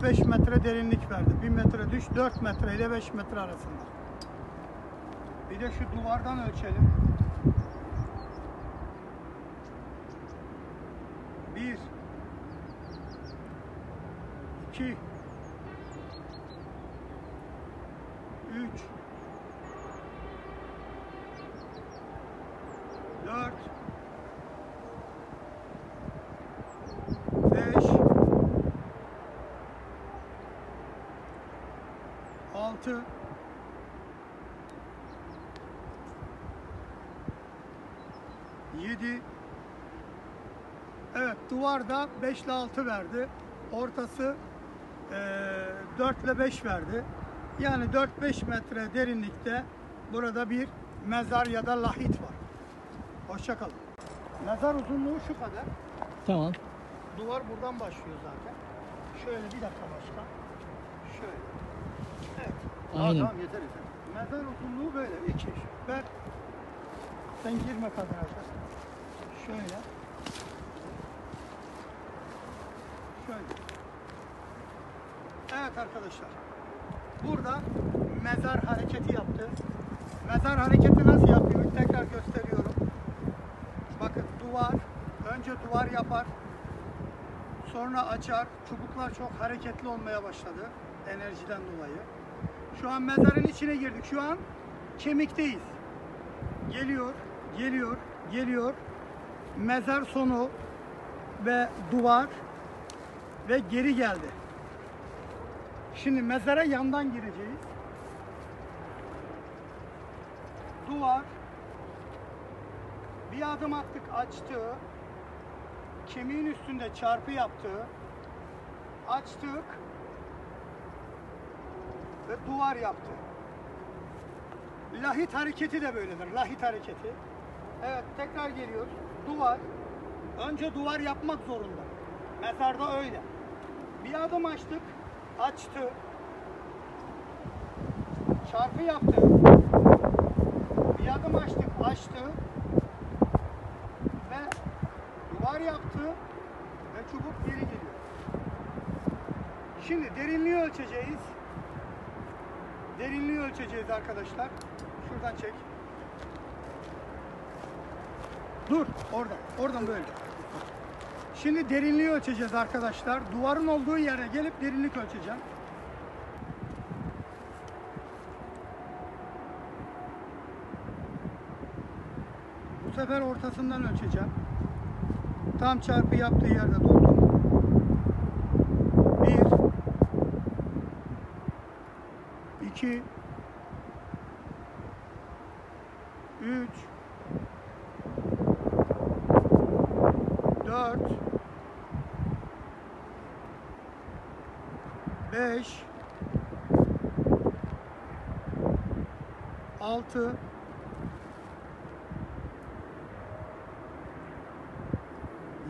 S1: 5 metre derinlik verdi. 1 metre düş, 4 metre ile 5 metre arasında. Bir de şu duvardan ölçelim. 1 2 3 4 5 6 7 Evet, duvarda 5 ile 6 verdi. Ortası 4 ile 5 verdi. Yani 4-5 metre derinlikte burada bir mezar ya da lahit var. Hoşça kalın. Mezar uzunluğu şu kadar.
S3: Tamam.
S1: Duvar buradan başlıyor zaten. Şöyle bir dakika başla. Şöyle. Evet.
S3: Aynen.
S2: Tamam yeter yeter.
S1: Mezar uzunluğu böyle. 2. Ver. Sen girme kadraja. Şöyle. Şöyle. Evet arkadaşlar. Burada mezar hareketi yaptı. Mezar hareketi nasıl yapıyor? Tekrar gösteriyorum. Bakın duvar. Önce duvar yapar. Sonra açar. Çubuklar çok hareketli olmaya başladı. Enerjiden dolayı. Şu an mezarın içine girdik. Şu an kemikteyiz. Geliyor, geliyor, geliyor. Mezar sonu ve duvar ve geri geldi. Şimdi mezara yandan gireceğiz. Duvar. Bir adım attık, açtı. Kemiğin üstünde çarpı yaptı. Açtık. Ve duvar yaptı. Lahit hareketi de böyledir. Lahit hareketi. Evet, tekrar geliyor. Duvar. Önce duvar yapmak zorunda. Mezarda öyle. Bir adım açtık. Açtı. Çarpı yaptı. Bir adım açtık. Açtı. Ve duvar yaptı. Ve çubuk geri geliyor. Şimdi derinliği ölçeceğiz. Derinliği ölçeceğiz arkadaşlar. Şuradan çek. Dur. Oradan. Oradan böyle. Şimdi derinliği ölçeceğiz arkadaşlar. Duvarın olduğu yere gelip derinlik ölçeceğim. Bu sefer ortasından ölçeceğim. Tam çarpı yaptığı yerde durdum. 1 2 3 4 5 6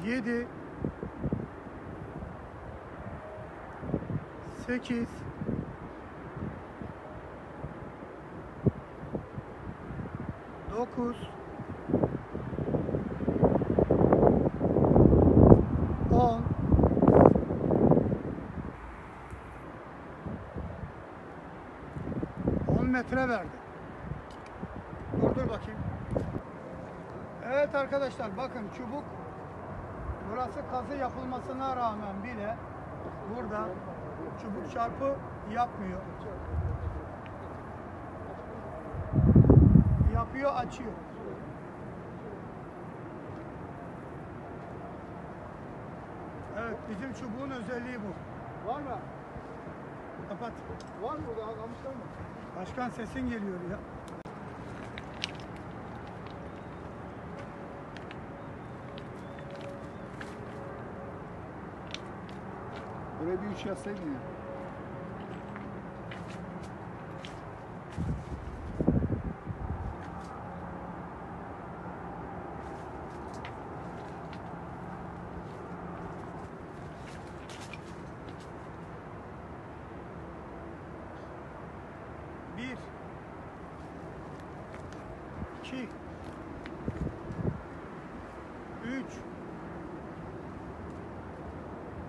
S1: 7 8 9 10 10 metre verdi. Dur bakayım. Evet arkadaşlar, bakın çubuk burası kazı yapılmasına rağmen bile burada çubuk çarpı yapmıyor. Yapıyor, açıyor. Evet, bizim çubuğun özelliği bu.
S2: Var mı?
S1: Kapat.
S2: Var mı burada? Almışlar mı?
S1: Başkan, sesin geliyor ya.
S2: Buraya bir 3 yazsaydın ya.
S1: Bir, iki, üç,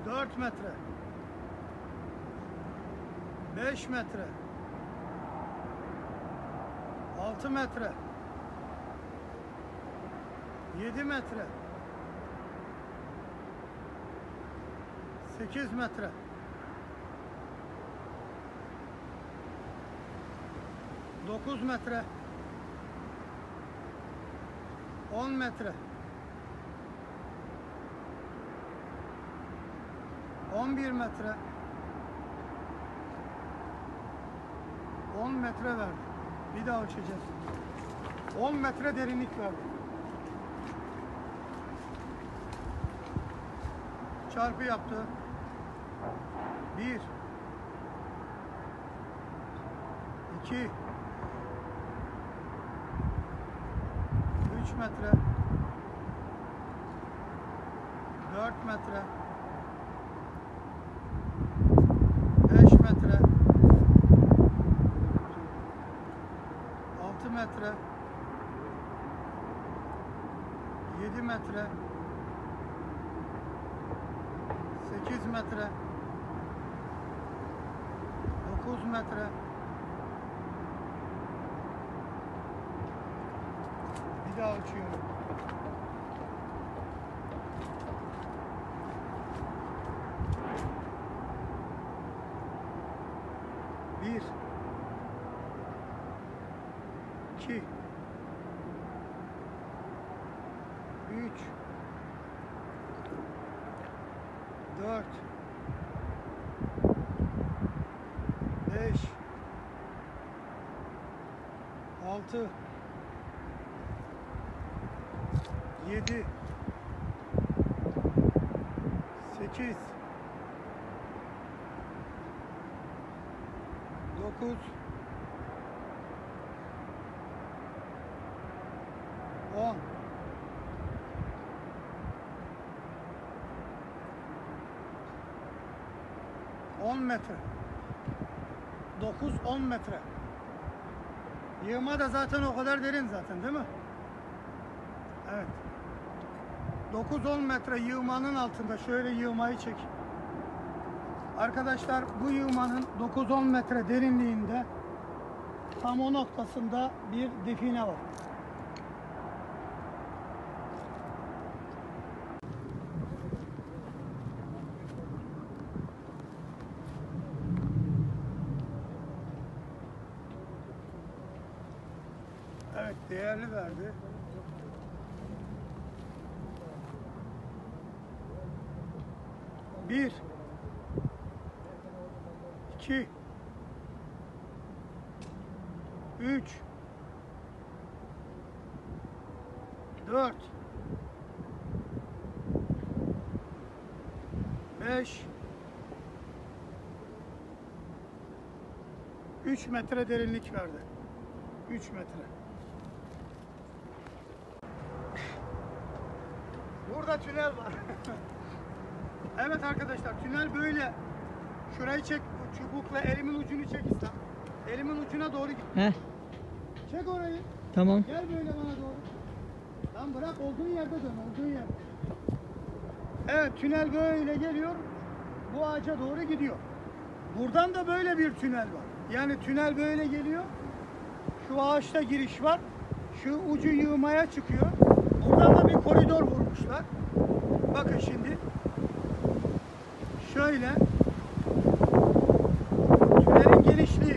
S1: 4 metre, 5 metre, 6 metre, 7 metre, 8 metre, 9 metre, 10 metre, 11 metre, 10 metre verdi. Bir daha ölçeceğiz. 10 metre derinlik verdi. Çarpı yaptı. 1 2 3 metre, 4 metre, 5 metre, 6 metre, 7 metre, 8 metre, 9 metre. Bir daha ölçüyorum. Bir, iki, üç, 4 5 6 7 8 9 10 10 metre, 9-10 metre. Yığma da zaten o kadar derin zaten, değil mi? Evet. 9-10 metre yığmanın altında, şöyle yığmayı çek. Arkadaşlar, bu yığmanın 9-10 metre derinliğinde tam o noktasında bir define var. Değerli verdi. Bir, iki, üç, dört, beş, 3 metre derinlik verdi. 3 metre. Burada tünel var. Evet arkadaşlar, tünel böyle. Şurayı çek, bu çubukla elimin ucunu çek İslam. Elimin ucuna doğru git.
S3: Heh,
S1: Çek orayı.
S3: tamam.
S1: Gel böyle bana doğru. Lan bırak, olduğun yerde dön, olduğun yerde. Evet, tünel böyle geliyor. Bu ağaca doğru gidiyor. Buradan da böyle bir tünel var. Yani tünel böyle geliyor. Şu ağaçta giriş var. Şu ucu yığmaya çıkıyor. Buradan da bir koridor vurmuşlar. Bakın şimdi. Şöyle. Tünelin genişliği.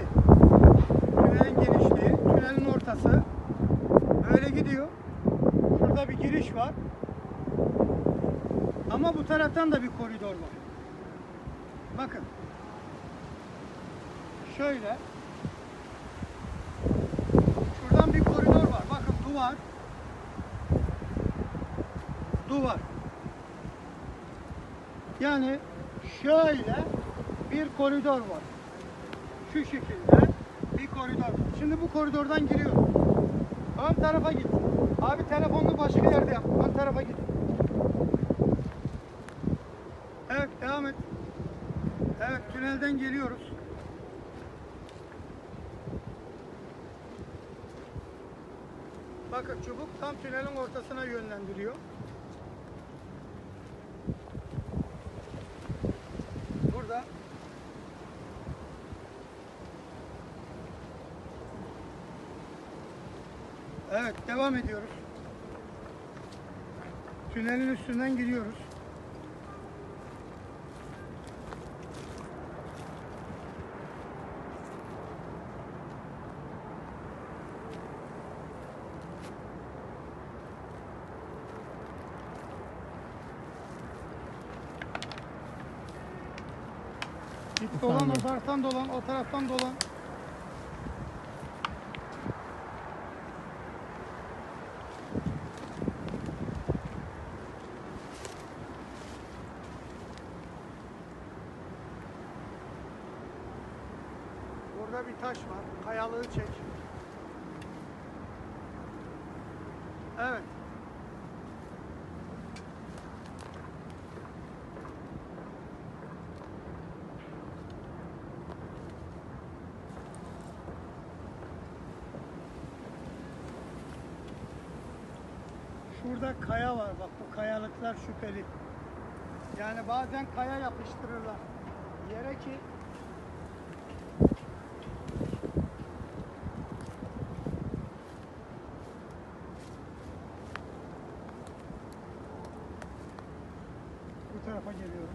S1: Tünelin genişliği. Tünelin ortası. Böyle gidiyor. Şurada bir giriş var. Ama bu taraftan da bir koridor var. Bakın. Şöyle. Şuradan bir koridor var. Bakın duvar. Duvar. Yani şöyle bir koridor var. Şu şekilde bir koridor var. Şimdi bu koridordan giriyorum. Ön tarafa git. Abi telefonunu başka yerde yap. Ön tarafa git. Evet, devam et. Evet, tünelden geliyoruz. Bakın çubuk tam tünelin ortasına yönlendiriyor. Burada evet, devam ediyoruz. Tünelin üstünden gidiyoruz. Git dolan, o taraftan dolan, o taraftan dolan. Burada bir taş var. Kayalığı çek. Evet. Şurada kaya var. Bak, bu kayalıklar şüpheli. Yani bazen kaya yapıştırırlar yere ki bu tarafa geliyorum.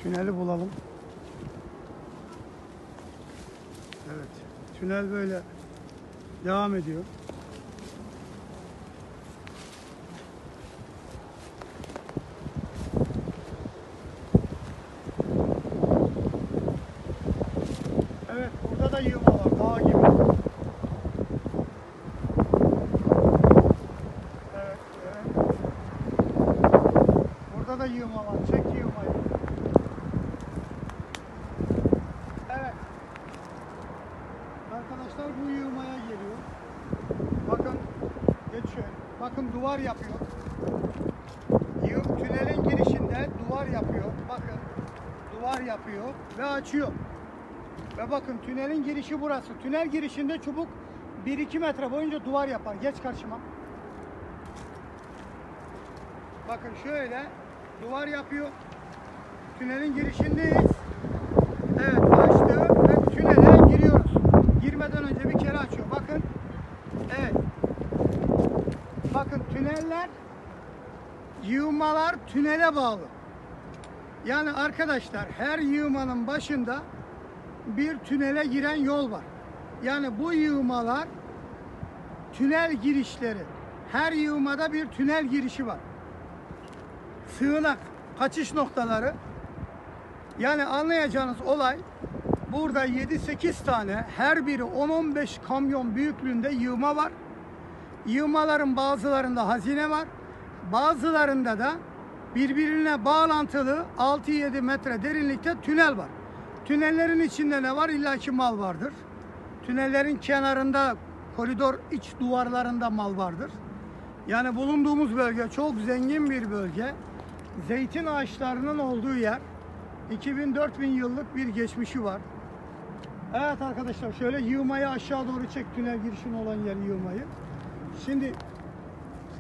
S1: Tüneli bulalım. Evet. Tünel böyle devam ediyor. Evet, burada da yığma var, dağ gibi. Evet, evet. Burada da yığma var, çek yığmayı. Evet. Arkadaşlar, bu yığmaya geliyor. Bakın, geç şöyle. Bakın, duvar yapıyor. Tünelin girişinde duvar yapıyor. Bakın, duvar yapıyor ve açıyor. Ve bakın, tünelin girişi burası. Tünel girişinde çubuk 1-2 metre boyunca duvar yapar. Geç karşıma. Bakın şöyle duvar yapıyor. Tünelin girişindeyiz. Evet, açtı ve tünele giriyoruz. Girmeden önce bir kere açıyor. Bakın. Evet. Bakın, tüneller yığmalar tünele bağlı. Yani arkadaşlar her yığmanın başında bir tünele giren yol var. Yani bu yığmalar tünel girişleri. Her yığmada bir tünel girişi var. Sığınak, kaçış noktaları. Yani anlayacağınız olay burada 7-8 tane her biri 10-15 kamyon büyüklüğünde yığma var. Yığmaların bazılarında hazine var. Bazılarında da birbirine bağlantılı 6-7 metre derinlikte tünel var. Tünellerin içinde ne var? İlla ki mal vardır. Tünellerin kenarında, koridor iç duvarlarında mal vardır. Yani bulunduğumuz bölge çok zengin bir bölge. Zeytin ağaçlarının olduğu yer. 2000-4000 yıllık bir geçmişi var. Evet arkadaşlar, şöyle yığmayı aşağı doğru çek, tünel girişinin olan yer yığmayı. Şimdi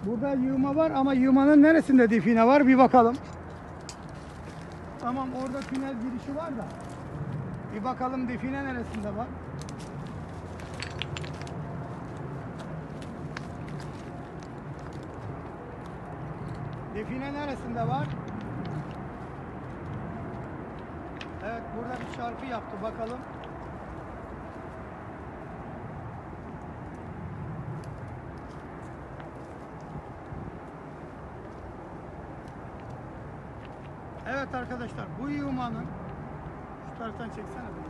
S1: burada yığma var ama yığmanın neresinde define var bir bakalım. Tamam, orada tünel girişi var da bir bakalım define neresinde var. Define neresinde var? Evet, burada bir çarpı yaptı, bakalım. Evet arkadaşlar, bu yığmanın şu taraftan çeksene bunu.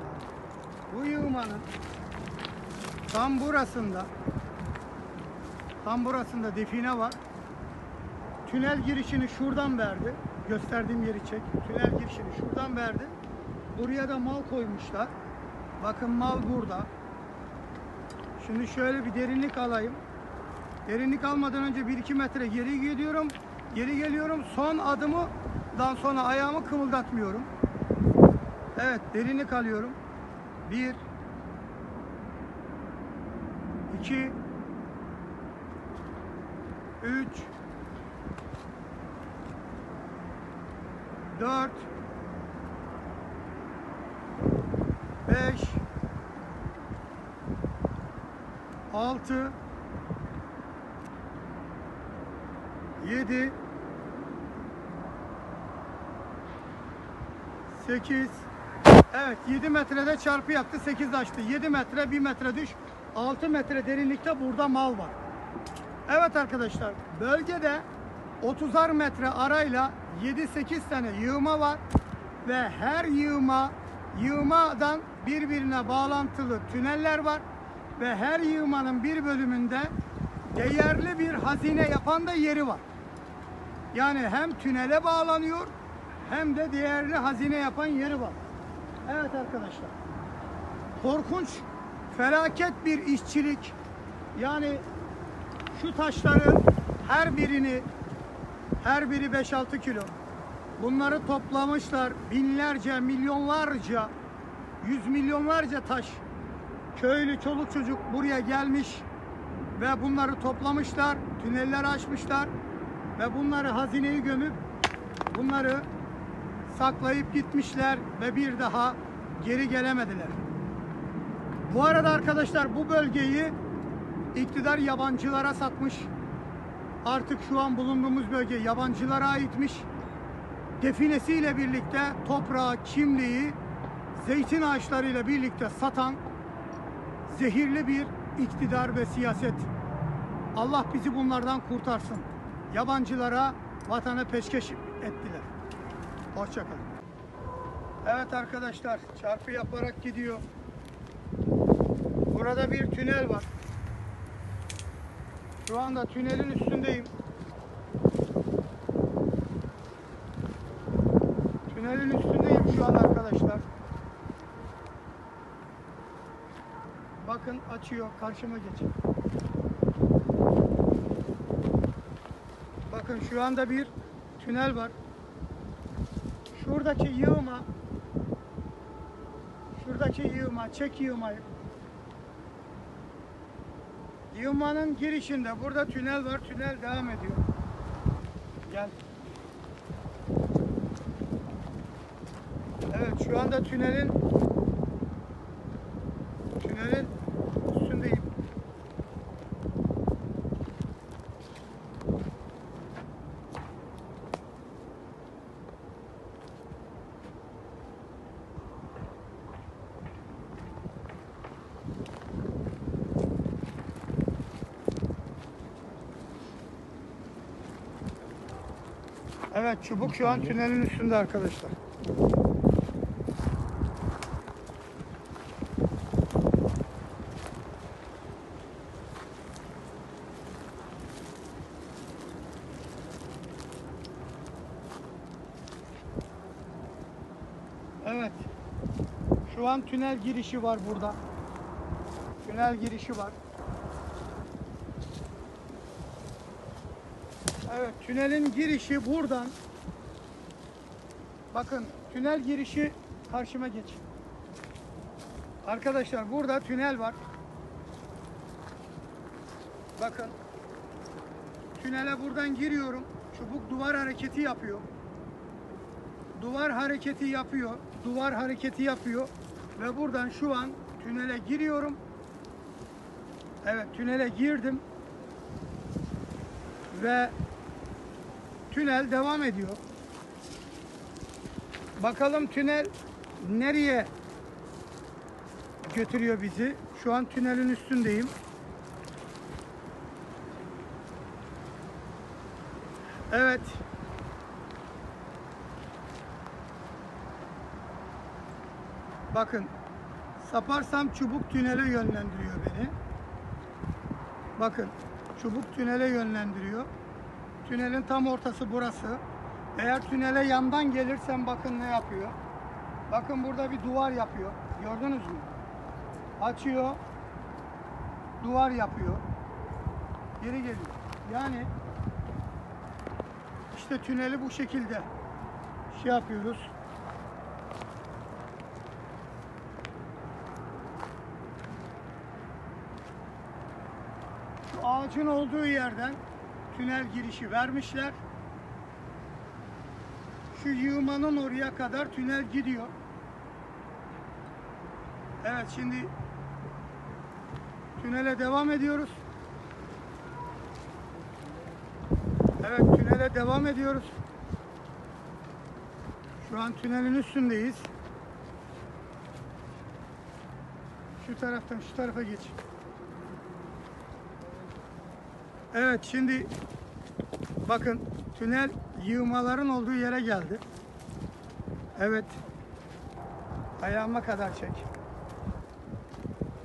S1: Bu yığmanın tam burasında define var. Tünel girişini şuradan verdi. Gösterdiğim yeri çek. Tünel girişini şuradan verdi. Buraya da mal koymuşlar. Bakın mal burada. Şimdi şöyle bir derinlik alayım. Derinlik almadan önce 1-2 metre geri gidiyorum. Geri geliyorum. Son adımdan sonra ayağımı kımıldatmıyorum. Evet, derinlik alıyorum. 1 2 3 4 5 6 7 8 Evet, 7 metrede çarpı yaptı, 8 açtı. 7 metre, 1 metre düş. 6 metre derinlikte burada mal var. Evet arkadaşlar, bölgede 30'ar metre arayla 7-8 tane yığma var ve her yığmadan birbirine bağlantılı tüneller var ve her yığmanın bir bölümünde değerli bir hazine yapan da yeri var. Yani hem tünele bağlanıyor hem de değerli hazine yapan yeri var. Evet arkadaşlar, korkunç, felaket bir işçilik. Yani şu taşların her biri 5-6 kilo. Bunları toplamışlar, binlerce, milyonlarca, yüz milyonlarca taş. Köylü, çoluk çocuk buraya gelmiş ve bunları toplamışlar, tüneller açmışlar ve bunları, hazineyi gömüp bunları saklayıp gitmişler ve bir daha geri gelemediler. Bu arada arkadaşlar, bu bölgeyi iktidar yabancılara satmış. Artık şu an bulunduğumuz bölge yabancılara aitmiş. Definesiyle birlikte toprağı, kimliği, zeytin ağaçlarıyla birlikte satan zehirli bir iktidar ve siyaset. Allah bizi bunlardan kurtarsın. Yabancılara vatanı peşkeş ettiler. Hoşça kalın. Evet arkadaşlar, çarpı yaparak gidiyor. Burada bir tünel var. Şu anda tünelin üstündeyim. Tünelin üstündeyim şu an arkadaşlar. Bakın, açıyor, karşıma geçin. Bakın, şu anda bir tünel var. Şuradaki yığma, çek yığmayı. Yığmanın girişinde burada tünel var. Tünel devam ediyor. Gel. Evet, şu anda tünelin üstündeyim. Evet, çubuk şu an tünelin üstünde arkadaşlar. Evet. Şu an tünel girişi var burada. Tünel girişi var. Evet, tünelin girişi buradan. Bakın, tünel girişi karşıma geç. Arkadaşlar burada tünel var. Bakın. Tünele buradan giriyorum. Çubuk duvar hareketi yapıyor. Duvar hareketi yapıyor. Duvar hareketi yapıyor. Ve buradan şu an tünele giriyorum. Evet, tünele girdim. Ve tünel devam ediyor. Bakalım tünel nereye götürüyor bizi? Şu an tünelin üstündeyim. Evet. Bakın. Saparsam çubuk tünele yönlendiriyor beni. Bakın. Çubuk tünele yönlendiriyor. Tünelin tam ortası burası. Eğer tünele yandan gelirsem bakın ne yapıyor. Bakın burada bir duvar yapıyor. Gördünüz mü? Açıyor. Duvar yapıyor. Geri geliyor. Yani işte tüneli bu şekilde şey yapıyoruz. Şu ağacın olduğu yerden tünel girişi vermişler. Şu yığmanın oraya kadar tünel gidiyor. Evet, şimdi tünele devam ediyoruz. Evet, tünele devam ediyoruz. Şu an tünelin üstündeyiz. Şu taraftan şu tarafa geç. Evet, şimdi bakın tünel yığmaların olduğu yere geldi. Evet. Ayağıma kadar çek.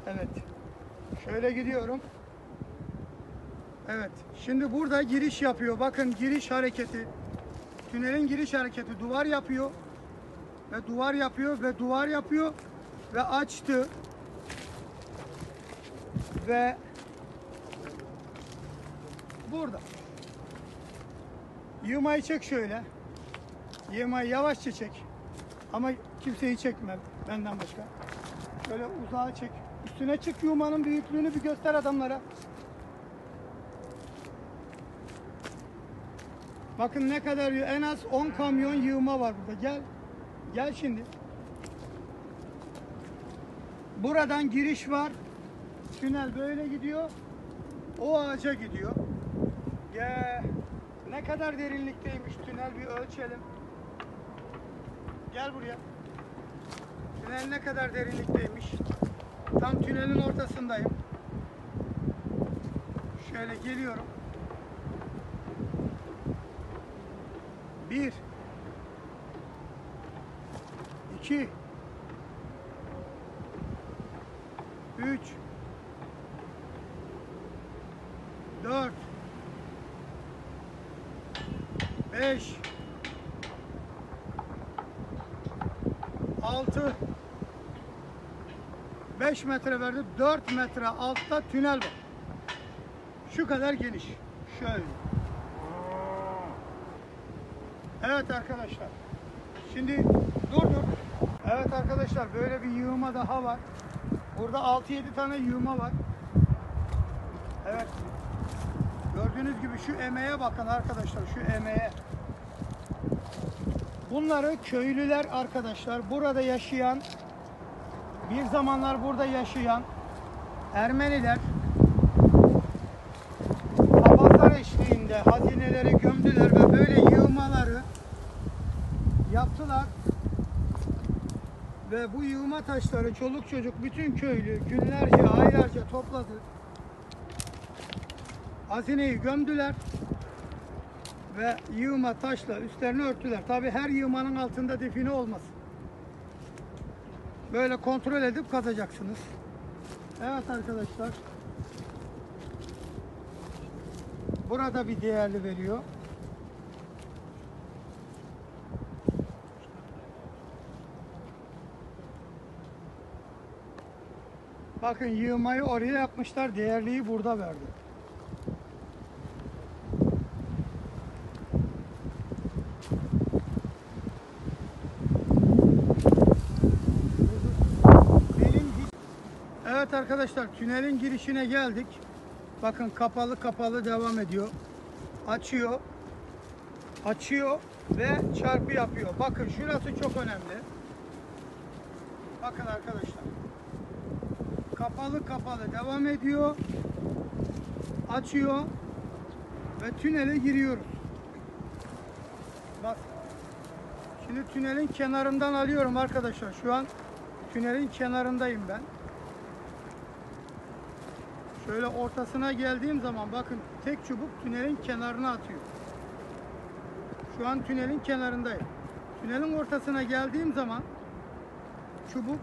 S1: Evet. Şöyle gidiyorum. Evet. Şimdi burada giriş yapıyor. Bakın giriş hareketi. Tünelin giriş hareketi. Duvar yapıyor. Ve duvar yapıyor ve duvar yapıyor. Ve açtı. Ve burada. Yığmayı çek şöyle. Yığmayı yavaşça çek. Ama kimseyi çekme benden başka. Şöyle uzağa çek. Üstüne çık, yığmanın büyüklüğünü bir göster adamlara. Bakın ne kadar, en az 10 kamyon yığma var burada. Gel. Gel şimdi. Buradan giriş var. Tünel böyle gidiyor. O ağaca gidiyor. Ne kadar derinlikteymiş tünel, bir ölçelim. Gel buraya. Tünel ne kadar derinlikteymiş. Tam tünelin ortasındayım. Şöyle geliyorum. 1 2 3 4 5 6 5 metre verdi. 4 metre altta tünel var. Şu kadar geniş. Şöyle. Evet arkadaşlar. Şimdi dur. Evet arkadaşlar, böyle bir yığma daha var. Burada 6-7 tane yığma var. Evet. Gördüğünüz gibi şu emeğe bakın arkadaşlar, şu emeğe. Bunları köylüler arkadaşlar, burada yaşayan, bir zamanlar burada yaşayan Ermeniler papazlar eşliğinde hazineleri gömdüler ve böyle yığmaları yaptılar. Ve bu yığma taşları çoluk çocuk bütün köylü günlerce, aylarca topladı. Hazineyi gömdüler ve yığma taşla üstlerini örttüler. Tabi her yığmanın altında define olmasın. Böyle kontrol edip kazacaksınız. Evet arkadaşlar. Burada bir değerli veriyor. Bakın yığmayı oraya yapmışlar. Değerliyi burada verdi. Evet arkadaşlar, tünelin girişine geldik. Bakın kapalı kapalı devam ediyor. Açıyor. Açıyor ve çarpı yapıyor. Bakın şurası çok önemli. Bakın arkadaşlar. Kapalı kapalı devam ediyor. Açıyor ve tünele giriyoruz. Bak. Şimdi tünelin kenarından alıyorum arkadaşlar. Şu an tünelin kenarındayım ben. Şöyle ortasına geldiğim zaman bakın tek çubuk tünelin kenarına atıyor. Şu an tünelin kenarındayım. Tünelin ortasına geldiğim zaman çubuk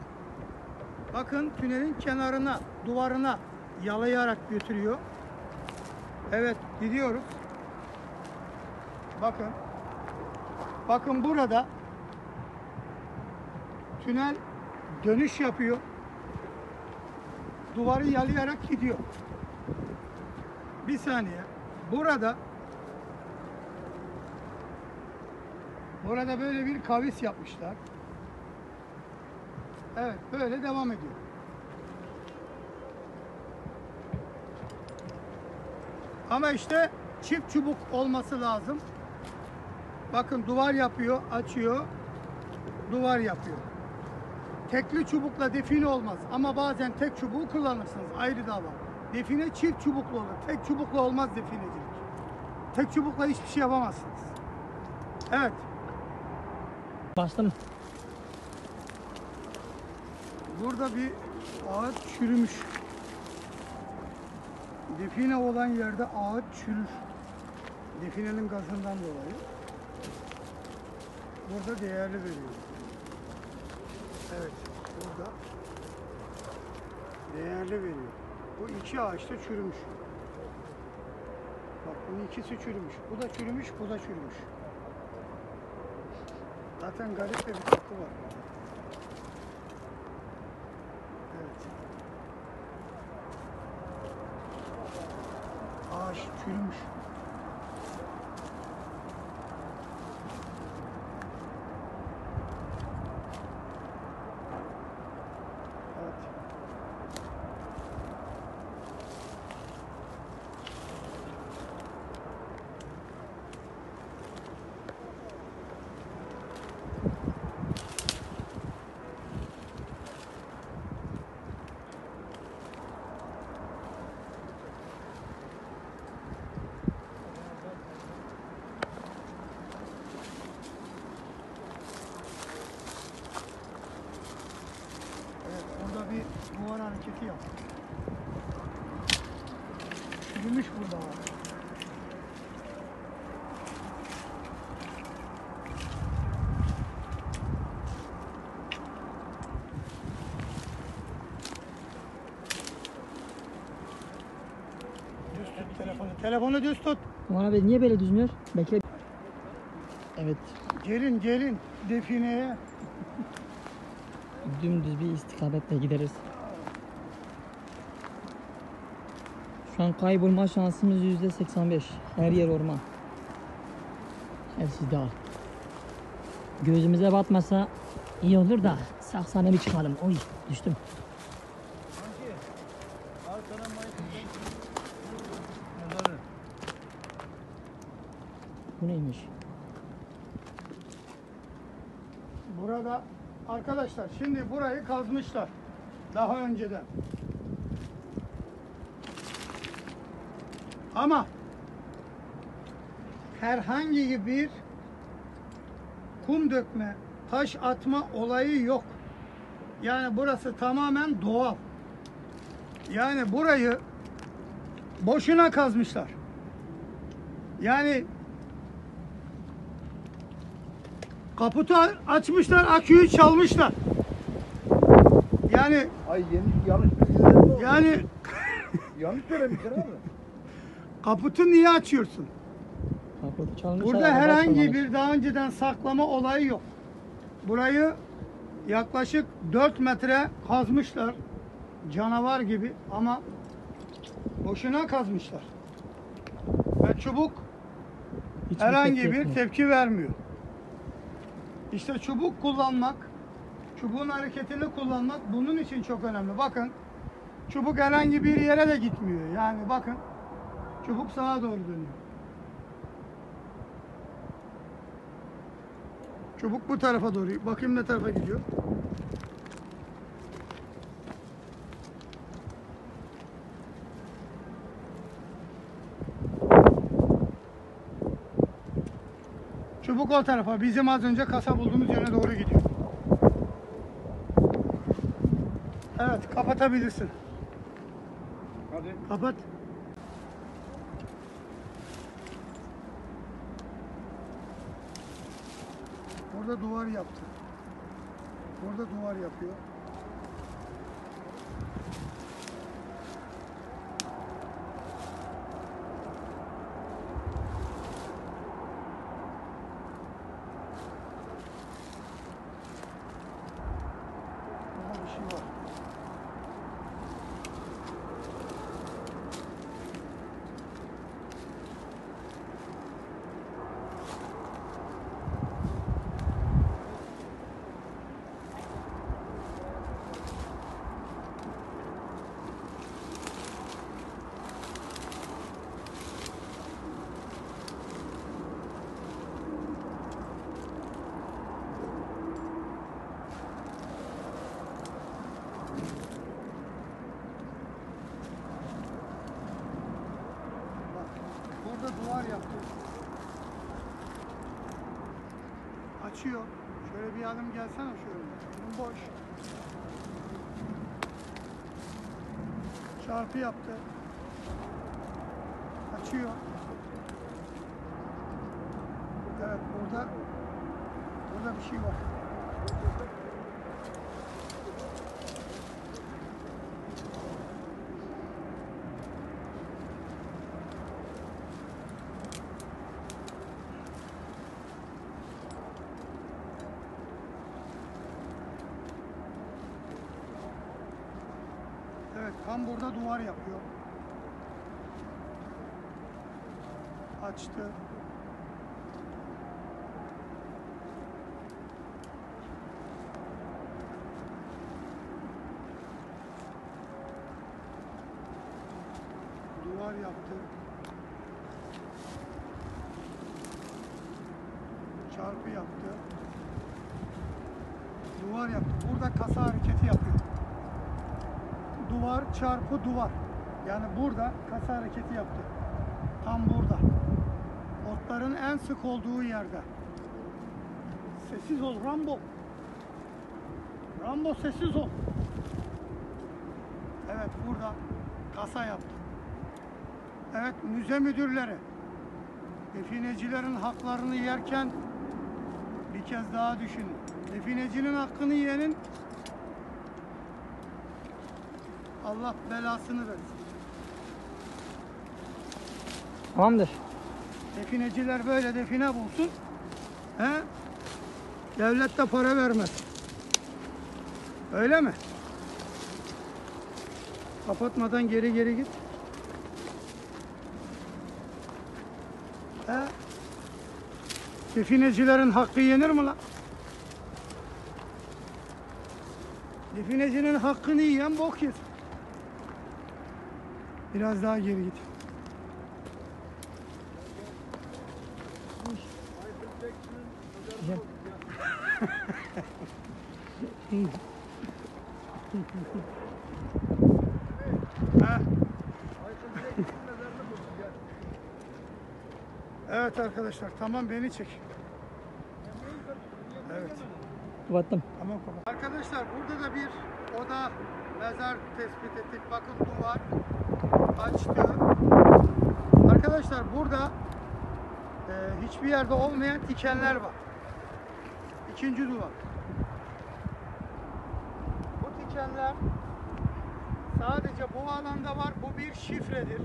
S1: bakın tünelin kenarına, duvarına yalayarak götürüyor. Evet, gidiyoruz. Bakın. Bakın burada tünel dönüş yapıyor. Duvarı yalayarak gidiyor. Bir saniye. Burada böyle bir kavis yapmışlar. Evet, böyle devam ediyor. Ama işte çift çubuk olması lazım. Bakın duvar yapıyor, açıyor. Duvar yapıyor. Tekli çubukla define olmaz. Ama bazen tek çubuğu kullanırsınız. Ayrı dava. Define çift çubuklu olur. Tek çubukla olmaz definecilik. Tek çubukla hiçbir şey yapamazsınız. Evet.
S3: Bastım.
S1: Burada bir ağaç çürümüş. Define olan yerde ağaç çürür. Definenin gazından dolayı. Burada değerli veriyor. Evet, burada değerli veriyor. Bu iki ağaç da çürümüş. Bak bunun ikisi çürümüş. Bu da çürümüş, bu da çürümüş. Zaten garip bir koku var. Evet. Ağaç çürümüş. Bir duvar hareketi yap. Çürümüş burada var. Düz tut telefonu. Telefonu düz tut.
S3: Aman abi niye böyle düzmüyor? Bekle. Evet.
S1: Gelin defineye.
S3: Dümdüz bir istikametle gideriz. Şu an kaybolma şansımız %85. Her yer orman. Her şey dağ. Gözümüze batmasa iyi olur da saksana bir çıkalım. Oy düştüm. Bu neymiş?
S1: Burada arkadaşlar şimdi burayı kazmışlar. Daha önceden. Ama herhangi bir kum dökme, taş atma olayı yok. Yani burası tamamen doğal. Yani burayı boşuna kazmışlar. Yani Kaputu açmışlar, aküyü çalmışlar. Yani
S2: Ay yanlış bilgiler mi oldu?
S1: yani
S2: Yanlış söylemişler abi.
S1: kaputu niye açıyorsun?
S3: Kaputu çalmışlar.
S1: Burada
S3: araba
S1: herhangi
S3: çalmamış.
S1: bir daha önceden saklama olayı yok. Burayı yaklaşık 4 metre kazmışlar. Canavar gibi ama boşuna kazmışlar. Ve çubuk
S3: Hiç
S1: herhangi
S3: hareket
S1: bir
S3: etmiyor.
S1: tepki vermiyor. İşte çubuk kullanmak, çubuğun hareketini kullanmak bunun için çok önemli. Bakın, çubuk herhangi bir yere de gitmiyor. Yani bakın, çubuk sağa doğru dönüyor. Çubuk bu tarafa doğru. Bakayım ne tarafa gidiyor. Çubuk o tarafa. Bizim az önce kasa bulduğumuz yöne doğru gidiyor. Evet, kapatabilirsin.
S2: Hadi.
S1: Kapat. Orada duvar yaptı. Orada duvar yapıyor. Burada bir şey var. Burada duvar yaptı. Açıyor. Şöyle bir adım gelsene şöyle. Önüm boş. Çarpı yaptı. Açıyor. Evet, burada bir şey var. Evet, tam burada duvar yapıyor. Açtı. Duvar yaptı. Çarpı yaptı. Duvar yaptı. Burada kasa hareketi yapıyor. Duvar çarpı duvar. Yani burada kasa hareketi yaptı. Tam burada. Otların en sık olduğu yerde. Sessiz ol Rambo. Rambo sessiz ol. Evet, burada kasa yaptı. Evet, müze müdürleri definecilerin haklarını yerken bir kez daha düşünün. Definecinin hakkını yiyenin Allah belasını versin.
S3: Tamamdır.
S1: Defineciler böyle define bulsun. He? Devlet de para vermez. Öyle mi? Kapatmadan geri git. He? Definecilerin hakkı yenir mi lan? Definecinin hakkını yiyen bok yer. Biraz daha geri git. Ha. Evet arkadaşlar, tamam, beni çek. Evet.
S3: Kapattım.
S1: Tamam, kapat. Arkadaşlar, burada da bir oda mezar tespit ettik. Bakın, duvar açtı. Arkadaşlar, burada hiçbir yerde olmayan dikenler var. ikinci duvar. Bu dikenler sadece bu alanda var. Bu bir şifredir.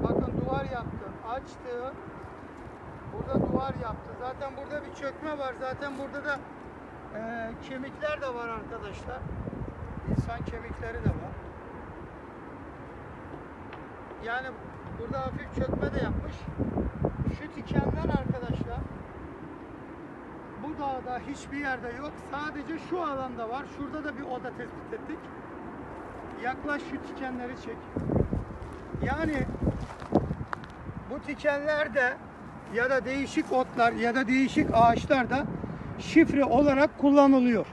S1: Bakın duvar yaptı, açtı. Burada duvar yaptı. Zaten burada bir çökme var. Zaten burada da kemikler de var arkadaşlar. İnsan kemikleri de var. Yani burada hafif çökme de yapmış. Şu dikenler arkadaşlar bu dağda hiçbir yerde yok. Sadece şu alanda var. Şurada da bir oda tespit ettik. Yaklaş, şu dikenleri çek. Yani bu dikenler de ya da değişik otlar ya da değişik ağaçlar da şifre olarak kullanılıyor.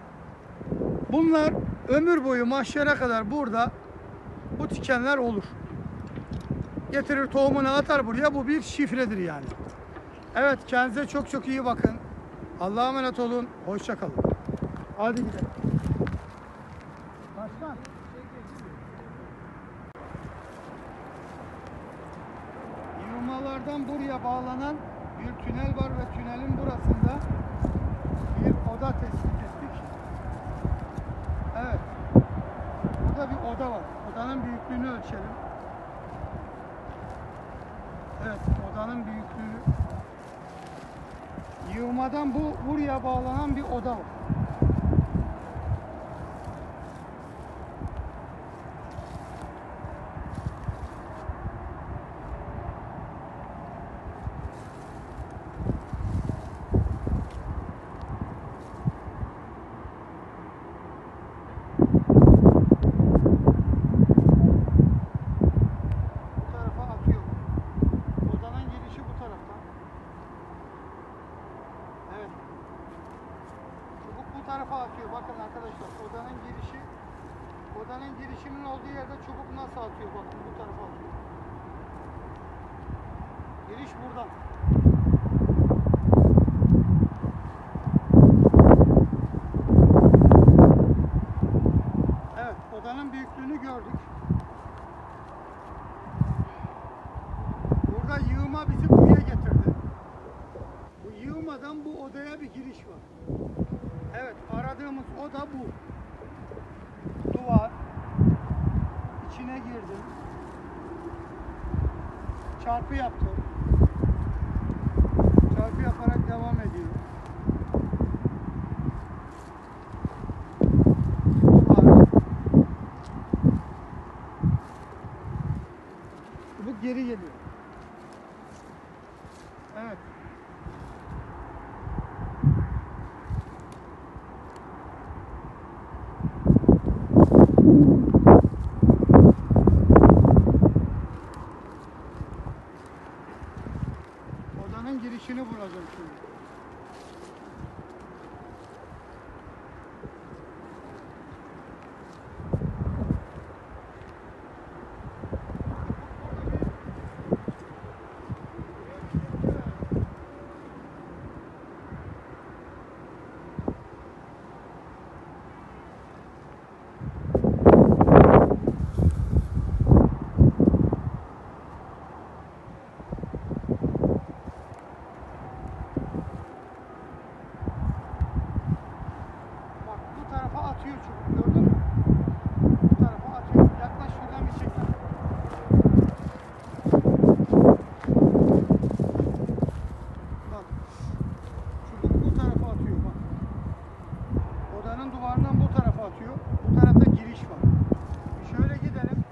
S1: Bunlar ömür boyu mahşere kadar burada bu dikenler olur. Getirir tohumunu atar buraya. Bu bir şifredir yani. Evet, kendinize çok çok iyi bakın. Allah'a emanet olun. Hoşça kalın. Hadi gidelim. Başkan. Yığmalardan buraya bağlanan bir tünel var ve tünelin burasında bir oda tespit ettik. Evet. Burada bir oda var. Odanın büyüklüğünü ölçelim. Evet, odanın büyüklüğü. Yığmadan buraya bağlanan bir oda var. Tarafa atıyor. Bakın arkadaşlar, odanın girişinin olduğu yerde çubuk nasıl atıyor? Bakın bu tarafa atıyor. Giriş buradan. Evet, odanın büyüklüğünü gördük. Burada yığma bizi buraya getirdi. Bu yığmadan bu odaya bir giriş var. Evet, aradığımız oda bu. Duvar. İçine girdim. Çarpı yaptım. Çarpı yaparak devam ediyor. Duvar. Bu geri geliyor. Evet. Odanın girişini bulacağım şimdi. Atıyor çubuk, gördün mü? Bu tarafa atıyor. Yaklaş, şuradan bir çeksene. Bak. Çubuk bu tarafa atıyor bak. Odanın duvarından bu tarafa atıyor. Bu tarafta giriş var. Bir şöyle gidelim.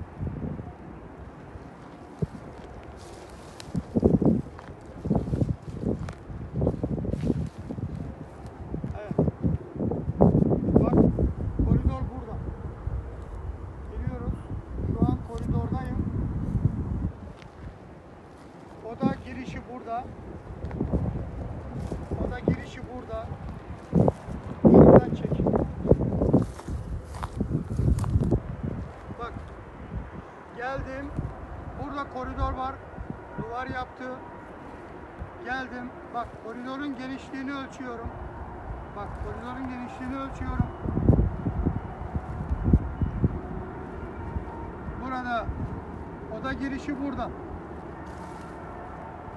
S1: Oda girişi burada. Oda girişi burada. Şuradan çek. Bak. Geldim. Burada koridor var. Duvar yaptı. Geldim. Bak, koridorun genişliğini ölçüyorum. Bak, koridorun genişliğini ölçüyorum. Burada. Oda girişi burada.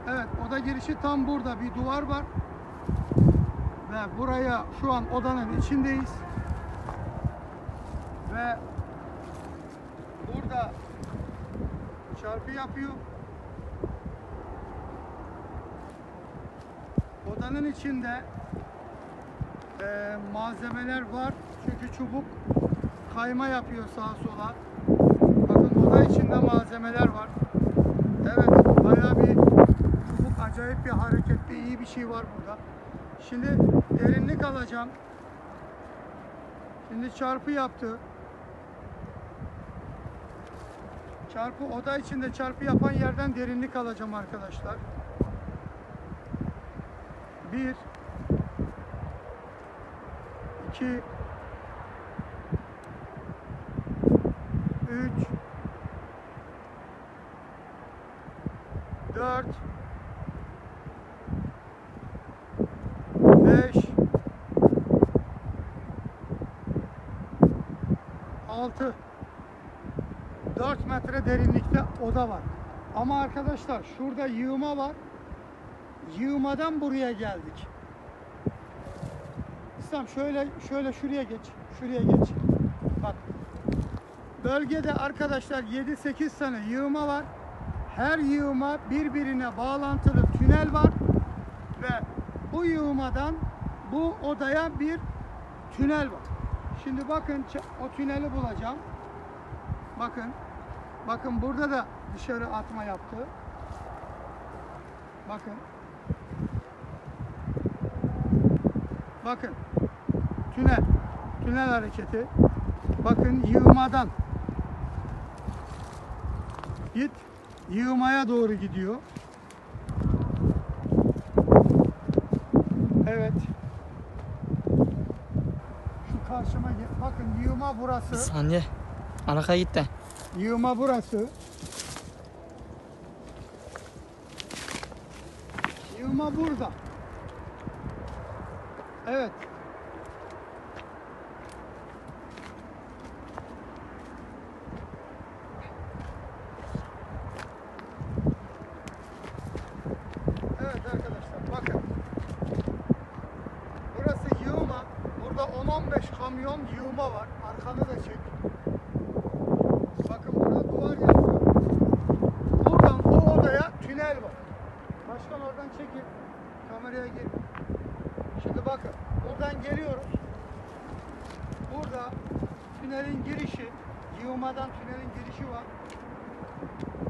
S1: Evet, oda girişi tam burada bir duvar var. Ve buraya şu an odanın içindeyiz. Ve burada çarpı yapıyor. Odanın içinde malzemeler var. Çünkü çubuk kayma yapıyor sağa sola. Bakın oda içinde malzemeler var. Evet, bayağı bir çubuk, acayip bir hareketli, iyi bir şey var burada. Şimdi derinlik alacağım. Şimdi çarpı yaptı. Çarpı, oda içinde çarpı yapan yerden derinlik alacağım arkadaşlar. 1 2 3 4 5 6 4 metre derinlikte oda var. Ama arkadaşlar şurada yığma var. Yığmadan buraya geldik. İslam şöyle şuraya geç. Şuraya geç. Bak. Bölgede arkadaşlar 7-8 tane yığma var. Her yığma birbirine bağlantılı tünel var. Ve bu yığmadan bu odaya bir tünel var. Şimdi bakın o tüneli bulacağım. Bakın. Bakın burada da dışarı atma yaptı. Bakın. Bakın. Tünel. Tünel hareketi. Bakın yığmadan. Git. Yığmaya doğru gidiyor. Evet. Şu karşıma gel. Bakın yığma burası.
S3: Bir saniye. Arkaya git de.
S1: Yığma burası. Yığma burada. Evet. Evet arkadaşlar bakın. Burası yığma. Burada 10-15 kamyon yığma var. Arkanı da çek. Bakın burada duvar yapıyor. Buradan o odaya tünel var. Başkan oradan çekil. Kameraya gir. Şimdi bakın. Buradan geliyoruz. Burada tünelin girişi, yığmadan tünelin girişi var.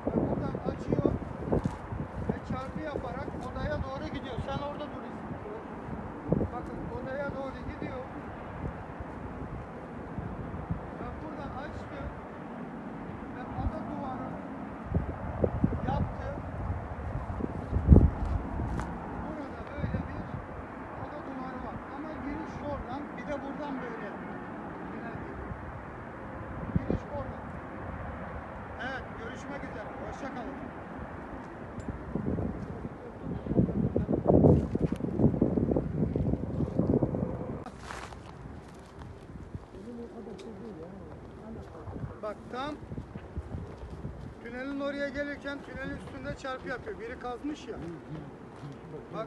S1: Ve buradan açıyor ve çarpı yaparak odaya doğru gidiyor. Sen orada dur. Bakın odaya doğru gidiyor. Ve buradan açtı ve oda duvarı yaptı. Burada böyle bir oda duvarı var. Ama giriş oradan, bir de buradan böyle. Giriş oradan. Evet, görüşmek üzere. Hoşça kalın. Bak tam tünelin oraya gelirken tünelin üstünde çarpı yapıyor. Biri kazmış ya. Bak.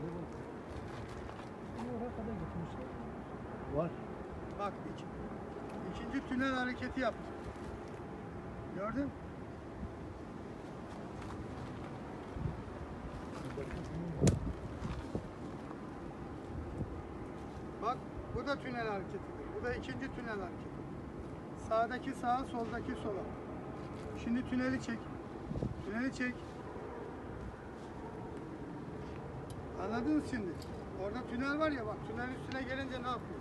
S2: Var.
S1: Bak ikinci tünel hareketi yaptı. Gördün? Bak bu da tünel hareketidir. Bu da ikinci tünel hareketi. Sağdaki sağa, soldaki sola. Şimdi tüneli çek. Tüneli çek. Anladınız şimdi? Orada tünel var ya bak. Tünelin üstüne gelince ne yapıyor?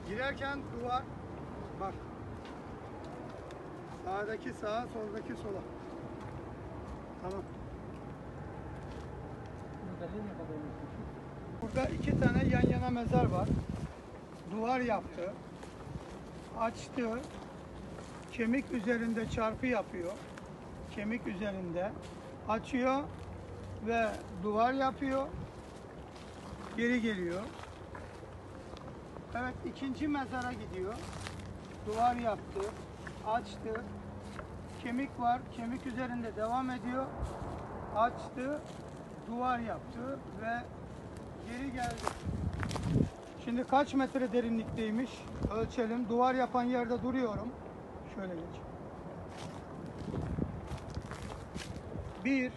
S1: Girerken duvar. Bak. Sağdaki sağa, soldaki sola. Tamam. Burada iki tane yan yana mezar var. Duvar yaptı. Açtı. Kemik üzerinde çarpı yapıyor. Kemik üzerinde. Açıyor ve duvar yapıyor. Geri geliyor. Evet, ikinci mezara gidiyor. Duvar yaptı. Açtı. Kemik var. Kemik üzerinde devam ediyor. açtı, duvar yaptı ve geri geldi. Şimdi kaç metre derinlikteymiş? Ölçelim. Duvar yapan yerde duruyorum. Şöyle geç. 1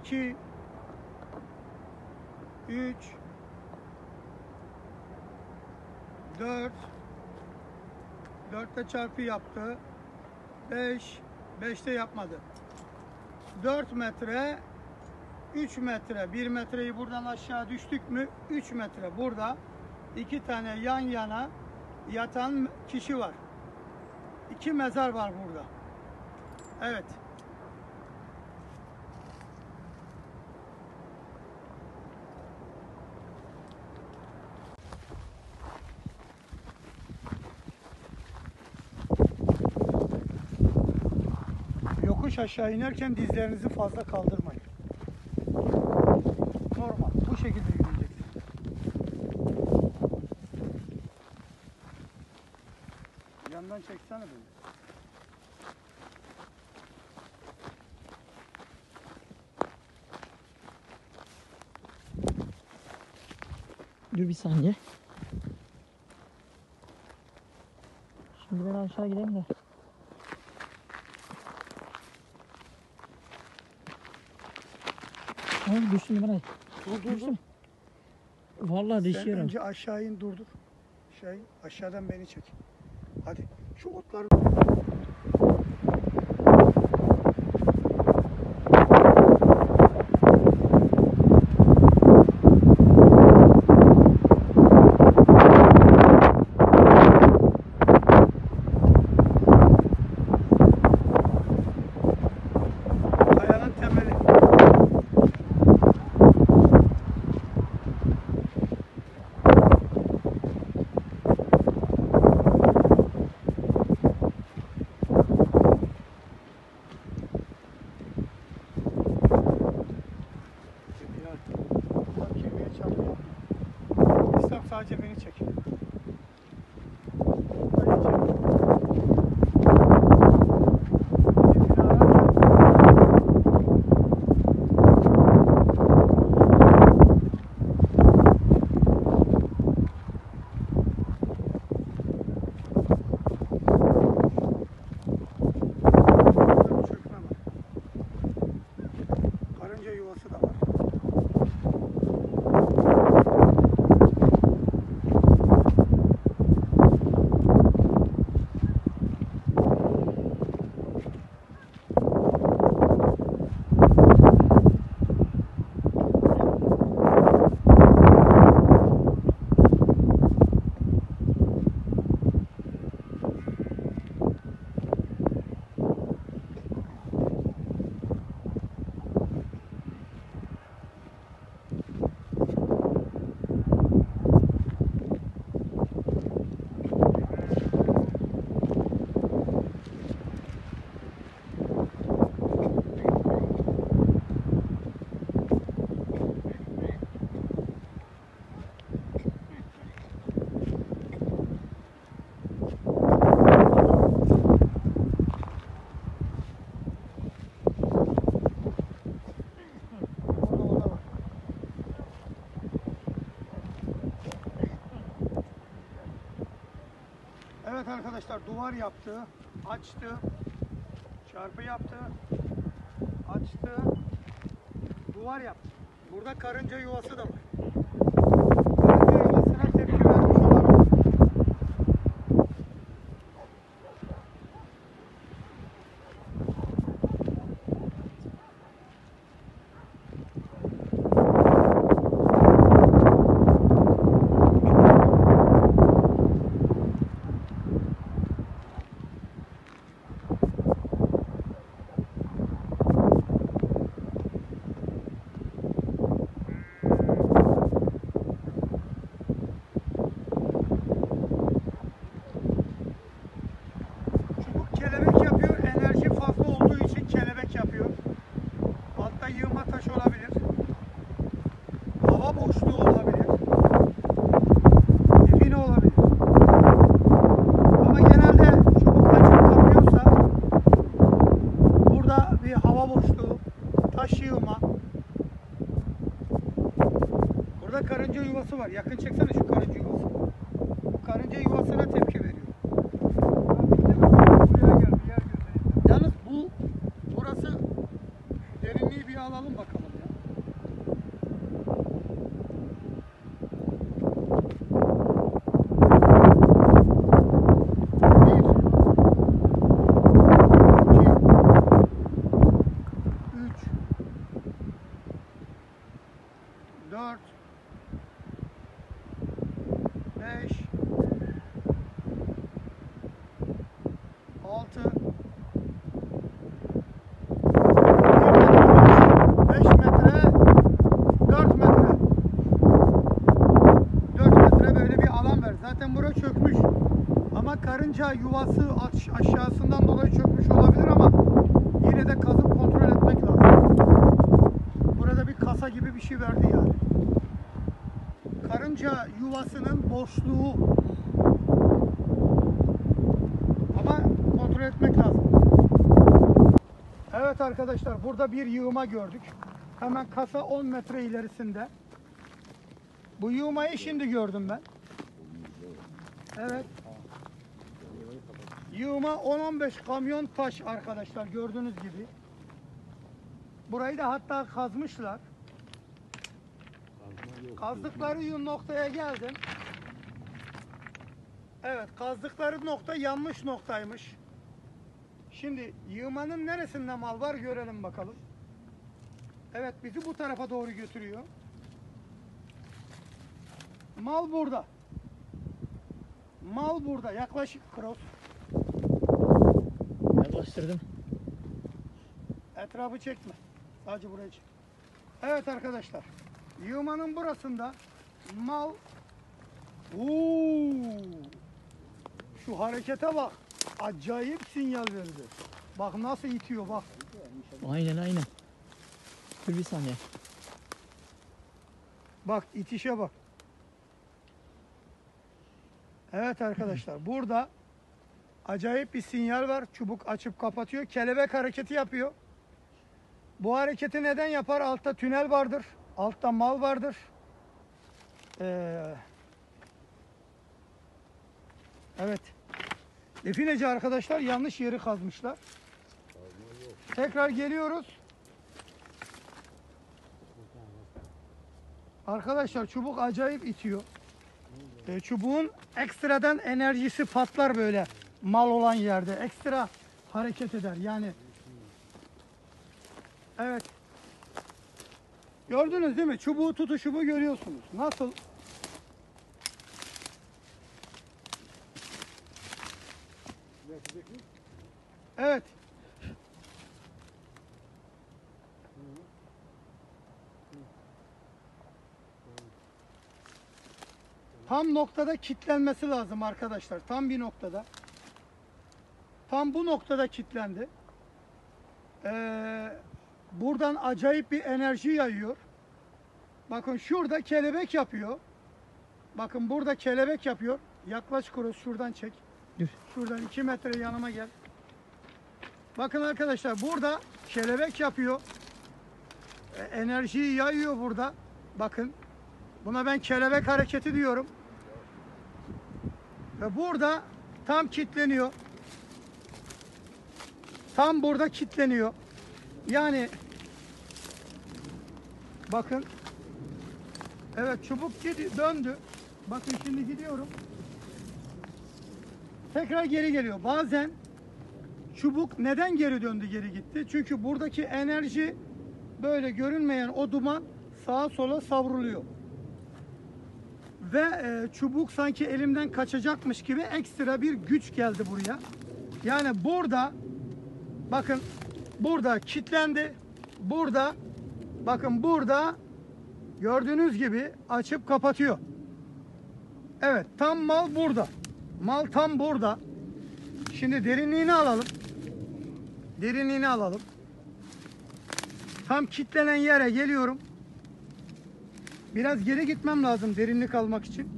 S1: 2 3 4 4'te çarpı yaptı. 5 5'te yapmadı. 4 metre 3 metre 1 metreyi buradan aşağı düştük mü 3 metre burada 2 tane yan yana yatan kişi var. 2 mezar var burada. Evet. Yokuş aşağı inerken dizlerinizi fazla kaldırmayın. Normal. Bu şekilde yürüyeceksiniz. Yandan çeksene beni.
S3: Dur bir saniye. Şimdi ben aşağı gideyim de. Ay düştüm bana. Düştüm. Vallahi
S1: Sen
S3: düşüyorum.
S1: önce aşağı in durdur. Aşağıdan beni çek. Hadi şu otları... Kayanın temeli. Bak kemiğe çarpıyor. İslam sadece beni çek. Burayı çek. Define ararken burada bir çökme var. Karınca yuvası da var. Orada var. Evet arkadaşlar, duvar yaptı, açtı, çarpı yaptı, açtı, duvar yaptı. Burada karınca yuvası da var. Karınca yuvasına tepki vermiş olabilir. Çubuk kelebek yapıyor, enerji fazla olduğu için kelebek yapıyor. Altta yığma taş olabilir. Hava boşluğu olabilir. Define olabilir. Ama genelde çubuk açık kapıyorsa burada bir hava boşluğu burada karınca yuvası var. Yakın çeksene şu karınca yuvası. Bu karınca yuvasına tepki veriyor.
S2: Buraya gel, bir yer göstereyim.
S1: Yalnız burası derinliği bir alalım bakalım ya. Dört, beş, 6, 5 metre, 4 metre. 4 metre böyle bir alan ver. Zaten bura çökmüş. Ama karınca yuvası aşağısından dolayı çökmüş olabilir ama yine de kazıp kontrol etmek lazım. Burada bir kasa gibi bir şey verdi yani. Karınca yuvasının boşluğu. Ama kontrol etmek lazım. Evet arkadaşlar, burada bir yığıma gördük. Hemen kasa 10 metre ilerisinde. Bu yığımayı şimdi gördüm ben. Evet. Yığıma 10-15 kamyon taş arkadaşlar, gördüğünüz gibi. Burayı da hatta kazmışlar. Kazdıkları noktaya geldim. Evet, kazdıkları nokta yanlış noktaymış. Şimdi yığmanın neresinde mal var görelim bakalım. Evet, bizi bu tarafa doğru götürüyor. Mal burada. Mal burada. Yaklaşık cross.
S3: Yaklaştırdım.
S1: Etrafı çekme. Sadece burayı çek. Evet arkadaşlar. Yığmanın burasında mal. Oo! Şu harekete bak. Acayip sinyal verdi. Bak nasıl itiyor bak.
S3: Aynen. Dur bir saniye.
S1: Bak itişe bak. Evet arkadaşlar, burada acayip bir sinyal var. Çubuk açıp kapatıyor. Kelebek hareketi yapıyor. Bu hareketi neden yapar? Altta tünel vardır. Altta mal vardır. Evet. Defineci arkadaşlar yanlış yeri kazmışlar. Tekrar geliyoruz. Arkadaşlar çubuk acayip itiyor. Çubuğun ekstradan enerjisi patlar böyle mal olan yerde. Ekstra hareket eder yani. Evet. Gördünüz değil mi? Çubuğu tutuşumu görüyorsunuz. Nasıl? Evet. Tam noktada kilitlenmesi lazım arkadaşlar. Tam bir noktada. Tam bu noktada kilitlendi. Buradan acayip bir enerji yayıyor. Bakın şurada kelebek yapıyor. Bakın burada kelebek yapıyor. Yaklaş Kroos, şuradan çek.
S3: Dur.
S1: Şuradan 2 metre yanıma gel. Bakın arkadaşlar burada kelebek yapıyor. Enerjiyi yayıyor burada. Bakın. Buna ben kelebek hareketi diyorum. Ve burada tam kilitleniyor. Tam burada kilitleniyor. Bakın. Evet, çubuk döndü. Bakın şimdi gidiyorum. Tekrar geri geliyor. Bazen çubuk neden geri döndü, geri gitti? Çünkü buradaki enerji, böyle görünmeyen o duman sağa sola savruluyor. Ve çubuk sanki elimden kaçacakmış gibi ekstra bir güç geldi buraya. Yani burada bakın, burada kilitlendi. Burada bakın, burada gördüğünüz gibi açıp kapatıyor. Evet, tam mal burada. Mal tam burada. Şimdi derinliğini alalım. Derinliğini alalım. Tam kilitlenen yere geliyorum. Biraz geri gitmem lazım derinlik almak için.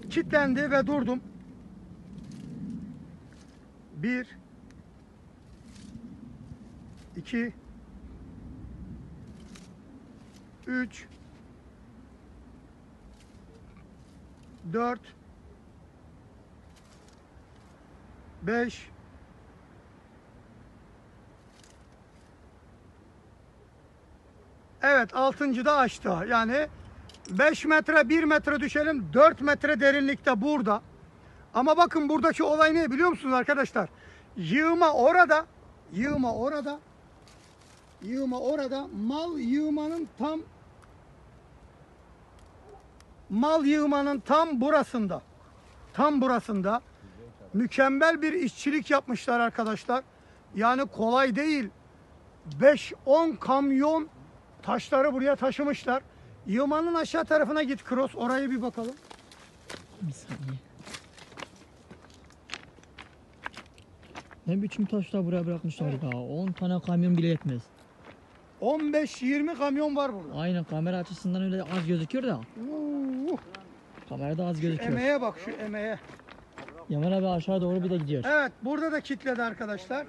S1: Kilitlendi ve durdum. 1 2 3 4 5 Evet, 6. da açtı. Yani 5 metre, 1 metre düşelim, 4 metre derinlikte burada. Ama bakın buradaki olay ne biliyor musunuz arkadaşlar? Yığma orada, yığma orada, yığma orada, mal yığmanın tam burasında. Tam burasında mükemmel bir işçilik yapmışlar arkadaşlar. Yani kolay değil. 5-10 kamyon taşları buraya taşımışlar. Yığmanın aşağı tarafına git Cross. Oraya bir bakalım.
S3: Bir saniye. Ne biçim taşlar buraya bırakmışlar ya. 10 tane kamyon bile yetmez.
S1: 15-20 kamyon var burada.
S3: Aynen, kamera açısından öyle az gözüküyor da. Kamerada az gözüküyor.
S1: Emeğe bak, şu emeğe.
S3: Yaman abi aşağı doğru bir de gidiyor.
S1: Evet, burada da kitledi arkadaşlar.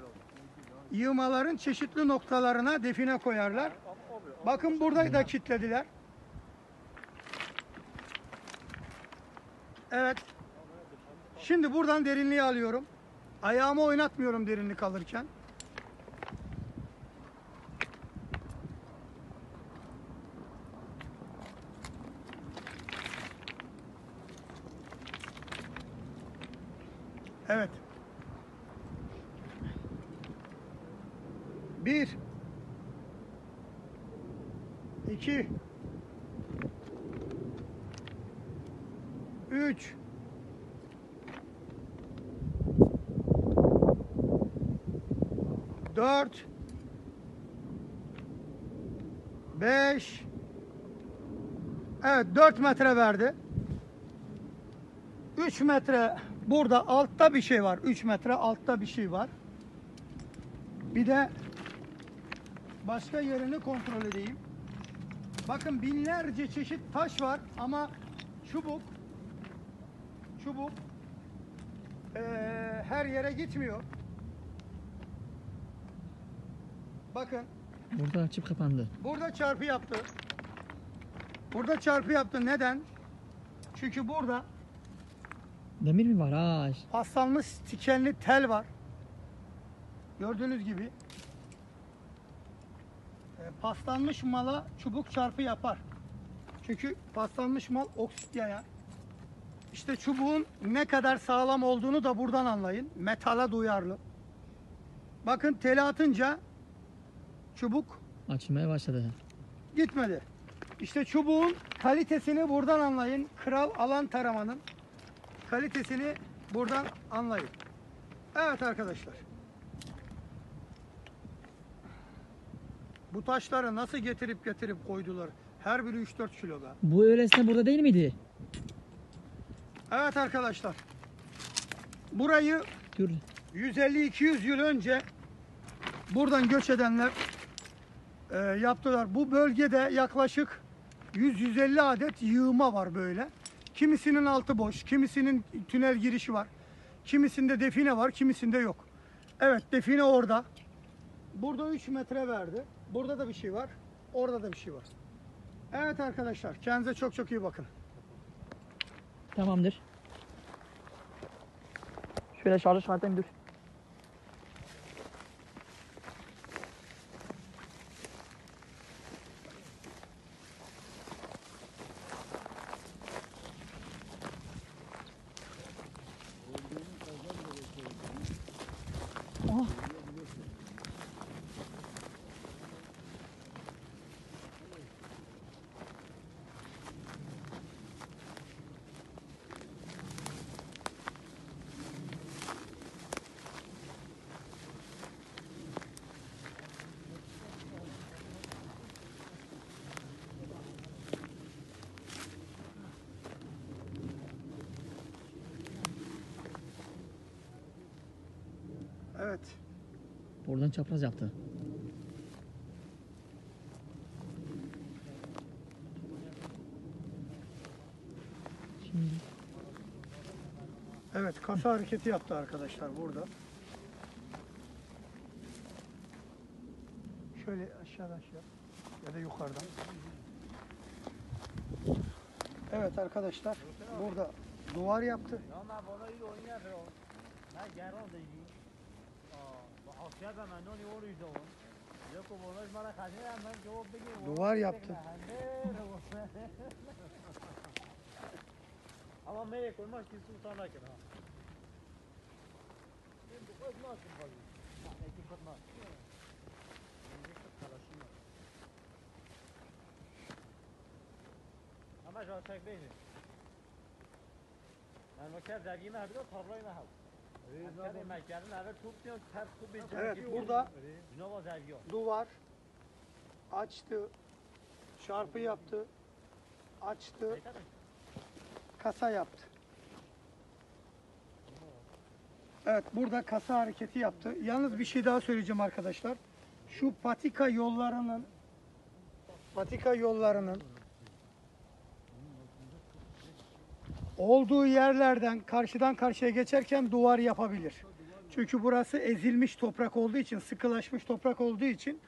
S1: Yığmaların çeşitli noktalarına define koyarlar. Bakın burada da kitlediler. Evet. Şimdi buradan derinliği alıyorum. Ayağımı oynatmıyorum derinlik alırken. Evet. 1 2 3 4 5 Evet, 4 metre verdi. 3 metre burada altta bir şey var. 3 metre altta bir şey var. Bir de başka yerini kontrol edeyim. Bakın binlerce çeşit taş var ama çubuk her yere gitmiyor. Bakın
S3: Burada açıp kapandı.
S1: burada çarpı yaptı. Burada çarpı yaptı. Neden? Çünkü burada
S3: Demir mi var? Ha.
S1: paslanmış dikenli tel var. Gördüğünüz gibi paslanmış mala çubuk çarpı yapar. Çünkü paslanmış mal oksit yayar. İşte çubuğun ne kadar sağlam olduğunu da buradan anlayın. Metale duyarlı. Bakın teli atınca çubuk
S3: Açılmaya başladı.
S1: gitmedi. İşte çubuğun kalitesini buradan anlayın. Kral alan taramanın kalitesini buradan anlayın. Evet arkadaşlar. Bu taşları nasıl getirip koydular? Her biri 3-4 kiloda.
S3: Bu öylesine burada değil miydi?
S1: Evet arkadaşlar. Burayı
S3: Dur.
S1: 150-200 yıl önce buradan göç edenler yaptılar. Bu bölgede yaklaşık 100-150 adet yığma var böyle. Kimisinin altı boş, kimisinin tünel girişi var. Kimisinde define var, kimisinde yok. Evet, define orada. Burada 3 metre verdi. Burada da bir şey var. Orada da bir şey var. Evet arkadaşlar, kendinize çok çok iyi bakın.
S3: Tamamdır. Şöyle şarjı çıkartayım, dur. Ah.
S1: Evet.
S3: Buradan çapraz yaptı. Şimdi
S1: Evet, kasa hareketi yaptı arkadaşlar burada. Şöyle aşağıdan şey yap ya da yukarıdan. Evet arkadaşlar, burada duvar yaptı. Duvar yaptı.
S2: Ama meye koymaz ki sultana kira. Ben bu koymaz mı balı? Ne ki koymaz. Ama şu an çek beyni. Yani o kez dergime hadi o tabloyu ne hal? Kendi mekanın evet top diyor ters top bir.
S1: Evet, burada
S2: ne var dergi?
S1: duvar açtı, çarpı yaptı, açtı, kasa yaptı. Evet, burada kasa hareketi yaptı. Yalnız bir şey daha söyleyeceğim arkadaşlar. Şu patika yollarının olduğu yerlerden karşıdan karşıya geçerken duvar yapabilir. Çünkü burası ezilmiş toprak olduğu için, sıkılaşmış toprak olduğu için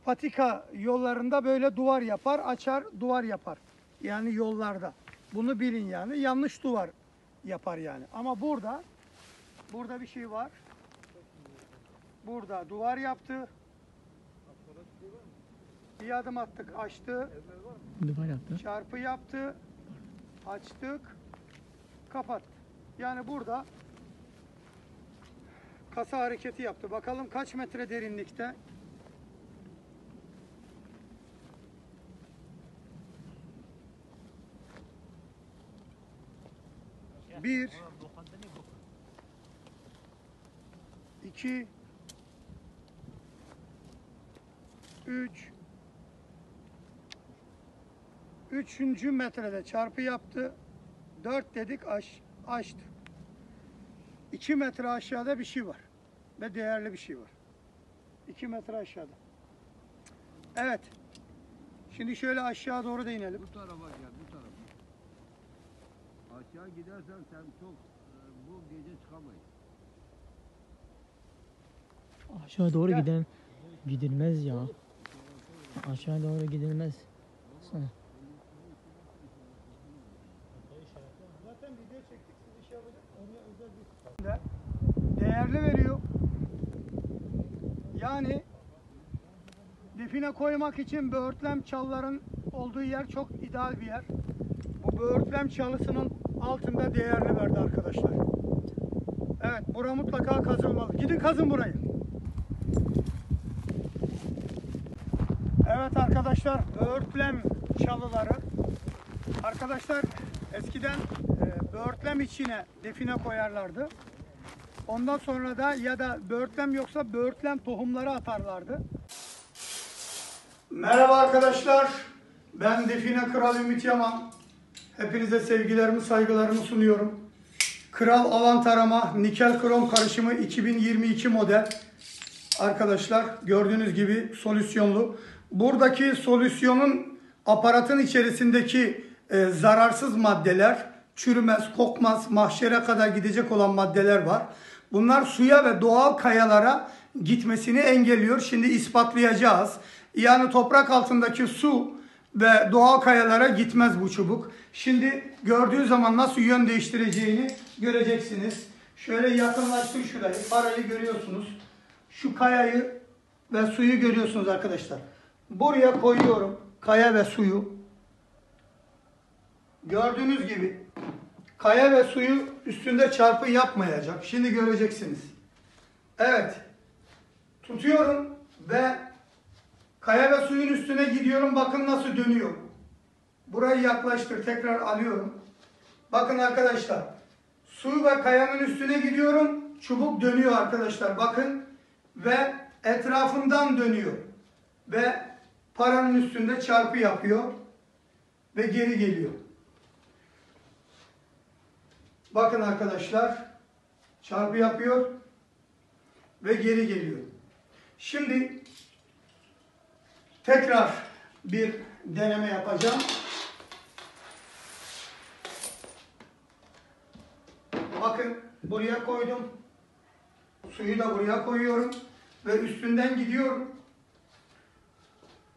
S1: patika yollarında böyle duvar yapar, açar, duvar yapar. Yani yollarda. Bunu bilin yani. Yanlış duvar yapar yani. Ama burada bir şey var. Burada duvar yaptı. Bir adım attık, açtı.
S3: Duvar yaptı.
S1: Çarpı yaptı. Açtık. Kapat. Yani burada kasa hareketi yaptı. Bakalım kaç metre derinlikte? Bir, iki, üç, üçüncü metrede çarpı yaptı. 4 dedik, açtı. 2 metre aşağıda bir şey var. Ve değerli bir şey var. 2 metre aşağıda. Evet. Şimdi şöyle aşağı doğru da inelim.
S4: Bu tarafa gel, bu tarafa. Aşağı gidersen sen çok bu gece çıkamayız.
S3: Aşağı doğru
S1: Gel.
S3: gidilmez ya. Aşağı doğru gidilmez. Sana.
S1: Zaten video çektik, siz iş yapacak. Oraya özel bir değerli veriyor. Yani define koymak için böğürtlen çalıların olduğu yer çok ideal bir yer. Bu böğürtlen çalısının altında değerli verdi arkadaşlar. Evet, bura mutlaka kazılmalı. Gidin kazın burayı. Evet arkadaşlar, böğürtlen çalıları. Arkadaşlar eskiden böğürtlen içine define koyarlardı. Ondan sonra da ya da böğürtlen yoksa böğürtlen tohumları atarlardı. Merhaba arkadaşlar. Ben Define Kral Ümit Yaman. Hepinize sevgilerimi, saygılarımı sunuyorum. Kral alan tarama nikel krom karışımı 2022 model. Arkadaşlar gördüğünüz gibi solüsyonlu. Buradaki solüsyonun aparatın içerisindeki zararsız maddeler, çürümez, kokmaz, mahşere kadar gidecek olan maddeler var. Bunlar suya ve doğal kayalara gitmesini engelliyor. Şimdi ispatlayacağız. Yani toprak altındaki su ve doğal kayalara gitmez bu çubuk. Şimdi gördüğü zaman nasıl yön değiştireceğini göreceksiniz. Şöyle yakınlaştır şurayı. Parayı görüyorsunuz. Şu kayayı ve suyu görüyorsunuz arkadaşlar. Buraya koyuyorum kaya ve suyu. Gördüğünüz gibi kaya ve suyu üstünde çarpı yapmayacak. Şimdi göreceksiniz. Evet. Tutuyorum ve kaya ve suyun üstüne gidiyorum. Bakın nasıl dönüyor. Burayı yaklaştır. Tekrar alıyorum. Bakın arkadaşlar. Su ve kayanın üstüne gidiyorum. Çubuk dönüyor arkadaşlar. Bakın. Ve etrafından dönüyor. Ve paranın üstünde çarpı yapıyor. Ve geri geliyor. Bakın arkadaşlar. Çarpı yapıyor. Ve geri geliyor. Şimdi tekrar bir deneme yapacağım. Bakın buraya koydum. Suyu da buraya koyuyorum. Ve üstünden gidiyorum.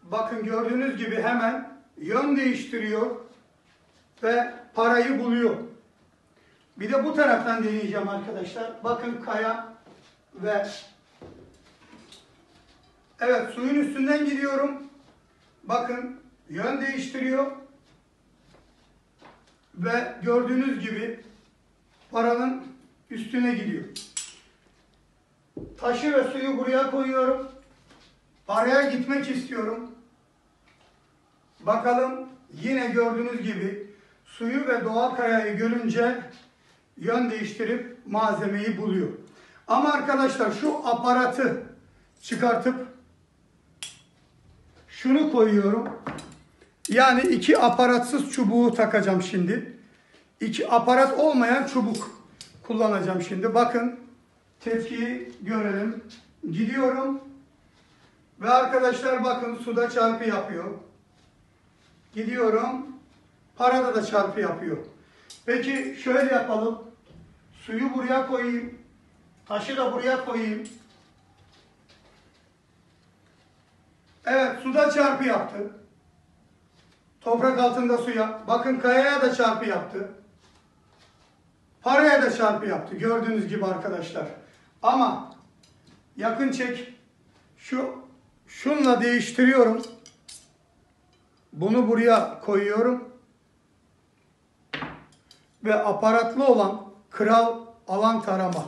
S1: Bakın gördüğünüz gibi hemen yön değiştiriyor. ve parayı buluyor. Bir de bu taraftan deneyeceğim arkadaşlar. Bakın kaya ve evet, suyun üstünden gidiyorum. Bakın yön değiştiriyor. Ve gördüğünüz gibi paranın üstüne gidiyor. Taşı ve suyu buraya koyuyorum. Paraya gitmek istiyorum. Bakalım, yine gördüğünüz gibi suyu ve doğal kayayı görünce yön değiştirip malzemeyi buluyor. Ama arkadaşlar şu aparatı çıkartıp şunu koyuyorum. Yani iki aparatsız çubuğu takacağım şimdi. İki aparat olmayan çubuk kullanacağım şimdi. Bakın, tepkiyi görelim. Gidiyorum. Ve arkadaşlar bakın, suda çarpı yapıyor. Gidiyorum. Parada da çarpı yapıyor. Peki şöyle yapalım. Suyu buraya koyayım. Taşı da buraya koyayım. Evet, suda çarpı yaptı. Toprak altında suya. Bakın, kayaya da çarpı yaptı. Paraya da çarpı yaptı. Gördüğünüz gibi arkadaşlar. Ama yakın çek. Şunla değiştiriyorum. Bunu buraya koyuyorum. Ve aparatlı olan Kral Alan Tarama.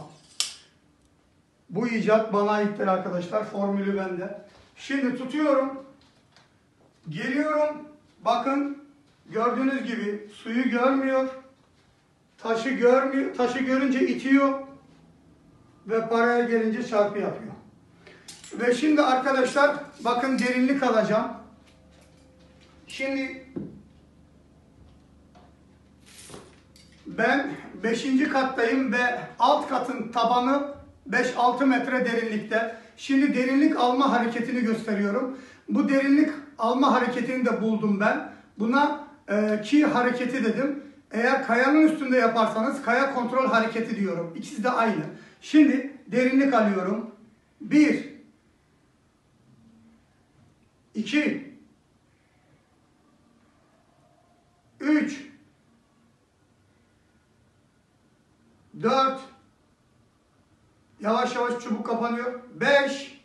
S1: Bu icat bana aittir arkadaşlar. Formülü bende. Şimdi tutuyorum. Geliyorum. Bakın, gördüğünüz gibi suyu görmüyor. Taşı görmüyor. Taşı görünce itiyor. Ve paraya gelince çarpı yapıyor. Ve şimdi arkadaşlar bakın, derinlik alacağım. Şimdi ben 5. kattayım ve alt katın tabanı 5-6 metre derinlikte. Şimdi derinlik alma hareketini gösteriyorum. Bu derinlik alma hareketini de buldum ben. Buna key hareketi dedim. Eğer kayanın üstünde yaparsanız kaya kontrol hareketi diyorum. İkisi de aynı. Şimdi derinlik alıyorum. 1 2 3 4 yavaş yavaş çubuk kapanıyor. 5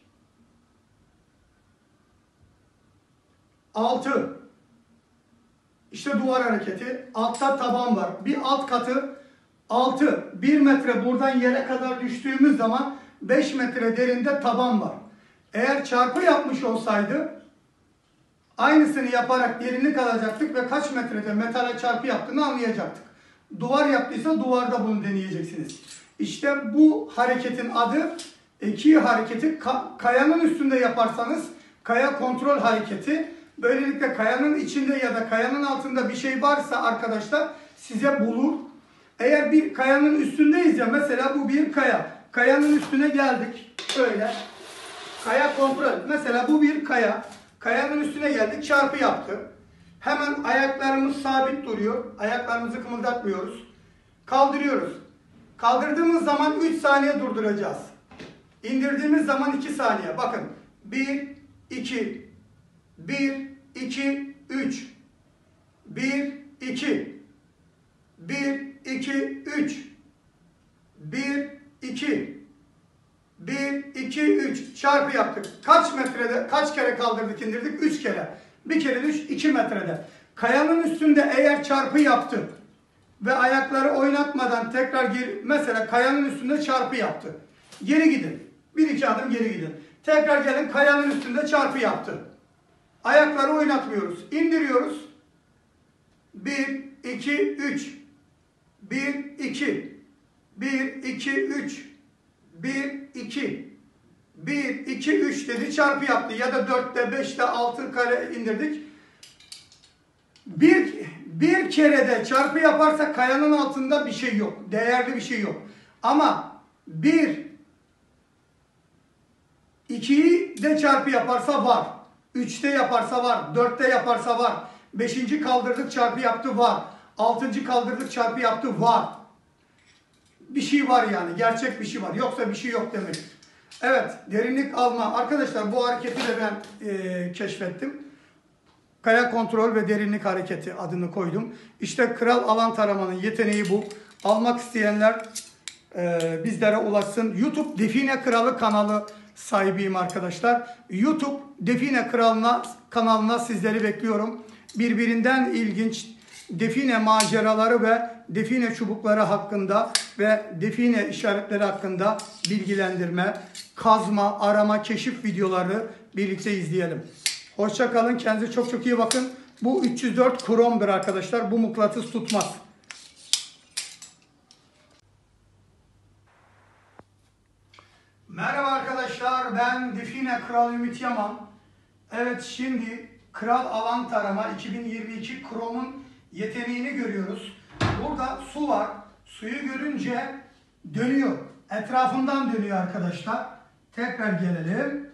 S1: 6 İşte duvar hareketi. Altta taban var. Bir alt katı 6. 1 metre buradan yere kadar düştüğümüz zaman 5 metre derinde taban var. Eğer çarpı yapmış olsaydı aynısını yaparak derinlik alacaktık ve kaç metrede metale çarpı yaptığını anlayacaktık. Duvar yaptıysa duvarda bunu deneyeceksiniz. İşte bu hareketin adı key hareketi. Kayanın üstünde yaparsanız kaya kontrol hareketi. Böylelikle kayanın içinde ya da kayanın altında bir şey varsa arkadaşlar size bulur. Eğer bir kayanın üstündeyiz ya, mesela bu bir kaya. Kayanın üstüne geldik. Şöyle. Kaya kontrol. Mesela bu bir kaya. Kayanın üstüne geldik, çarpı yaptı. Hemen ayaklarımız sabit duruyor. Ayaklarımızı kımıldatmıyoruz. Kaldırıyoruz. Kaldırdığımız zaman 3 saniye durduracağız. İndirdiğimiz zaman 2 saniye. Bakın. 1, 2, 1, 2, 3. 1, 2. 1, 2, 3. 1, 2. 1, 2, 3. Çarpı yaptık. Kaç metrede, kaç kere kaldırdık, indirdik? 3 kere. Bir kere düş, 2 metrede. Kayanın üstünde eğer çarpı yaptı ve ayakları oynatmadan tekrar geri, mesela kayanın üstünde çarpı yaptı. Geri gidin. 1-2 adım geri gidin. Tekrar gelin, kayanın üstünde çarpı yaptı. Ayakları oynatmıyoruz. İndiriyoruz. 1, 2, 3. 1, 2. 1, 2, 3. 1, 2. 1, 2, 3 dedi, çarpı yaptı. Ya da 4'te, 5'te, 6 kare indirdik. Bir kerede çarpı yaparsa kayanın altında bir şey yok. Değerli bir şey yok. Ama 1, 2'yi de çarpı yaparsa var. 3'te yaparsa var. 4'te yaparsa var. 5. kaldırdık çarpı yaptı var. 6. kaldırdık çarpı yaptı var. Bir şey var yani. Gerçek bir şey var. Yoksa bir şey yok demek. Evet. Derinlik alma. Arkadaşlar bu hareketi de ben keşfettim. Kaya kontrol ve derinlik hareketi adını koydum. İşte kral alan taramanın yeteneği bu. Almak isteyenler bizlere ulaşsın. YouTube Define Kralı kanalı sahibiyim arkadaşlar. YouTube Define kanalına sizleri bekliyorum. Birbirinden ilginç define maceraları ve define çubukları hakkında ve define işaretleri hakkında bilgilendirme, kazma, arama, keşif videoları birlikte izleyelim. Hoşça kalın. Kendinize çok çok iyi bakın. Bu 304 kromdur arkadaşlar. Bu mıknatıs tutmaz. Merhaba arkadaşlar. Ben Define Kral Ümit Yaman. Evet, şimdi Kral Alan Tarama 2022 Krom'un yeteneğini görüyoruz. Burada su var. Suyu görünce dönüyor. Etrafından dönüyor arkadaşlar. Tekrar gelelim.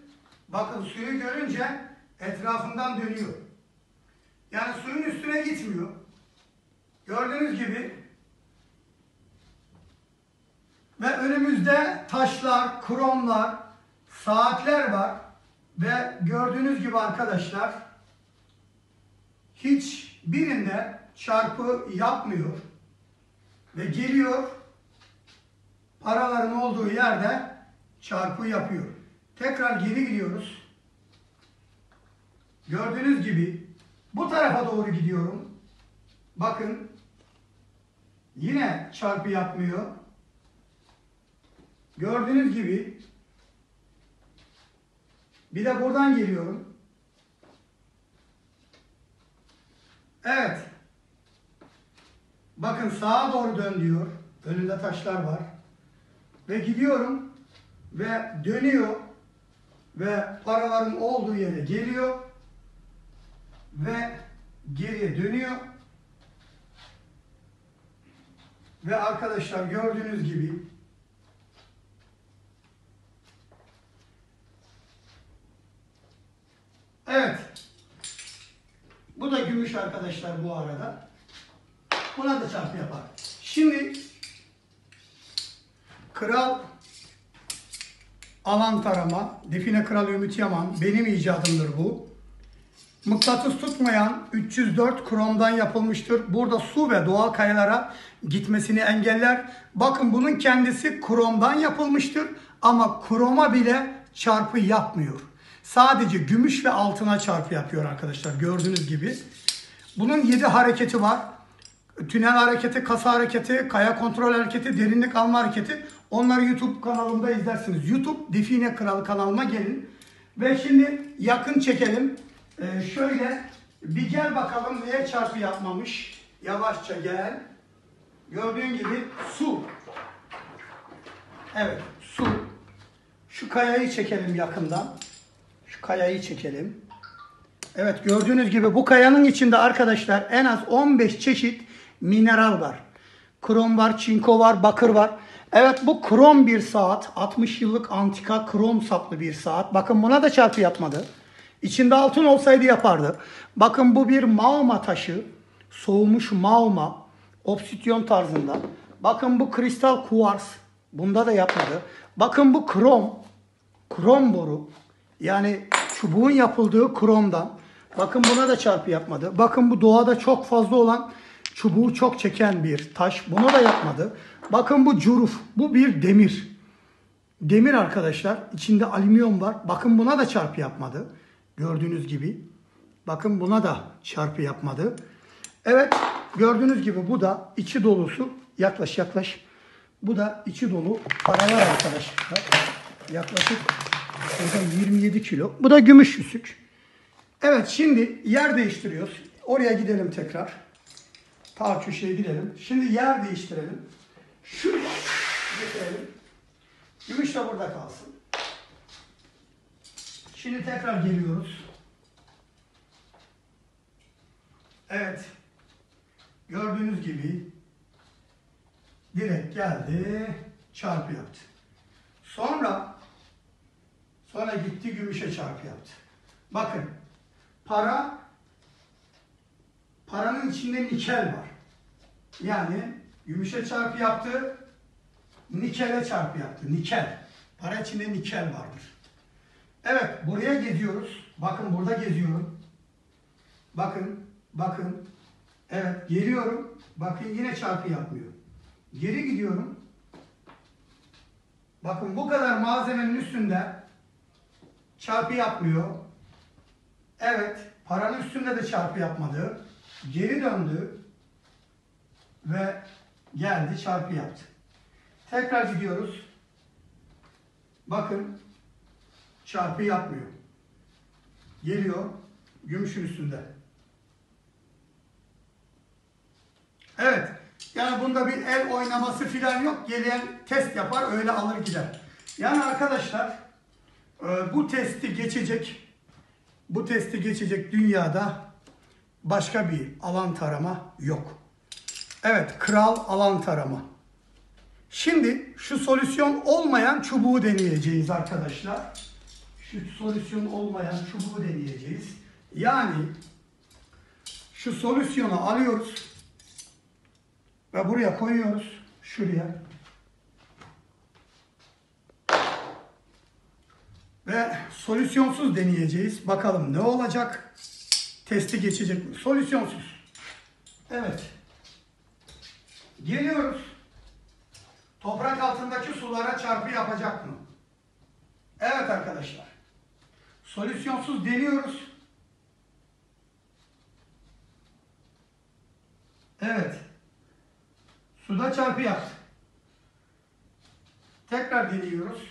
S1: Bakın, suyu görünce etrafından dönüyor. Yani suyun üstüne gitmiyor. Gördüğünüz gibi. Ve önümüzde taşlar, kromlar, saatler var. Ve gördüğünüz gibi arkadaşlar, hiçbirinde çarpı yapmıyor. Ve geliyor, paraların olduğu yerde çarpı yapıyor. Tekrar geri gidiyoruz. Gördüğünüz gibi bu tarafa doğru gidiyorum. Bakın, yine çarpı yapmıyor. Gördüğünüz gibi bir de buradan geliyorum. Evet. Bakın, sağa doğru dön diyor. Önünde taşlar var. Ve gidiyorum ve dönüyor ve paraların olduğu yere geliyor ve geriye dönüyor. Ve arkadaşlar, gördüğünüz gibi evet. Bu da gümüş arkadaşlar bu arada. Buna da çarpı yapar. Şimdi Kral Alan Tarama, Define Kral Ümit Yaman, benim icadımdır bu. Mıknatıs tutmayan 304 kromdan yapılmıştır. Burada su ve doğal kayalara gitmesini engeller. Bakın, bunun kendisi kromdan yapılmıştır ama kroma bile çarpı yapmıyor. Sadece gümüş ve altına çarpı yapıyor arkadaşlar, gördüğünüz gibi. Bunun 7 hareketi var. Tünel hareketi, kasa hareketi, kaya kontrol hareketi, derinlik alma hareketi. Onları YouTube kanalımda izlersiniz. YouTube Define Kralı kanalıma gelin. Ve şimdi yakın çekelim. Şöyle bir gel bakalım neye çarpı yapmamış. Yavaşça gel. Gördüğün gibi su. Evet, su. Şu kayayı çekelim yakından. Şu kayayı çekelim. Evet, gördüğünüz gibi bu kayanın içinde arkadaşlar en az 15 çeşit mineral var. Krom var, çinko var, bakır var. Evet, bu krom bir saat. 60 yıllık antika krom saplı bir saat. Bakın, buna da çarpı yapmadı. İçinde altın olsaydı yapardı. Bakın, bu bir mağma taşı. Soğumuş mağma. Obsidyon tarzında. Bakın, bu kristal kuvars. Bunda da yapmadı. Bakın, bu krom. Krom boru. Yani çubuğun yapıldığı kromdan. Bakın, buna da çarpı yapmadı. Bakın, bu doğada çok fazla olan, çubuğu çok çeken bir taş. Bunu da yapmadı. Bakın, bu curuf. Bu bir demir. Demir arkadaşlar. İçinde alüminyum var. Bakın, buna da çarpı yapmadı. Gördüğünüz gibi. Bakın, buna da çarpı yapmadı. Evet, gördüğünüz gibi bu da içi dolusu. Yaklaş yaklaş. Bu da içi dolu paralar arkadaşlar. Yaklaşık 27 kilo. Bu da gümüş yüzük. Evet, şimdi yer değiştiriyoruz. Oraya gidelim tekrar. Ta köşeye gidelim. Şimdi yer değiştirelim. Şuraya getirelim. Gümüş de burada kalsın. Şimdi tekrar geliyoruz. Evet. Gördüğünüz gibi direkt geldi. Çarpı yaptı. Sonra gitti gümüşe çarpı yaptı. Bakın. Paranın içinde nikel var. Yani gümüşe çarpı yaptı. Nikele çarpı yaptı. Nikel. Para içinde nikel vardır. Evet, buraya geziyoruz. Bakın, burada geziyorum. Bakın, bakın. Evet, geliyorum. Bakın yine çarpı yapmıyor. Geri gidiyorum. Bakın bu kadar malzemenin üstünde çarpı yapmıyor. Evet, paranın üstünde de çarpı yapmadı. Geri döndü ve geldi çarpı yaptı. Tekrar gidiyoruz. Bakın çarpı yapmıyor. Geliyor gümüşün üstünde. Evet. Yani bunda bir el oynaması falan yok. Gelen test yapar öyle alır gider. Yani arkadaşlar bu testi geçecek. Bu testi geçecek dünyada başka bir alan tarama yok. Evet, kral alan tarama. Şimdi şu solüsyon olmayan çubuğu deneyeceğiz arkadaşlar. Şu solüsyon olmayan çubuğu deneyeceğiz. Yani şu solüsyonu alıyoruz ve buraya koyuyoruz. Şuraya. Ve solüsyonsuz deneyeceğiz. Bakalım ne olacak? Testi geçecek mi? Solüsyonsuz. Evet. Geliyoruz. Toprak altındaki sulara çarpı yapacak mı? Evet arkadaşlar. Solüsyonsuz deniyoruz. Evet. Suda çarpı yaptı. Tekrar deniyoruz.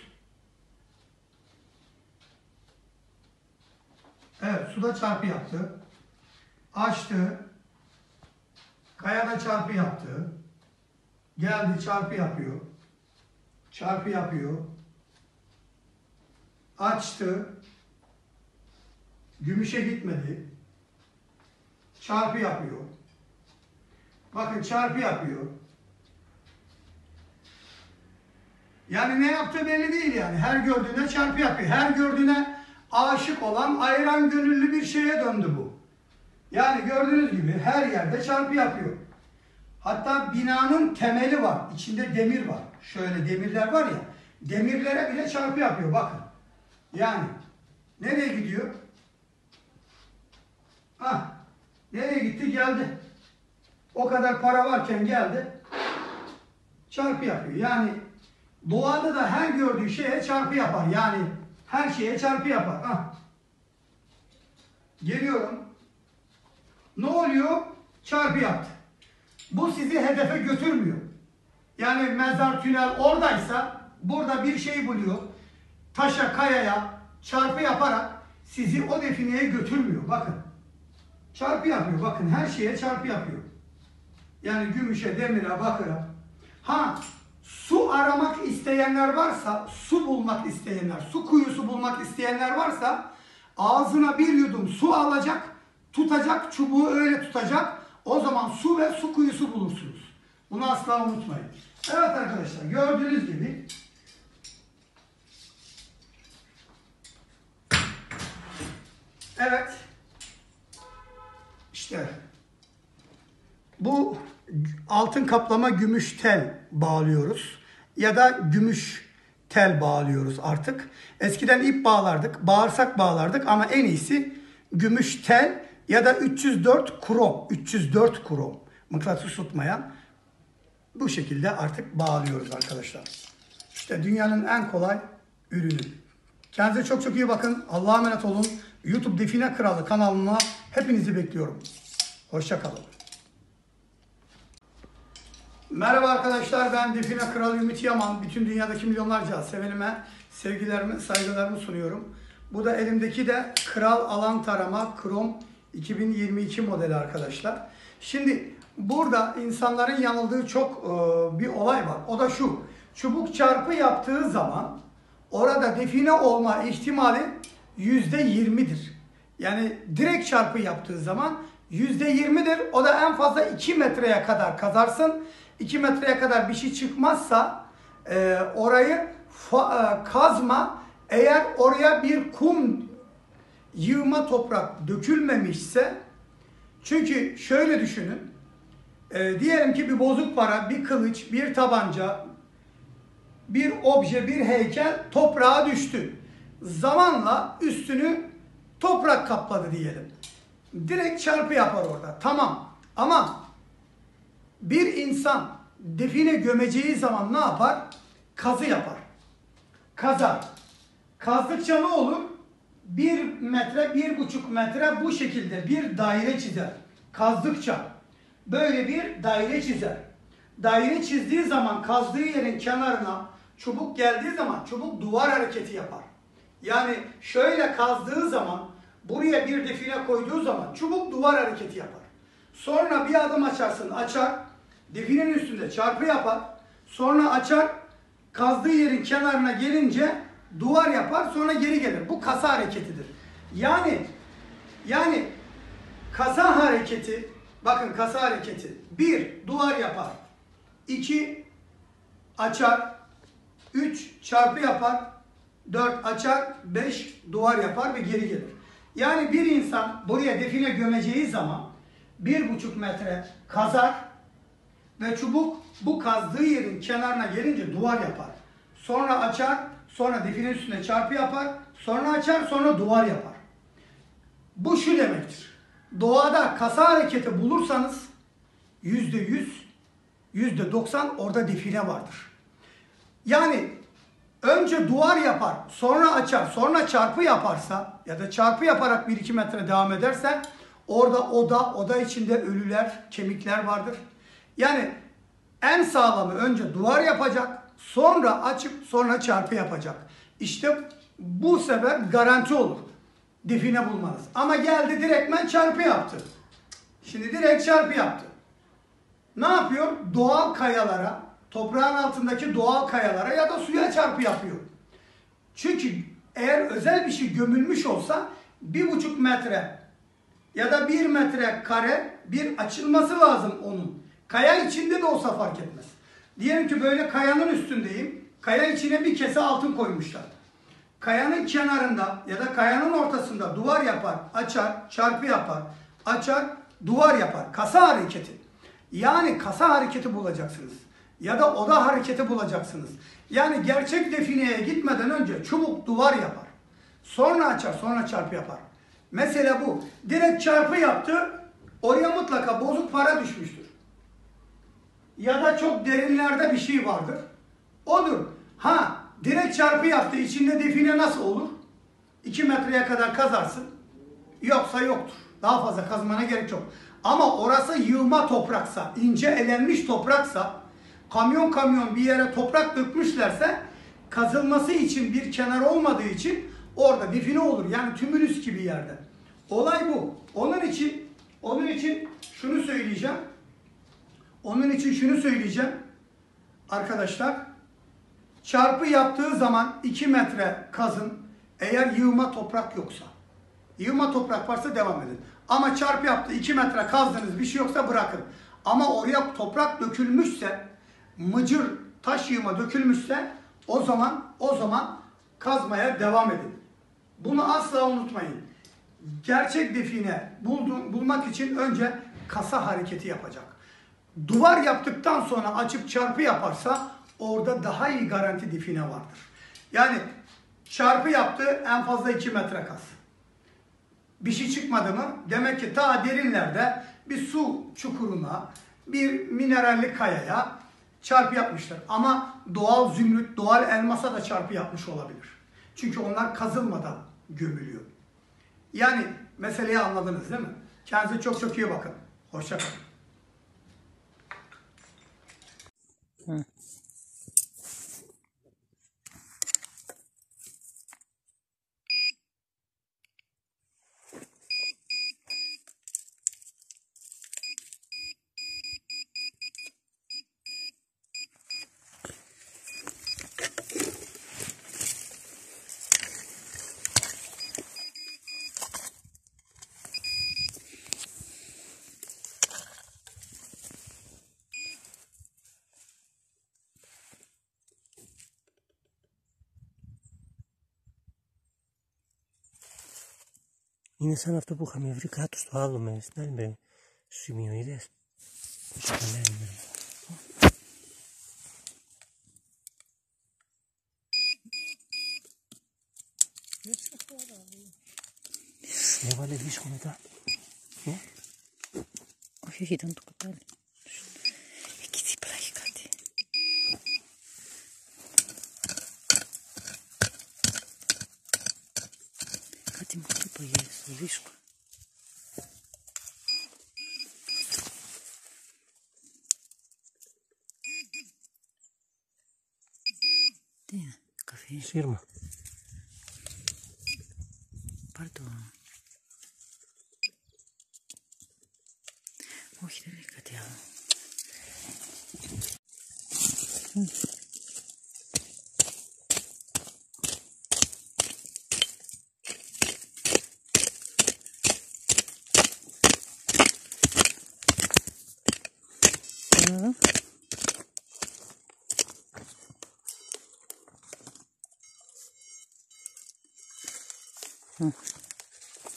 S1: Evet, suda çarpı yaptı. Açtı. Kayada çarpı yaptı. Geldi çarpı yapıyor. Çarpı yapıyor. Açtı. Gümüşe gitmedi. Çarpı yapıyor. Bakın çarpı yapıyor. Yani ne yaptığı belli değil yani. Her gördüğüne çarpı yapıyor. Her gördüğüne aşık olan, ayıran gönüllü bir şeye döndü bu. Yani gördüğünüz gibi her yerde çarpı yapıyor. Hatta binanın temeli var. İçinde demir var. Şöyle demirler var ya. Demirlere bile çarpı yapıyor. Bakın. Yani nereye gidiyor? Nereye gitti? Geldi. O kadar para varken geldi. Çarpı yapıyor. Yani doğada da her gördüğü şeye çarpı yapar. Yani her şeye çarpı yapar. Geliyorum. Ne oluyor? Çarpı yaptı. Bu sizi hedefe götürmüyor. Yani mezar, tünel oradaysa burada bir şey buluyor. Taşa, kayaya çarpı yaparak sizi o defineye götürmüyor. Bakın. Çarpı yapıyor. Bakın her şeye çarpı yapıyor. Yani gümüşe, demire, bakıra. Su aramak isteyenler varsa, su bulmak isteyenler, su kuyusu bulmak isteyenler varsa ağzına bir yudum su alacak, tutacak, çubuğu öyle tutacak. O zaman su ve su kuyusu bulursunuz. Bunu asla unutmayın. Evet arkadaşlar, gördüğünüz gibi evet işte bu altın kaplama gümüş tel bağlıyoruz ya da gümüş tel bağlıyoruz artık. Eskiden ip bağlardık, bağırsak bağlardık ama en iyisi gümüş tel ya da 304 krom, 304 krom mıknatıs tutmayan bu şekilde artık bağlıyoruz arkadaşlar. İşte dünyanın en kolay ürünü. Kendinize çok çok iyi bakın. Allah'a emanet olun. YouTube Define Kralı kanalına hepinizi bekliyorum. Hoşça kalın. Merhaba arkadaşlar, ben Define Kralı Ümit Yaman. Bütün dünyadaki milyonlarca sevenime sevgilerimi, saygılarımı sunuyorum. Bu da elimdeki de Kral Alan Tarama Krom 2022 modeli arkadaşlar. Şimdi burada insanların yanıldığı çok bir olay var. O da şu: çubuk çarpı yaptığı zaman orada define olma ihtimali %20'dir. Yani direkt çarpı yaptığı zaman %20'dir. O da en fazla 2 metreye kadar kazarsın. 2 metreye kadar bir şey çıkmazsa orayı kazma. Eğer oraya bir kum, yığma toprak dökülmemişse, çünkü şöyle düşünün, diyelim ki bir bozuk para, bir kılıç, bir tabanca, bir obje, bir heykel toprağa düştü. Zamanla üstünü toprak kapladı diyelim. direkt çarpı yapar orada. Tamam. Ama bir insan define gömeceği zaman ne yapar? Kazı yapar. Kazar. Kazdıkça ne olur? 1 metre, 1,5 metre bu şekilde bir daire çizer. Kazdıkça böyle bir daire çizer. Daire çizdiği zaman kazdığı yerin kenarına çubuk geldiği zaman çubuk duvar hareketi yapar. Yani şöyle kazdığı zaman buraya bir define koyduğu zaman çubuk duvar hareketi yapar. Sonra bir adım açarsın, açar. Definenin üstünde çarpı yapar. Sonra açar. Kazdığı yerin kenarına gelince duvar yapar, sonra geri gelir. Bu kasa hareketidir. Yani kasa hareketi, bakın kasa hareketi. 1 duvar yapar. 2 açar. 3 çarpı yapar. 4 açar. 5 duvar yapar ve geri gelir. Yani bir insan buraya define gömeceği zaman 1,5 metre kazar ve çubuk bu kazdığı yerin kenarına gelince duvar yapar. Sonra açar, sonra definenin üstüne çarpı yapar, sonra açar, sonra duvar yapar. Bu şu demektir. Doğada kasa hareketi bulursanız %100, %90 orada define vardır. Yani önce duvar yapar, sonra açar, sonra çarpı yaparsa ya da çarpı yaparak 1-2 metre devam ederse orada oda içinde ölüler, kemikler vardır. Yani en sağlamı önce duvar yapacak, sonra açıp sonra çarpı yapacak. İşte bu sefer garanti olur define bulmanız. Ama geldi direktmen çarpı yaptı. Şimdi direkt çarpı yaptı. Ne yapıyor? Doğal kayalara, toprağın altındaki doğal kayalara ya da suya çarpı yapıyor. Çünkü eğer özel bir şey gömülmüş olsa 1,5 metre ya da 1 metre kare bir açılması lazım onun. Kaya içinde de olsa fark etmez. Diyelim ki böyle kayanın üstündeyim. Kaya içine bir kese altın koymuşlar. Kayanın kenarında ya da kayanın ortasında duvar yapar, açar, çarpı yapar, açar, duvar yapar. Kasa hareketi. Yani kasa hareketi bulacaksınız. Ya da oda hareketi bulacaksınız. Yani gerçek defineye gitmeden önce çubuk duvar yapar. Sonra açar, sonra çarpı yapar. Mesela bu. Direkt çarpı yaptı, oraya mutlaka bozuk para düşmüştür. Ya da çok derinlerde bir şey vardır. Odur. Direkt çarpı yaptı, içinde define nasıl olur? 2 metreye kadar kazarsın. Yoksa yoktur. Daha fazla kazmana gerek yok. Ama orası yığma topraksa, ince elenmiş topraksa, kamyon bir yere toprak dökmüşlerse, kazılması için bir kenar olmadığı için orada define olur. Yani tümülüs gibi yerde. Olay bu. Onun için şunu söyleyeceğim. Arkadaşlar, çarpı yaptığı zaman 2 metre kazın. Eğer yığma toprak yoksa. Yığma toprak varsa devam edin. Ama çarpı yaptı 2 metre kazdınız, bir şey yoksa bırakın. Ama oraya toprak dökülmüşse, mıcır taş yığma dökülmüşse o zaman kazmaya devam edin. Bunu asla unutmayın. Gerçek define bulmak için önce kasa hareketi yapacak. Duvar yaptıktan sonra açıp çarpı yaparsa orada daha iyi garanti define vardır. Yani çarpı yaptı, en fazla 2 metre kaz. Bir şey çıkmadı mı? Demek ki ta derinlerde bir su çukuruna, bir mineralli kayaya çarpı yapmışlar. Ama doğal zümrüt, doğal elmasa da çarpı yapmış olabilir. Çünkü onlar kazılmadan gömülüyor. Yani meseleyi anladınız değil mi? Kendinize çok çok iyi bakın. Hoşça kalın.
S5: In esa nafta bu kami afrikatus to allo me snel be simioides. Ne vale diş konuda?
S3: Ой, я там только дали. Какие проехали. Кати, мы поели вишку. Кафе.
S5: Σύρμα.
S3: Πάρε το. Όχι, δεν έχει κάτι άλλο.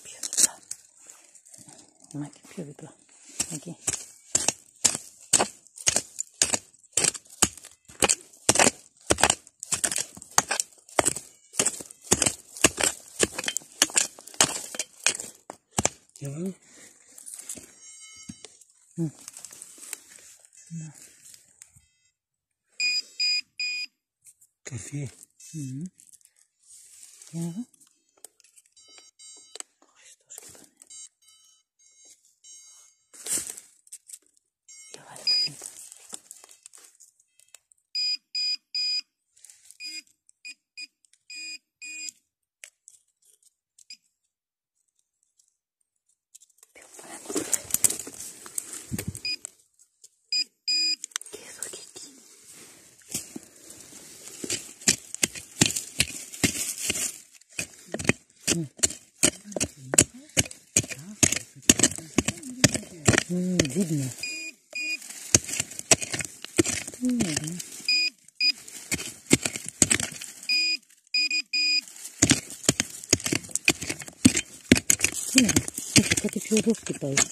S3: Πιο διπλά. Μάκη, πιο διπλά. Εκεί.
S5: Για βάλω. Καφέ.
S3: Για να δω. Χριστός και Πανέ. Για βάλε το πίντα. Πιο πάνω. Και εδώ και εκεί. Видно. Видно. Слушай, как еще русский поет.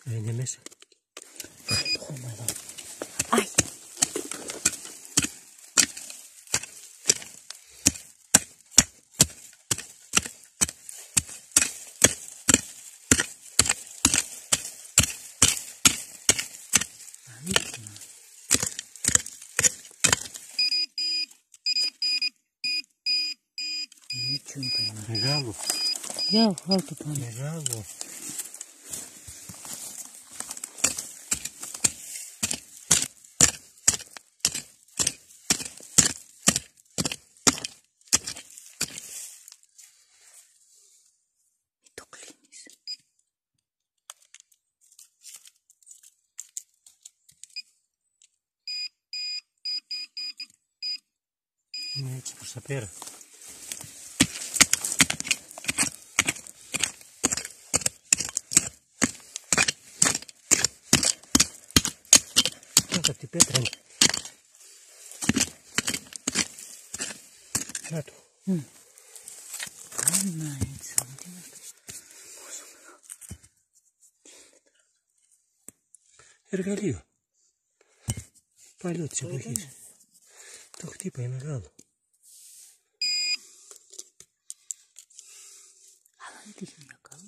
S5: Είναι μέσα.
S3: Ай, το χώμα εδώ. Ай. Αλήθεια. Ничего не понимаю.
S5: Μεγάλο.
S3: Я в хату пойду.
S5: Μεγάλο.
S3: Το κλείνεις.
S5: Είναι έτσι προς τα πέρα. Κάτω από την πέτρα είναι. Να το.
S3: Άμα έτσι, τι είναι αυτό. Πόσο μεγάλο.
S5: Εργαλείο. Παλιό της εποχής. Το χτύπαει μεγάλο.
S3: Αλλά δεν τύχει μια καλό.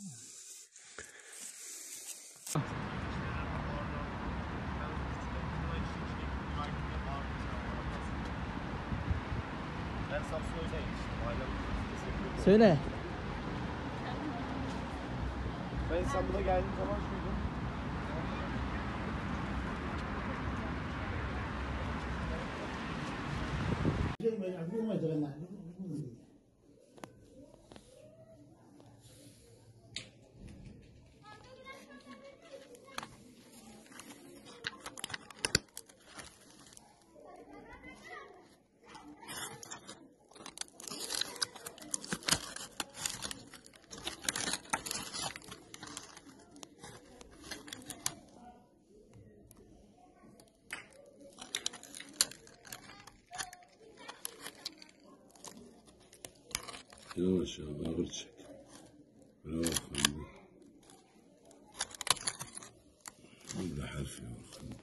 S3: Söyle.
S2: Ben İstanbul'a geldiğim zaman şuydum.
S4: Yavaş yavaş ağır çek. Bravo Hamdi.
S6: Allah her şey olsun.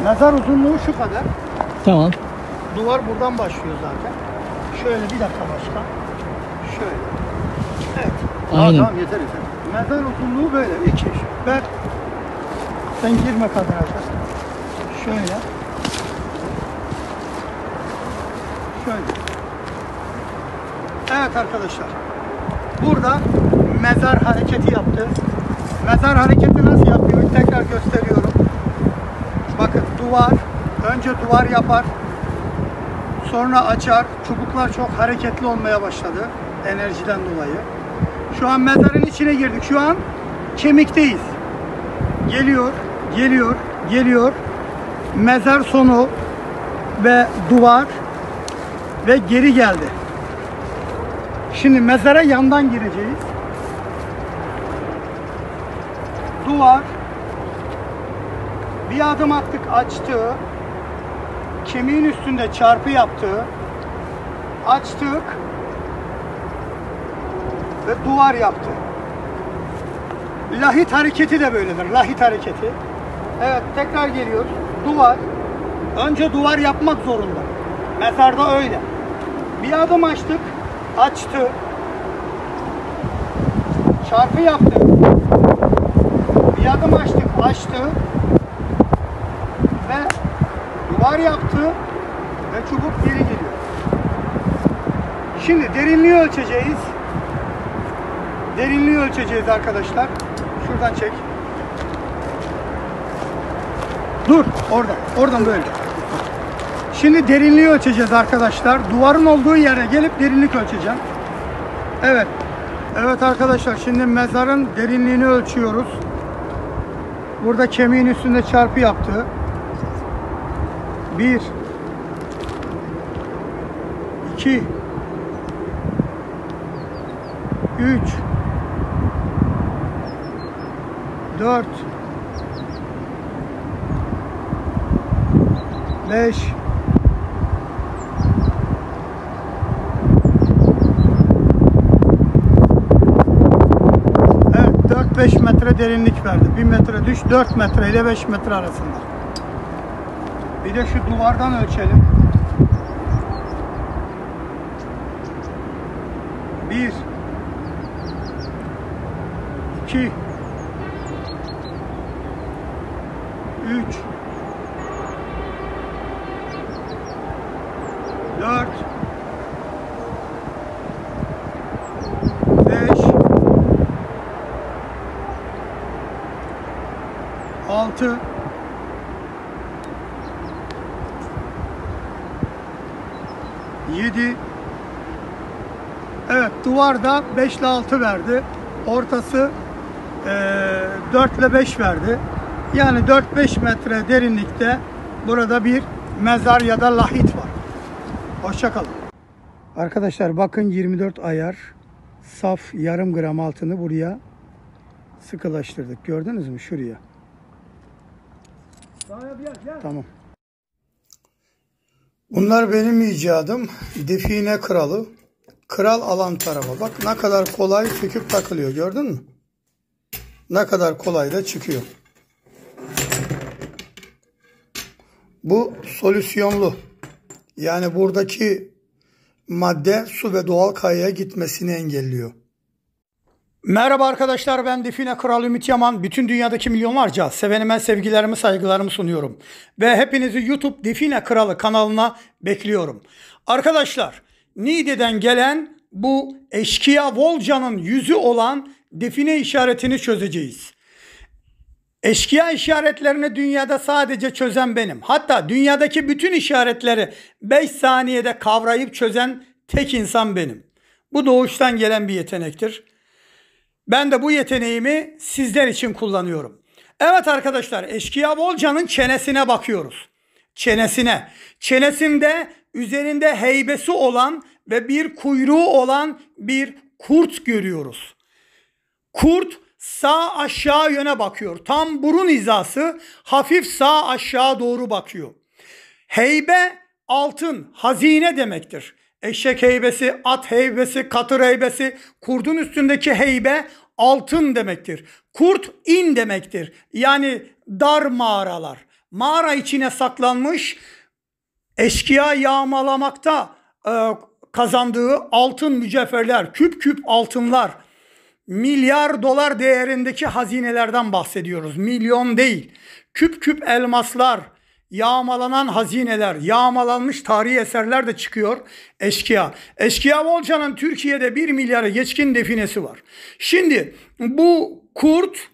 S1: Mezar uzunluğu şu kadar.
S3: Tamam.
S1: Duvar buradan başlıyor zaten. Şöyle bir dakika başka. Şöyle. Evet.
S3: Aynen.
S1: Tamam yeter yeter. Mezar uzunluğu böyle. 2. Ver. Sen girme kadraja. Şöyle. Şöyle. Evet arkadaşlar. Burada mezar hareketi yaptı. Mezar hareketi nasıl yapıyor? Tekrar gösteriyorum. Bakın duvar. Önce duvar yapar. Sonra açar. Çubuklar çok hareketli olmaya başladı. Enerjiden dolayı. Şu an mezarın içine girdik. Şu an kemikteyiz. Geliyor, geliyor, geliyor. Mezar sonu ve duvar ve geri geldi. Şimdi mezara yandan gireceğiz. Duvar, bir adım attık, açtı. Kemiğin üstünde çarpı yaptı. Açtık ve duvar yaptı. Lahit hareketi de böyledir. Lahit hareketi. Evet, tekrar geliyoruz. Duvar. Önce duvar yapmak zorunda. Mezarda öyle. Bir adım açtık. Açtı. Çarpı yaptı. Bir adım açtık. Açtı. Ve duvar yaptı. Ve çubuk geri geliyor. Şimdi derinliği ölçeceğiz. Derinliği ölçeceğiz arkadaşlar. Şuradan çek. Dur oradan. Oradan böyle. Şimdi derinliği ölçeceğiz arkadaşlar. Duvarın olduğu yere gelip derinlik ölçeceğim. Evet. Evet arkadaşlar, şimdi mezarın derinliğini ölçüyoruz. Burada kemiğin üstünde çarpı yaptı. 1 2 3 4 5 4-5 metre derinlik verdi. 1 metre düş, 4 metre ile 5 metre arasında. Bir de şu duvardan ölçelim. 1 2 3 4 5 6 7 Evet, duvarda 5 ile 6 verdi. Ortası 4 ile 5 verdi. Yani 4-5 metre derinlikte burada bir mezar ya da lahit var. Hoşça kalın. Arkadaşlar bakın, 24 ayar saf yarım gram altını buraya sıkılaştırdık. Gördünüz mü? Şuraya. Tamam. Bunlar benim icadım. Define kralı. Kral alan tarafa. Bak ne kadar kolay söküp takılıyor. Gördün mü? Ne kadar kolay da çıkıyor. Bu solüsyonlu. Yani buradaki madde su ve doğal kayaya gitmesini engelliyor. Merhaba arkadaşlar, ben Define Kral Ümit Yaman. Bütün dünyadaki milyonlarca sevenime sevgilerimi, saygılarımı sunuyorum. Ve hepinizi YouTube Define Kralı kanalına bekliyorum. Arkadaşlar, Niğde'den gelen bu eşkıya Volca'nın yüzü olan define işaretini çözeceğiz. Eşkıya işaretlerini dünyada sadece çözen benim. Hatta dünyadaki bütün işaretleri 5 saniyede kavrayıp çözen tek insan benim. Bu doğuştan gelen bir yetenektir. Ben de bu yeteneğimi sizler için kullanıyorum. Evet arkadaşlar, eşkıya Volca'nın çenesine bakıyoruz. Çenesine. Çenesinde üzerinde heybesi olan ve bir kuyruğu olan bir kurt görüyoruz. Kurt sağ aşağı yöne bakıyor. Tam burun hizası, hafif sağ aşağı doğru bakıyor. Heybe altın, hazine demektir. Eşek heybesi, at heybesi, katır heybesi, kurdun üstündeki heybe altın demektir. Kurt in demektir. Yani dar mağaralar. Mağara içine saklanmış, eşkıya yağmalamakta kazandığı altın mücevherler, küp küp altınlar, milyar dolar değerindeki hazinelerden bahsediyoruz. Milyon değil. Küp küp elmaslar, yağmalanan hazineler, yağmalanmış tarihi eserler de çıkıyor eşkıya. Eşkıya Volca'nın Türkiye'de 1 milyara geçkin definesi var. Şimdi bu kurt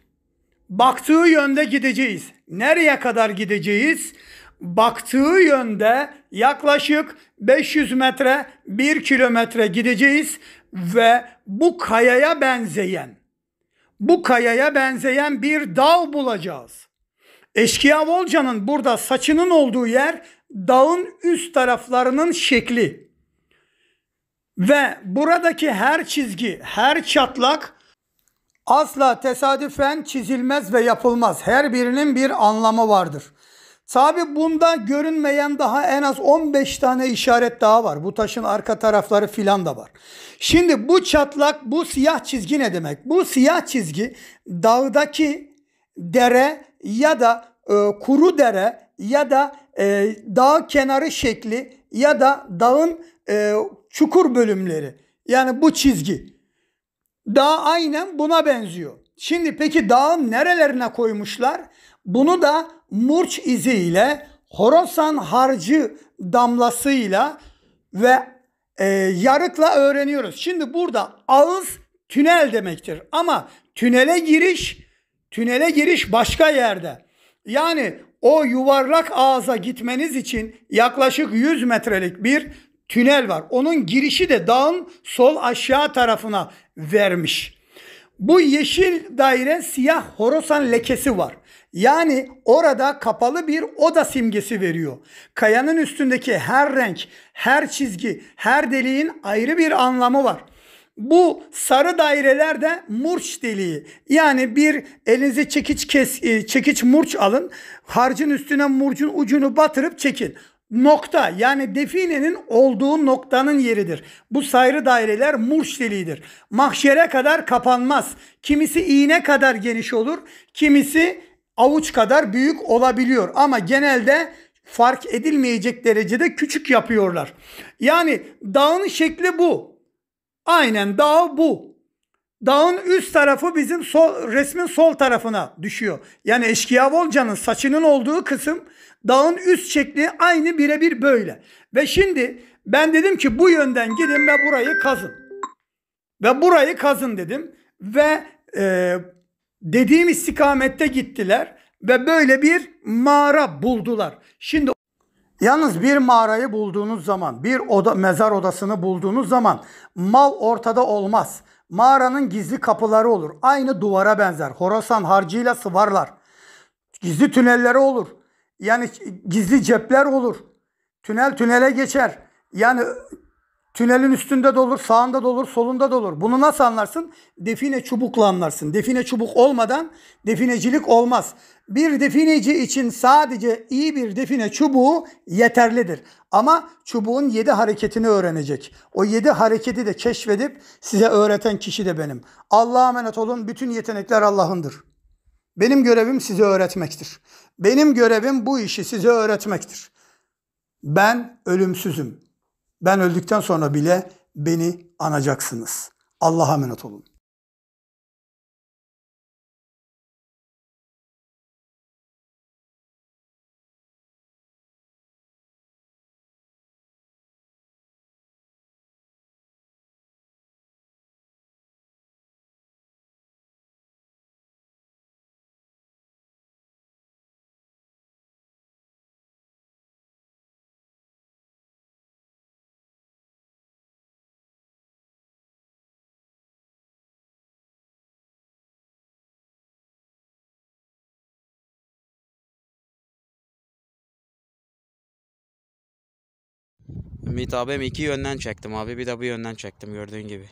S1: baktığı yönde gideceğiz. Nereye kadar gideceğiz? Baktığı yönde yaklaşık 500 metre, 1 kilometre gideceğiz ve bu kayaya benzeyen bir dağ bulacağız. Eşkıya Volca'nın burada saçının olduğu yer dağın üst taraflarının şekli. Ve buradaki her çizgi, her çatlak asla tesadüfen çizilmez ve yapılmaz. Her birinin bir anlamı vardır. Tabi bunda görünmeyen daha en az 15 tane işaret daha var. Bu taşın arka tarafları filan da var. Şimdi bu çatlak, bu siyah çizgi ne demek? Bu siyah çizgi dağdaki dere ya da kuru dere ya da dağ kenarı şekli ya da dağın çukur bölümleri. Yani bu çizgi. Dağ aynen buna benziyor. Şimdi peki dağın nerelerine koymuşlar? Bunu da murç iziyle, Horasan harcı damlasıyla ve yarıkla öğreniyoruz. Şimdi burada ağız tünel demektir. Ama tünele giriş başka yerde. Yani o yuvarlak ağza gitmeniz için yaklaşık 100 metrelik bir tünel var. Onun girişi de dağın sol aşağı tarafına vermiş. Bu yeşil daire siyah Horasan lekesi var. Yani orada kapalı bir oda simgesi veriyor. Kayanın üstündeki her renk, her çizgi, her deliğin ayrı bir anlamı var. Bu sarı daireler de murç deliği. Yani bir elinize çekiç murç alın. Harcın üstüne murcun ucunu batırıp çekin. Nokta, yani definenin olduğu noktanın yeridir. Bu sarı daireler murç deliğidir. Mahşere kadar kapanmaz. Kimisi iğne kadar geniş olur. Kimisi avuç kadar büyük olabiliyor. Ama genelde fark edilmeyecek derecede küçük yapıyorlar. Yani dağın şekli bu. Aynen dağ bu. Dağın üst tarafı bizim resmin sol tarafına düşüyor. Yani Eşkıya Volca'nın saçının olduğu kısım dağın üst şekli aynı birebir böyle. Ve şimdi ben dedim ki bu yönden gidin ve burayı kazın. Ve burayı kazın dedim. Ve dediğim istikamette gittiler. Ve böyle bir mağara buldular. Şimdi yalnız bir mağarayı bulduğunuz zaman, bir mezar odasını bulduğunuz zaman mal ortada olmaz. Mağaranın gizli kapıları olur. Aynı duvara benzer. Horasan harcıyla sıvarlar. Gizli tünelleri olur. Yani gizli cepler olur. Tünel tünele geçer. Yani tünelin üstünde de olur, sağında da olur, solunda da olur. Bunu nasıl anlarsın? Define çubukla anlarsın. Define çubuk olmadan definecilik olmaz. Bir defineci için sadece iyi bir define çubuğu yeterlidir. Ama çubuğun 7 hareketini öğrenecek. O 7 hareketi de keşfedip size öğreten kişi de benim. Allah'a emanet olun. Bütün yetenekler Allah'ındır. Benim görevim size öğretmektir. Benim görevim bu işi size öğretmektir. Ben ölümsüzüm. Ben öldükten sonra bile beni anacaksınız. Allah'a emanet olun.
S6: Ümit abim iki yönden çektim abi. Bir de bu yönden çektim gördüğün gibi.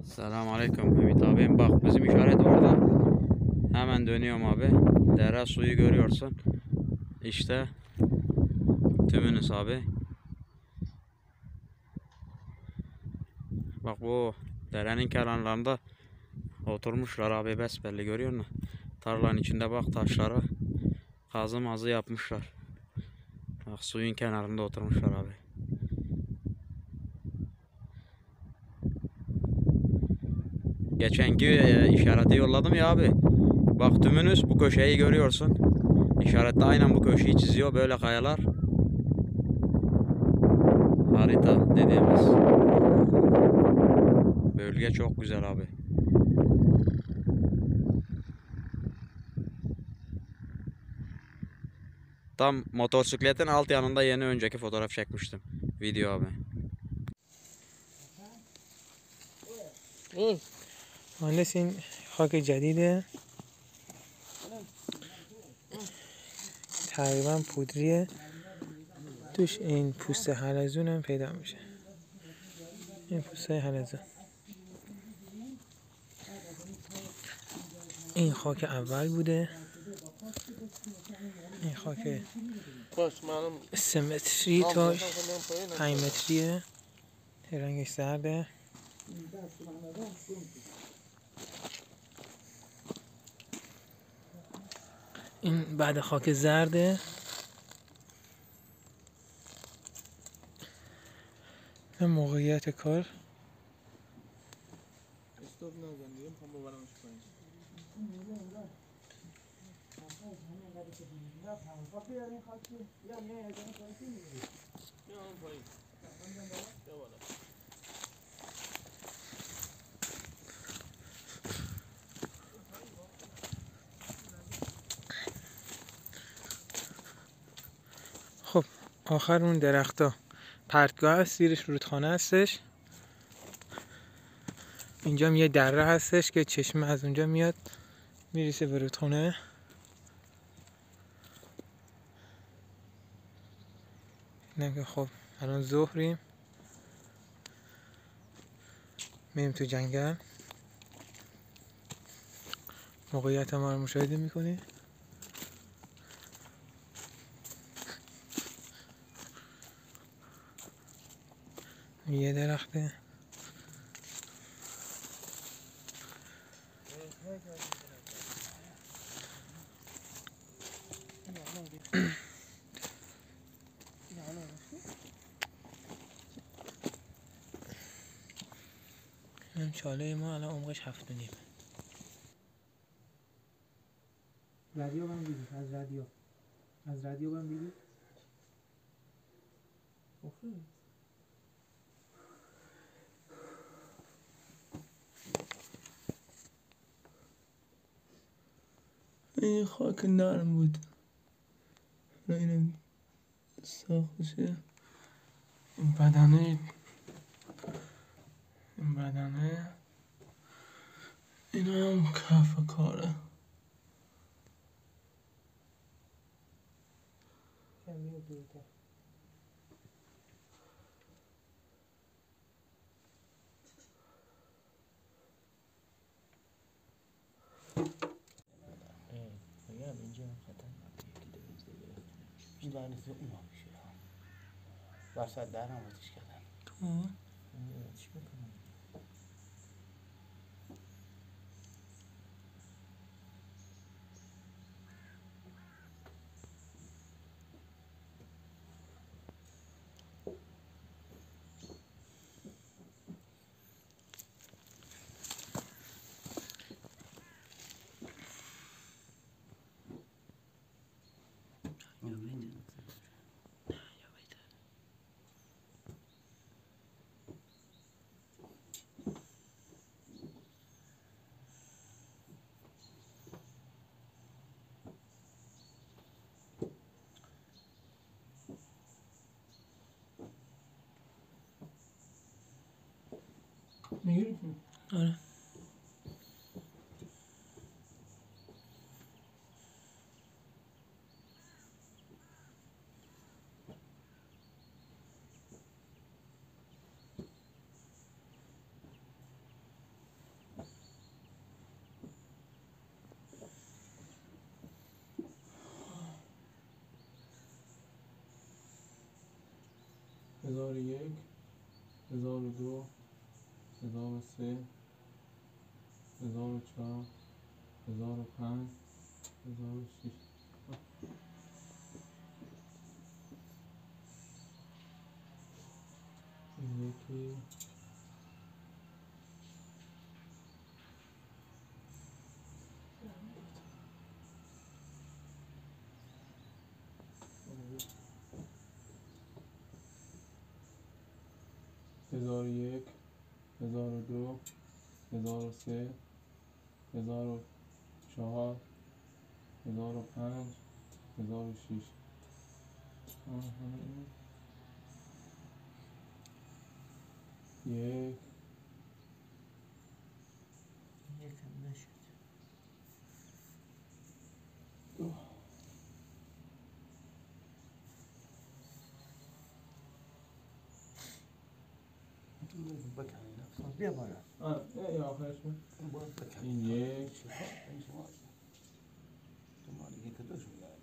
S6: Selamünaleyküm Ümit abim. Bak bizim işaret orada. Hemen dönüyorum abi. Dere suyu görüyorsun. İşte tümünüz abi. Bak bu derenin kenarlarında oturmuşlar abi, besbelli görüyor musun? Tarlanın içinde bak taşlara kazı mazı yapmışlar. Bak suyun kenarında oturmuşlar abi. Geçenki işareti yolladım ya abi. Bak tümünüz bu köşeyi görüyorsun. İşarette aynen bu köşeyi çiziyor, böyle kayalar. Harita dediğimiz bölge çok güzel abi. Tam motosikletin alt yanında yeni önceki fotoğraf çekmiştim. Video abi.
S7: مهندس این خاک جدیده، تقریبا پودریه، توش این پوست حلزون هم پیدا میشه. این پوست حلزون، این خاک اول بوده. این خاک 3 متری تا 5 متریه، رنگش زرده. این بعد خاک زرده. این موقعیت کار. خب آخر اون درختا پرتگاه هست، زیرش رودخانه هستش. اینجا هم یه دره هستش که چشمه از اونجا میاد میرسه به رودخانه. اینه که خب الان ظهریم، میریم تو جنگل، موقعیت ما رو مشاهده میکنیم. یه درخته، این چاله ما الان عمقش 7.5. رادیو هم بگید، از رادیو هم بگید. این خاک نرم بود، اینم ساخته. این بدنه اینا هم کف کاره.
S8: وسط درم آتیش کردن.
S7: تو؟
S8: چی بکنم؟
S7: میگیری؟ آره.
S9: هزار و یک، 1002، 1003، 1004، 1005، 1006. یکی هزار و یک، 1002، 1003، 1004، 1005، 1006. یک
S8: بکنی نفسم بیا بالا
S9: این آخرش من
S8: باید بکنی
S9: این یک
S8: این شما تو مال یک دوش میاد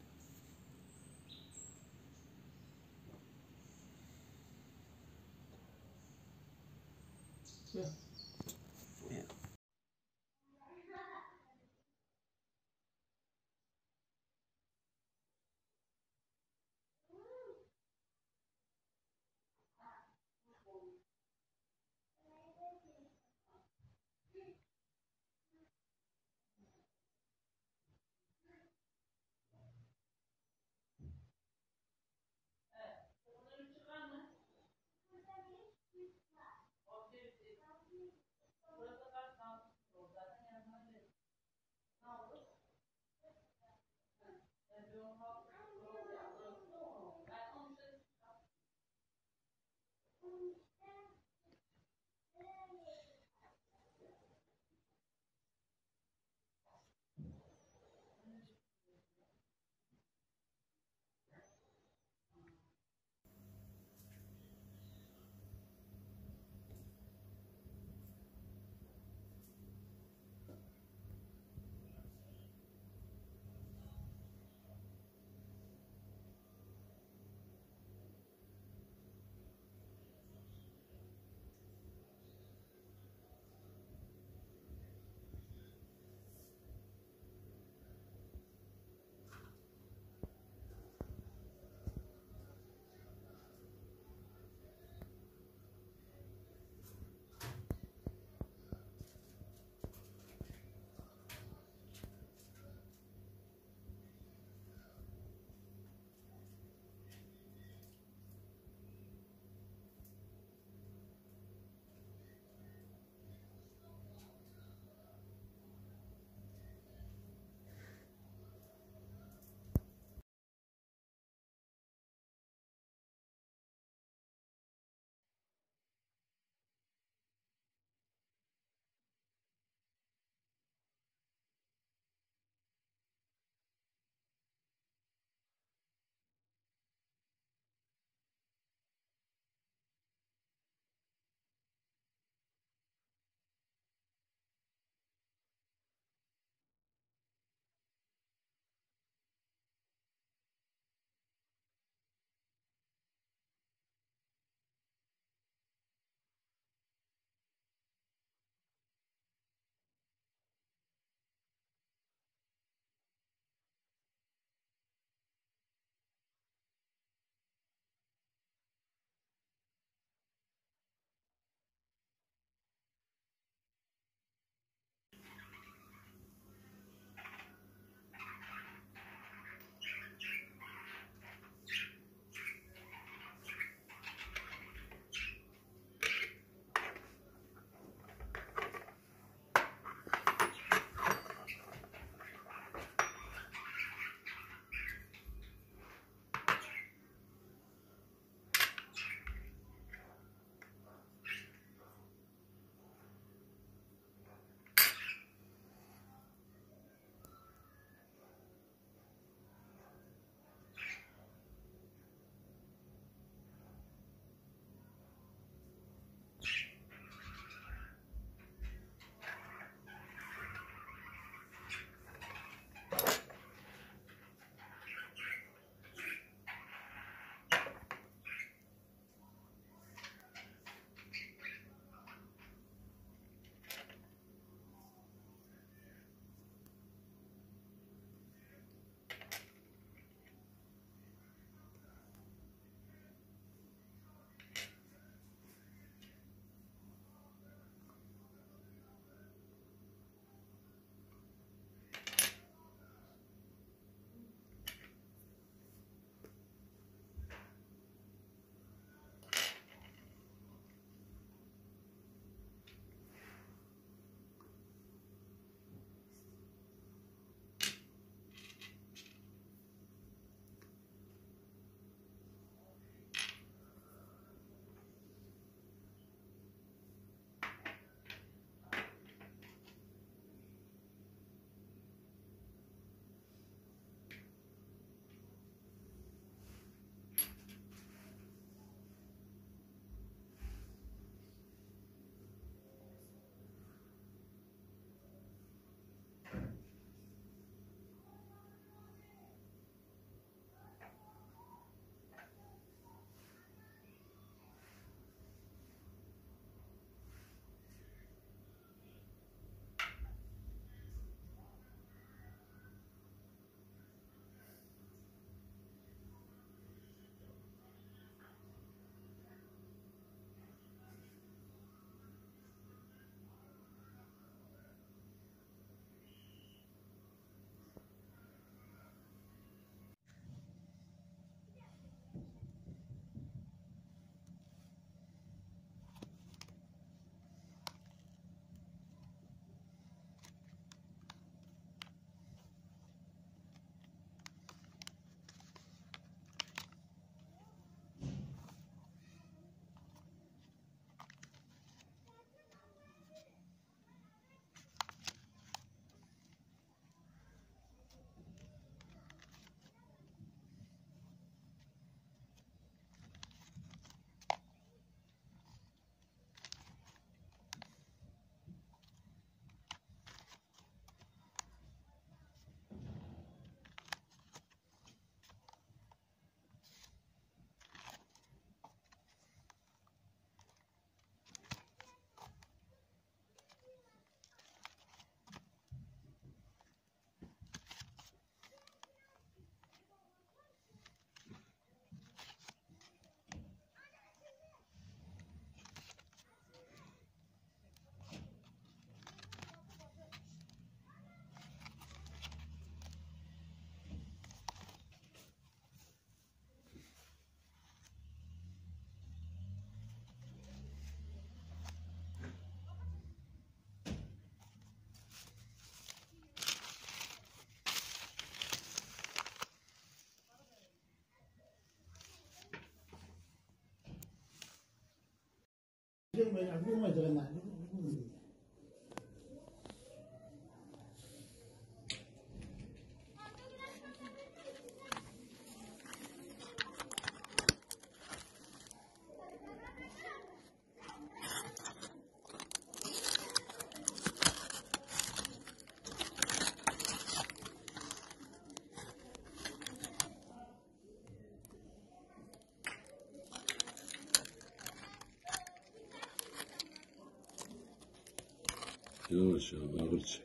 S10: Yavaş yavaş ağır çek.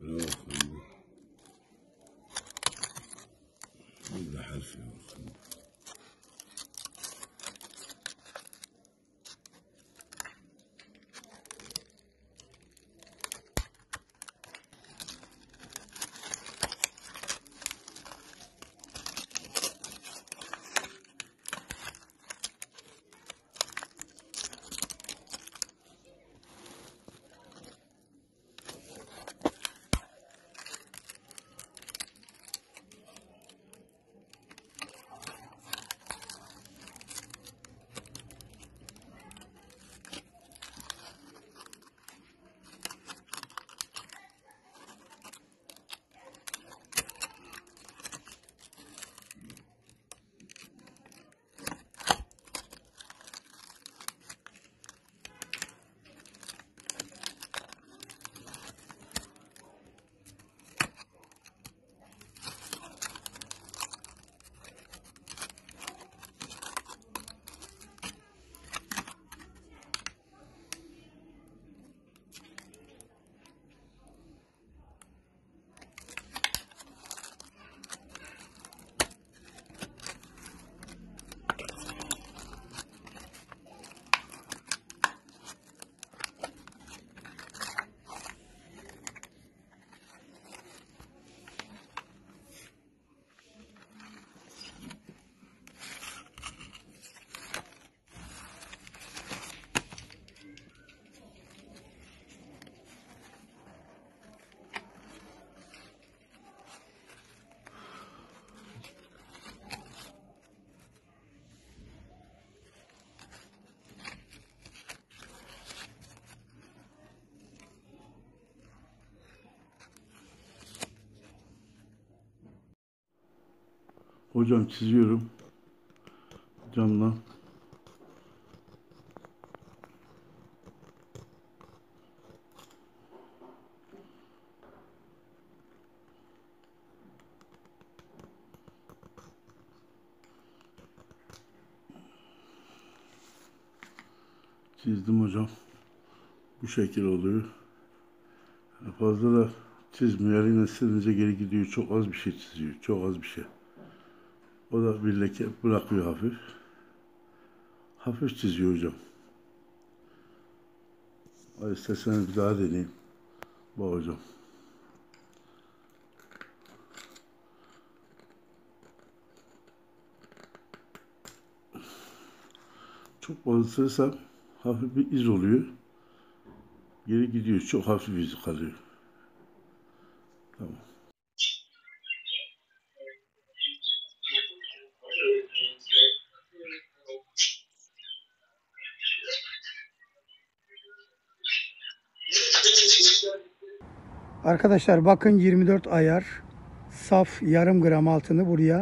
S10: Bravo Hamdi. Burada harf yok Hamdi. Hocam çiziyorum. Camdan. Çizdim hocam. Bu şekil oluyor. Fazla da çizmiyor. Eline silince geri gidiyor. Çok az bir şey çiziyor. Çok az bir şey. O da bir leke bırakıyor hafif. Hafif çiziyor hocam. İsterseniz bir daha deneyeyim. Bak hocam. Çok bastırırsam hafif bir iz oluyor. Geri gidiyor. Çok hafif iz kalıyor. Tamam.
S1: Arkadaşlar bakın 24 ayar saf yarım gram altını buraya